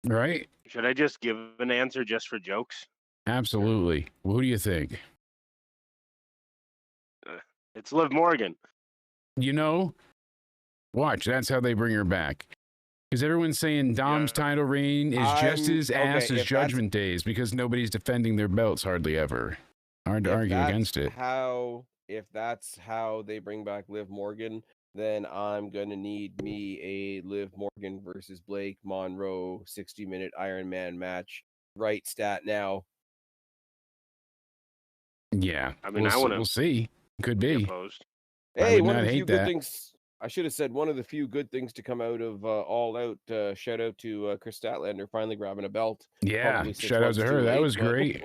Right? Should I just give an answer just for jokes? Absolutely. Well, who do you think? It's Liv Morgan. You know, watch. That's how they bring her back. Because everyone's saying Dom's title reign is just as ass as Judgment Day's because nobody's defending their belts hardly ever. Hard to argue against it. If that's how they bring back Liv Morgan, then I'm gonna need me a Liv Morgan versus Blake Monroe 60-minute Iron Man match. Right stat now. Yeah. I mean, we'll see. Could be. Opposed. Hey, one of the few good things. I should have said one of the few good things to come out of All Out. Shout out to Chris Statlander finally grabbing a belt. Yeah, shout out to her. That was great.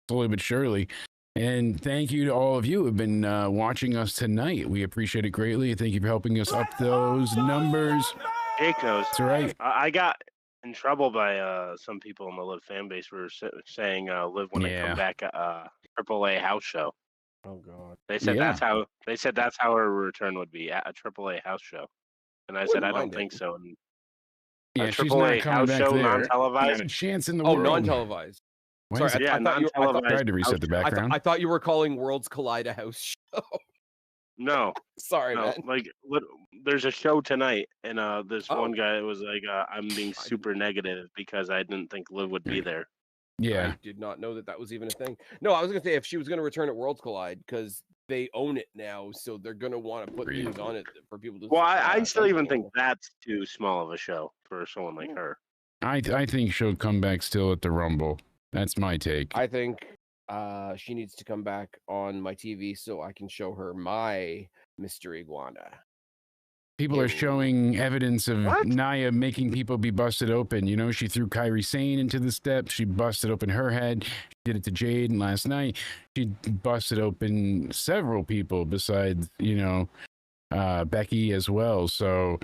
Slowly but surely. And thank you to all of you who have been watching us tonight. We appreciate it greatly. Thank you for helping us up those numbers. Jake knows. That's right. I got in trouble by some people in the Liv fan base who were saying Liv when they come back AAA house show. Oh God! They said that's how her return would be at a AAA house show, and I said I don't think so. And yeah, a she's not AAA coming house back show, there. non-televised. Not a chance in the world. Oh, non-televised. Sorry, I tried to reset the background. I thought you were calling Worlds Collide a house show. No. Sorry, man. Like, there's a show tonight, and this one guy was like, I'm being super negative because I didn't think Liv would be there. Yeah. I did not know that was even a thing. No, I was going to say if she was going to return at Worlds Collide, because they own it now, so they're going to want to put things on it for people to... Well, I still even think that's too small of a show for someone like her. I think she'll come back still at the Rumble. That's my take. I think she needs to come back on my TV so I can show her my mystery iguana. People are showing evidence of Nia making people be busted open. You know, she threw Kairi Sane into the steps. She busted open her head. She did it to Jade last night. She busted open several people besides, you know, Becky as well. So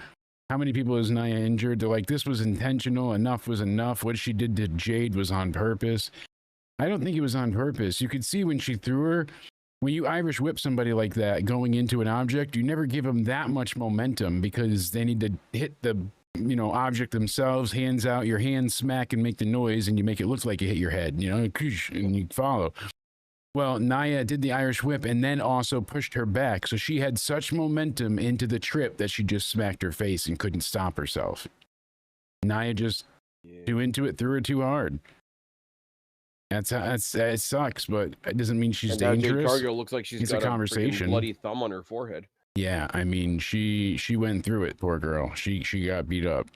how many people is Nia injured? They're like, this was intentional. Enough was enough. What she did to Jade was on purpose. I don't think it was on purpose. You could see when she threw her, when you Irish whip somebody like that going into an object, you never give them that much momentum because they need to hit the, you know, object themselves, hands out, your hands smack and make the noise, and you make it look like you hit your head, you know, and you follow. Well, Nia did the Irish whip and then also pushed her back. So she had such momentum into the trip that she just smacked her face and couldn't stop herself. Nia just threw into it, threw her too hard. It sucks, but it doesn't mean she's dangerous. Jade Cargill looks like she's got a conversation. Bloody thumb on her forehead. Yeah, I mean, she went through it, poor girl. She got beat up.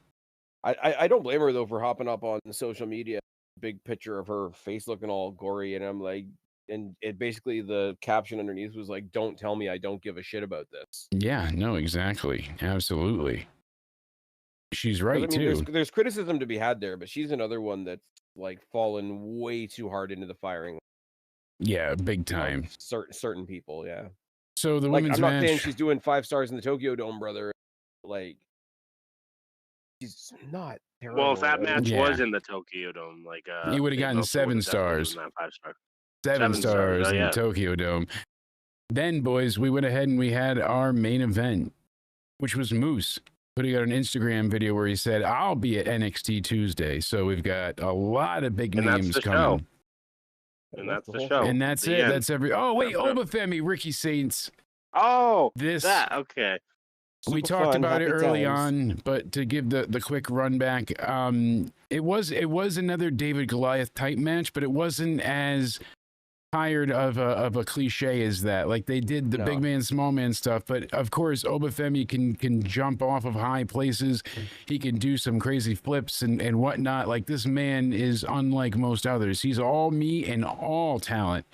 I don't blame her though for hopping up on social media, big picture of her face looking all gory, and I'm like, and it basically the caption underneath was like, "Don't tell me I don't give a shit about this." Yeah, no, exactly, absolutely. She's right I mean, too. There's criticism to be had there, but she's another one that's like fallen way too hard into the firing. Yeah, big time. Certain people, yeah. So the like, women's I'm not match, saying she's doing 5 stars in the Tokyo Dome, brother. Like, he's not terrible. Well, if that match Yeah. was in the Tokyo Dome, like He would have Big gotten Meltzer 7 would've definitely stars. given that 5-star. 7 7 stars, stars oh, in yeah. the Tokyo Dome. Then, boys, we went ahead and we had our main event, which was Moose putting out an Instagram video where he said, "I'll be at NXT Tuesday." So we've got a lot of big And that's names the coming. show. And that's the whole show. And that's The it. end. That's every. Oh wait, Wrap it up. Obafemi, Ricky Saints. Oh, This that okay. we Super talked fun, about it happy early times. on, but to give the quick run back, it was another David Goliath type match, but it wasn't as tired of a cliche as that. Like they did the No. big man, small man stuff, but of course Obafemi can jump off of high places. He can do some crazy flips and whatnot. Like this man is unlike most others. He's all meat and all talent.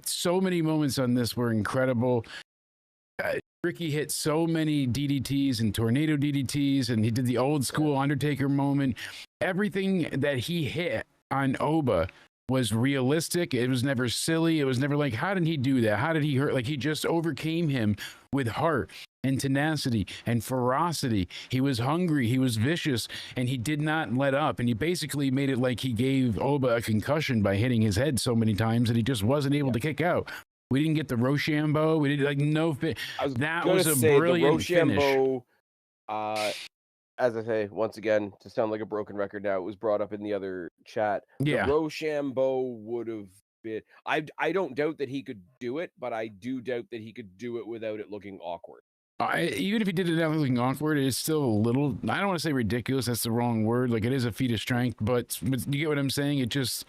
So many moments on this were incredible. Ricky hit so many DDTs and tornado DDTs, and he did the old school Undertaker moment. Everything that he hit on Oba was realistic. It was never silly. It was never like, how did he do that? How did he hurt? Like he just overcame him with heart and tenacity and ferocity. He was hungry. He was vicious, and he did not let up. And he basically made it like he gave Oba a concussion by hitting his head so many times that he just wasn't able to kick out. We didn't get the Rochambeau. We didn't like no fit. That was a brilliant finish. As I say, once again, to sound like a broken record now, it was brought up in the other chat. Yeah. The Rochambeau would have been. I don't doubt that he could do it, but I do doubt that he could do it without it looking awkward. Even if he did it without looking awkward, it's still a little. I don't want to say ridiculous. That's the wrong word. Like it is a feat of strength, but you get what I'm saying. It just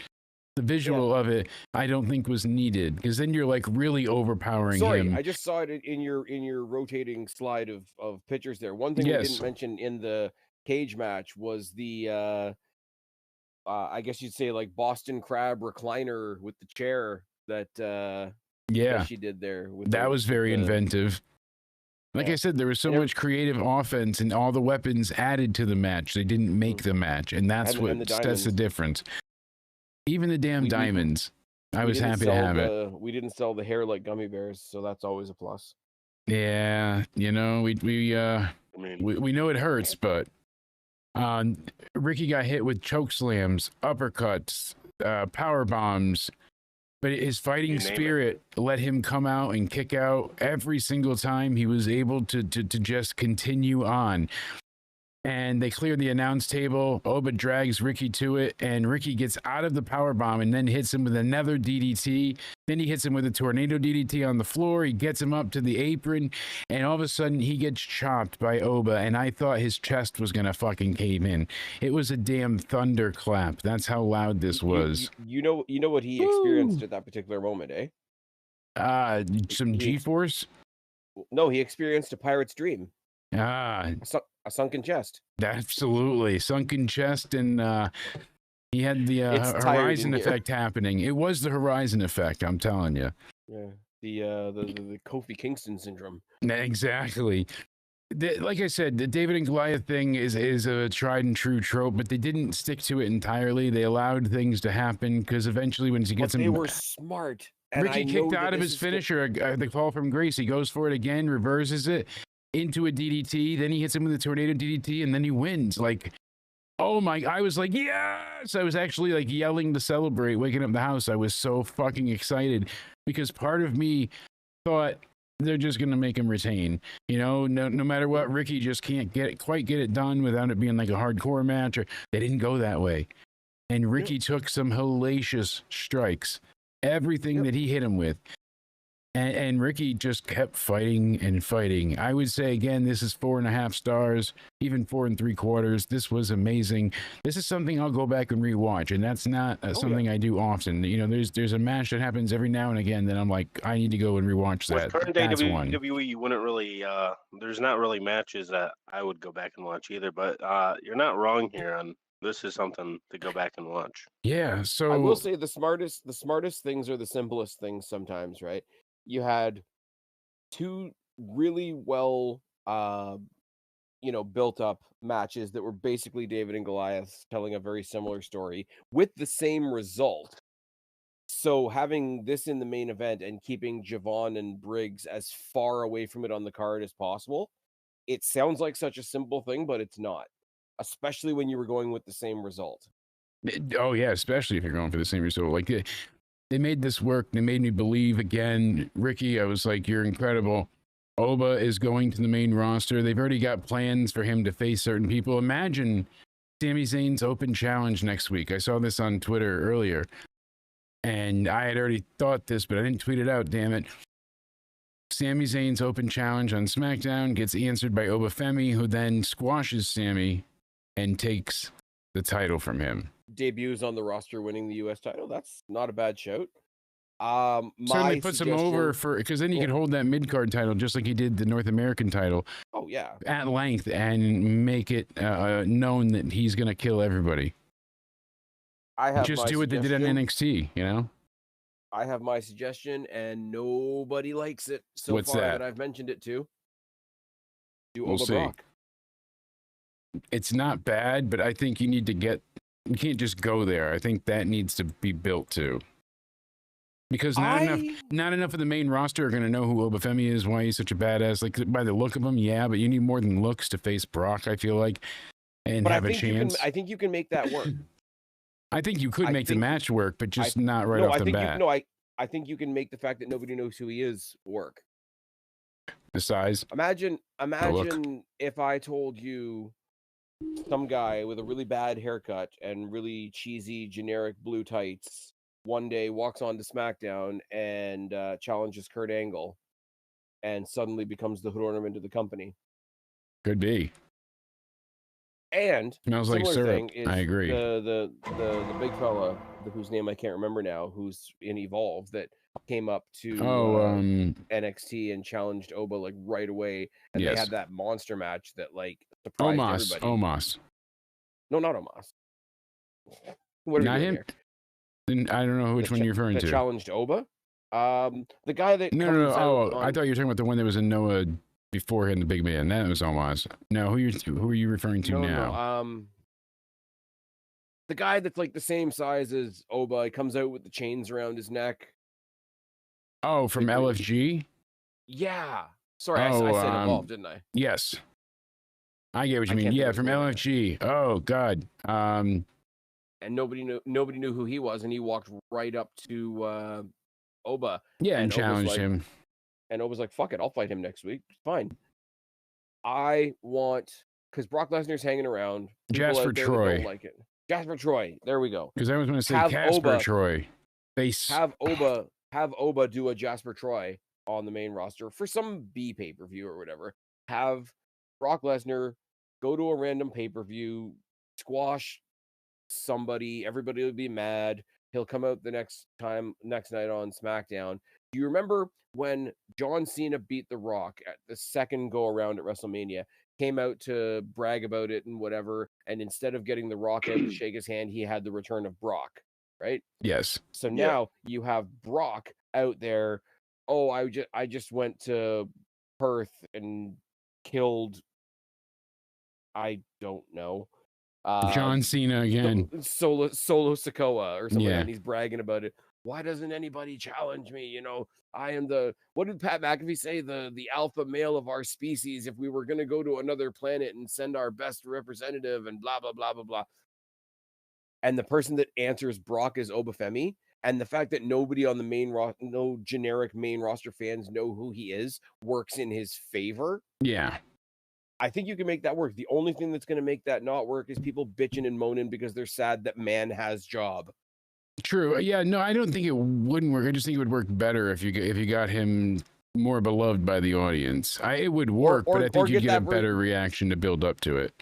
the visual of it, I don't think was needed because then you're like really overpowering him. I just saw it in your rotating slide of pictures there. One thing we didn't mention in the cage match was the I guess you'd say like Boston Crab recliner with the chair that that she did there. That was very inventive. Like I said, there was so much creative offense and all the weapons added to the match. They didn't make the match, and that's that's the difference. Even the damn diamonds. I was happy to have it. We didn't sell the hair like gummy bears, so that's always a plus. Yeah, you know, we know it hurts, but Ricky got hit with choke slams, uppercuts, power bombs, but his fighting spirit let him come out and kick out every single time he was able to just continue on. And they clear the announce table. Oba drags Ricky to it, and Ricky gets out of the powerbomb and then hits him with another DDT. Then he hits him with a tornado DDT on the floor. He gets him up to the apron, and all of a sudden he gets chopped by Oba, and I thought his chest was going to fucking cave in. It was a damn thunderclap. That's how loud this was. You know what he experienced at that particular moment, eh? Some G-force? No, he experienced a pirate's dream. A sunken chest. Absolutely. Sunken chest, and he had the horizon effect happening. It was the horizon effect, I'm telling you. Yeah. The Kofi Kingston syndrome. Exactly. Like I said, the David and Goliath thing is a tried and true trope, but they didn't stick to it entirely. They allowed things to happen because eventually when he gets him... They were smart. Ricky kicked out of his finisher, the fall from grace. He goes for it again, reverses it into a DDT, then he hits him with a tornado DDT, and then he wins. Like, oh my, I was like, yes! I was actually like yelling to celebrate, waking up the house. I was so fucking excited because part of me thought they're just going to make him retain. You know, no matter what, Ricky just can't quite get it done without it being like a hardcore match, or they didn't go that way. And Ricky took some hellacious strikes, everything that he hit him with. And Ricky just kept fighting and fighting. I would say, again, this is 4.5 stars, even 4 3/4. This was amazing. This is something I'll go back and rewatch, and that's not something I do often. You know, there's a match that happens every now and again that I'm like, I need to go and rewatch that. With current day WWE, you wouldn't really, there's not really matches that I would go back and watch either, but you're not wrong here on this is something to go back and watch. Yeah, so... I will say the smartest things are the simplest things sometimes, right? You had two really well, built up matches that were basically David and Goliath telling a very similar story with the same result. So having this in the main event and keeping Javon and Briggs as far away from it on the card as possible, it sounds like such a simple thing, but it's not. especially when you were going with the same result. Oh yeah, especially if you're going for the same result. Like they made this work. They made me believe again. Ricky, I was like, you're incredible. Oba is going to the main roster. They've already got plans for him to face certain people. Imagine Sami Zayn's open challenge next week. I saw this on Twitter earlier, and I had already thought this, but I didn't tweet it out, damn it. Sami Zayn's open challenge on SmackDown gets answered by Obafemi, who then squashes Sami and takes the title from him. Debuts on the roster winning the US title. That's not a bad shout. Certainly puts him over because then he could hold that mid-card title just like he did the North American title. Oh yeah, at length and make it known that he's gonna kill everybody. I have just do what they did on NXT, you know. I have my suggestion, and nobody likes it so What's far that? I've mentioned it to. We'll see. Brock. It's not bad, but I think you need to you can't just go there. I think that needs to be built too. Because not enough of the main roster are going to know who Obafemi is, why he's such a badass. Like, by the look of him, yeah, but you need more than looks to face Brock, I feel like, and have a chance. I think you can make that work. I think you could make the match work, but just not right off the bat. I think you can make the fact that nobody knows who he is work. The size? Imagine if I told you some guy with a really bad haircut and really cheesy, generic blue tights one day walks onto SmackDown and challenges Kurt Angle and suddenly becomes the hood ornament of the company. Could be. And smells like syrup. I agree. The big fella whose name I can't remember now, who's in Evolve, that came up to NXT and challenged Oba like right away, and they had that monster match that like surprised everybody. Omos. No, not Omos. What are not him. Then I don't know which one you're referring to. Challenged Oba. The guy that no. I thought you were talking about the one that was in Noah beforehand, the big man. That was Omos. No, who are you referring to now? No. The guy that's like the same size as Oba, he comes out with the chains around his neck. Oh, from LFG? Yeah. Sorry, I said Evolve, didn't I? Yes. I get what you mean. Yeah, from LFG. Oh God. And nobody knew who he was, and he walked right up to Oba. Yeah, and challenged him. And Oba's like, "Fuck it, I'll fight him next week. Fine." I want, because Brock Lesnar's hanging around. Jasper Troy. Don't like it. Jasper Troy. There we go. Because I was going to say Casper Troy. Have Oba do a Jasper Troy on the main roster for some B pay-per-view or whatever. Have Brock Lesnar go to a random pay-per-view, squash somebody, everybody will be mad. He'll come out the next night on SmackDown. Do you remember when John Cena beat The Rock at the second go around at WrestleMania, came out to brag about it and whatever, and instead of getting The Rock out to shake his hand, he had the return of Brock, right? Yes. So now you have Brock out there. Oh, I just went to Perth and killed, I don't know, John Cena again. Solo Sikoa or something, and he's bragging about it. Why doesn't anybody challenge me? You know, I am what did Pat McAfee say? The alpha male of our species. If we were going to go to another planet and send our best representative and blah, blah, blah, blah, blah. And the person that answers Brock is Obafemi. And the fact that nobody on the main roster, no generic main roster fans know who he is, works in his favor. Yeah. I think you can make that work. The only thing that's going to make that not work is people bitching and moaning because they're sad that man has job. True. Yeah. No, I don't think it wouldn't work. I just think it would work better if you got him more beloved by the audience. It would work, but I think you get a better reaction to build up to it.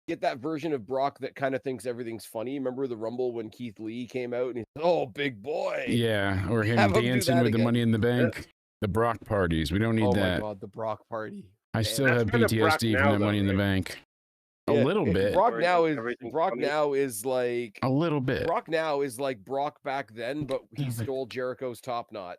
Get that version of Brock that kind of thinks everything's funny. Remember the Rumble when Keith Lee came out and he's, oh, big boy. Yeah. Or him dancing with the Money in the Bank. The Brock parties. We don't need that. Oh my God, the Brock party. I still have PTSD from that Money in the Bank. A little bit. Brock now is like a little bit. Brock now is like Brock back then, but he stole Jericho's top knot.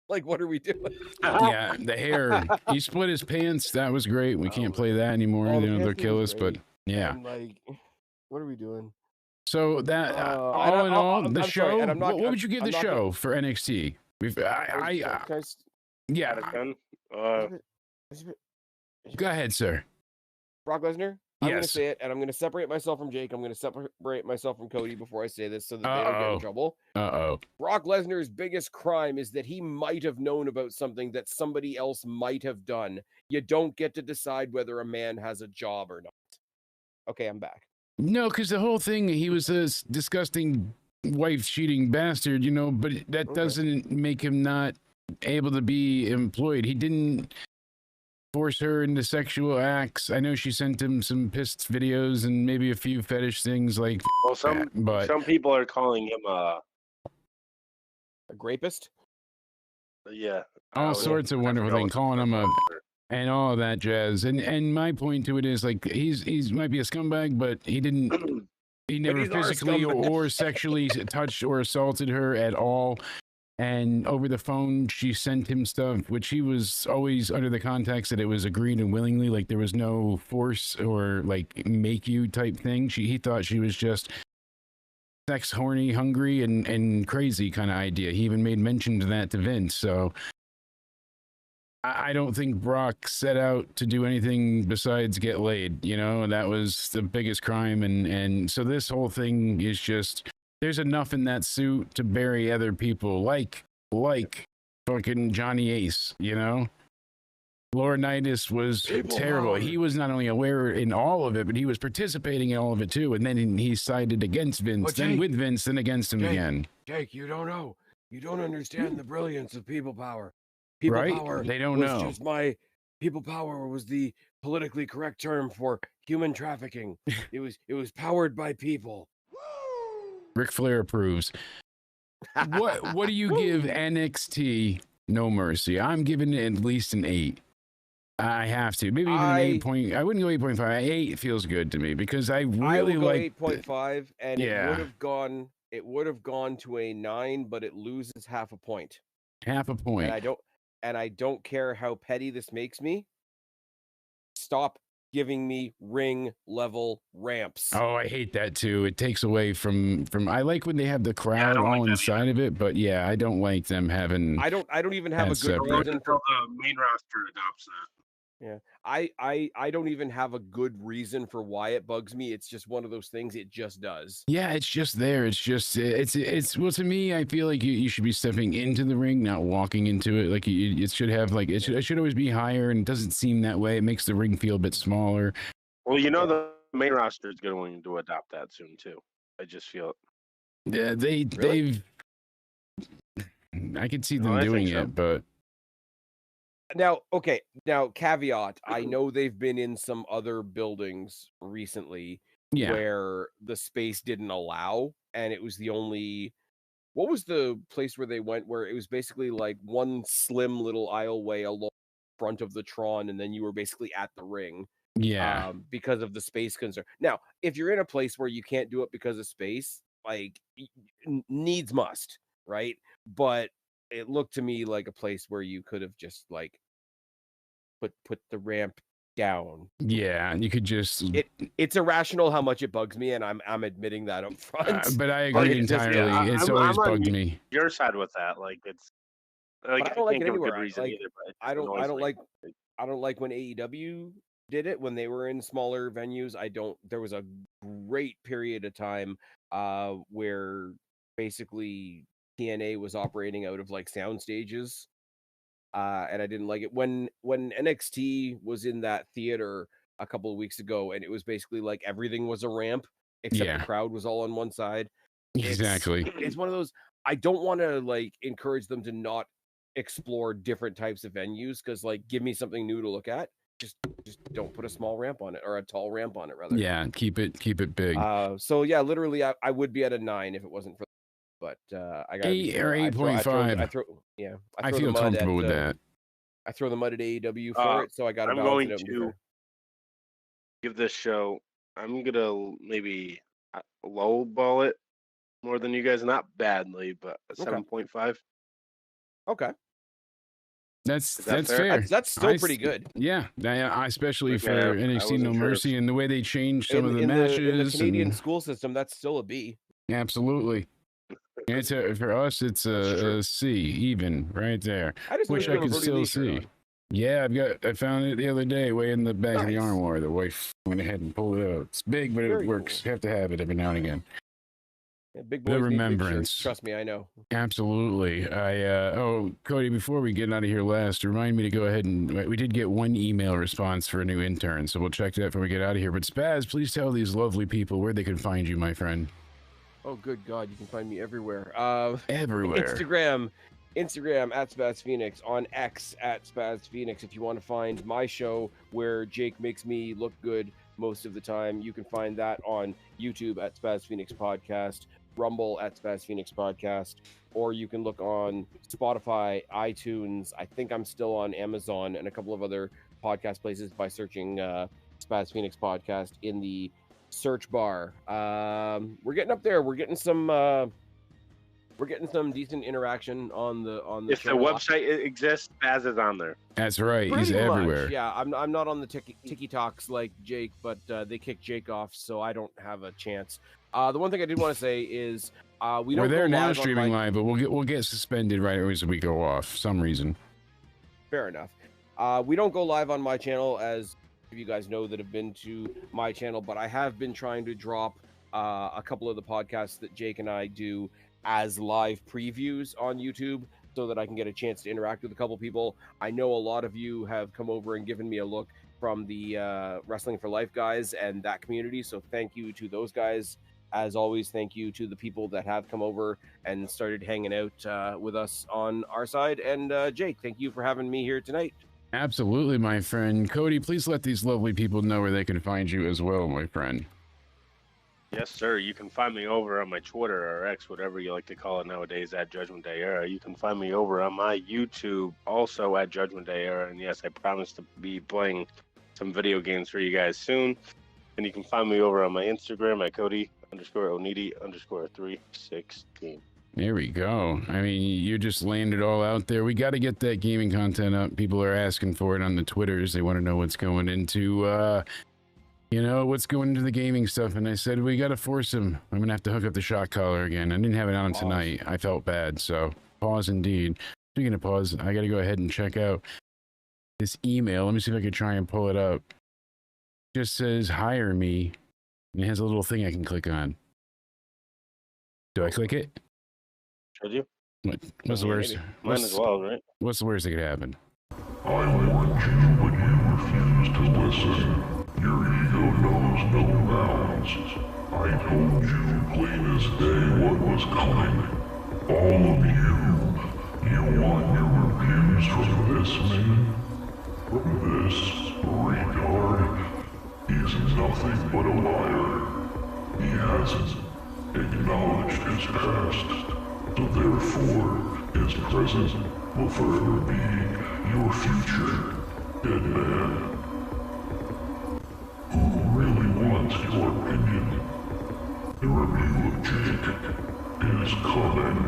Like, what are we doing? Yeah, the hair. He split his pants. That was great. We can't play that anymore. They'll kill us. But yeah, I'm like, what are we doing? So that all in all, the show. What would you give the show for NXT? Yeah. Go ahead, sir. Brock Lesnar? I'm going to Yes. say it, and I'm going to separate myself from Jake. I'm going to separate myself from Cody before I say this so that they don't get in trouble. Brock Lesnar's biggest crime is that he might have known about something that somebody else might have done. You don't get to decide whether a man has a job or not. Okay, I'm back. No, because the whole thing, he was a disgusting wife-cheating bastard, you know, but that doesn't make him not able to be employed. He didn't force her into sexual acts. I know she sent him some pissed videos and maybe a few fetish things like Well, some people are calling him a grapist. Yeah, all sorts of wonderful things, calling him a and all of that jazz. And my point to it is like he's might be a scumbag, but he never physically or sexually touched or assaulted her at all. And over the phone, she sent him stuff, which he was always under the context that it was agreed and willingly, like there was no force or like make you type thing. He thought she was just sex horny, hungry, and crazy kind of idea. He even made mention to that to Vince. So I don't think Brock set out to do anything besides get laid. You know, that was the biggest crime. And so this whole thing is just, there's enough in that suit to bury other people like fucking Johnny Ace, you know? Laurinaitis was terrible. He was not only aware in all of it, but he was participating in all of it too. And then he sided against Vince, then with Vince, then against him again. Jake, you don't know. You don't understand the brilliance of people power. Power, they don't know. Just people power was the politically correct term for human trafficking. it was powered by people. Ric Flair approves. What do you give NXT No Mercy? I'm giving it at least an 8. I have to. Maybe even an 8 point. I wouldn't go 8.5. 8 feels good to me because I really like 8.5, and it would have gone to a 9, but it loses half a point. Half a point. And I don't care how petty this makes me. Stop giving me ring level ramps. Oh, I hate that too. It takes away from I like when they have the crowd all inside of it, but yeah, I don't like them having I don't even have a good reason for the main roster adopts that. Yeah. I don't even have a good reason for why it bugs me. It's just one of those things. It just does. Yeah, it's just there. It's just it's well, to me, I feel like you should be stepping into the ring, not walking into it. Like it should have like it should always be higher, and it doesn't seem that way. It makes the ring feel a bit smaller. Well, you know the main roster is going to adopt that soon too. I just feel it. Yeah, they've I could see them doing it, but Now, caveat, I know they've been in some other buildings recently where the space didn't allow, and it was the only... What was the place where they went where it was basically like one slim little aisleway along the front of the Tron, and then you were basically at the ring? Yeah. Because of the space concern. Now, if you're in a place where you can't do it because of space, like, needs must, right? But it looked to me like a place where you could have just like put the ramp down. Yeah, you could just it's irrational how much it bugs me, and I'm admitting that up front. But I agree entirely. It's always bugged me. Your side with that, like it's like I don't like it anywhere. I don't like when AEW did it when they were in smaller venues. There was a great period of time where basically TNA was operating out of like sound stages. And I didn't like it when NXT was in that theater a couple of weeks ago, and it was basically like everything was a ramp except the crowd was all on one side. Exactly. It's one of those. I don't want to like encourage them to not explore different types of venues, because like give me something new to look at. Just don't put a small ramp on it, or a tall ramp on it rather. Yeah, keep it big. So yeah, literally I would be at a 9 if it wasn't for. But I got 8 or 8.5. I feel comfortable with that. I throw the mud at AEW for it, so I got. I'm going to give this show. I'm gonna maybe lowball it more than you guys, not badly, but 7.5. Okay. That's fair. That's still pretty good. Yeah, especially for NXT No Mercy and the way they changed some of the matches. In the Canadian school system, that's still a B. Absolutely. It's for us, it's a C, even right there. I just wish I could still see. Yeah, I found it the other day, way in the back of the Nice. armoire. The wife went ahead and pulled it out. It's big, but Very it works. cool. Have to have it every now and again. Yeah, big The boys need big remembrance. shirts. Trust me, I know. Absolutely. Cody, before we get out of here last, remind me to go ahead and we did get one email response for a new intern, so we'll check that before we get out of here. But Spaz, please tell these lovely people where they can find you, my friend. Oh, good God, you can find me everywhere. Everywhere. Instagram at Spaz Phoenix, on X at Spaz Phoenix. If you want to find my show where Jake makes me look good most of the time, you can find that on YouTube at Spaz Phoenix Podcast, Rumble at Spaz Phoenix Podcast, or you can look on Spotify, iTunes. I think I'm still on Amazon and a couple of other podcast places by searching Spaz Phoenix Podcast in the search bar. We're getting up there. We're getting some decent interaction on the If the channel. website exists, Spaz is on there. That's right. He's Pretty much, everywhere. yeah, I'm not on the TikToks like Jake, but they kicked Jake off, so I don't have a chance. The one thing I did want to say is we're there now streaming live, but we'll get suspended right as we go off for some reason. Fair enough. We don't go live on my channel, as you guys know that have been to my channel, but I have been trying to drop a couple of the podcasts that Jake and I do as live previews on YouTube so that I can get a chance to interact with a couple people. I know a lot of you have come over and given me a look from the Wrestling for Life guys and that community, so thank you to those guys. As always, thank you to the people that have come over and started hanging out with us on our side. And Jake, thank you for having me here tonight. Absolutely, my friend. Cody, please let these lovely people know where they can find you as well, my friend. Yes, sir. You can find me over on my Twitter or X, whatever you like to call it nowadays, at Judgment Day Era. You can find me over on my YouTube, also at Judgment Day Era. And yes, I promise to be playing some video games for you guys soon. And you can find me over on my Instagram at Cody_Onidi_316. There we go. I mean, you just laying it all out there. We got to get that gaming content up. People are asking for it on the Twitters. They want to know what's going into, what's going into the gaming stuff. And I said, we got to force them. I'm going to have to hook up the shot collar again. I didn't have it on tonight. I felt bad. So pause indeed. Speaking of pause, I got to go ahead and check out this email. Let me see if I can try and pull it up. It just says, hire me. And it has a little thing I can click on. Do I click it? Should you? What's the worst? Mine as well, right? What's the worst that could happen? I warned you, but you refused to listen. Your ego knows no bounds. I told you plain as day what was coming. All of you. You want your reviews from this man? From this retard? He's nothing but a liar. He hasn't acknowledged his past, so therefore his present will forever be your future, dead man. Who really wants your opinion? The review of Jake is coming.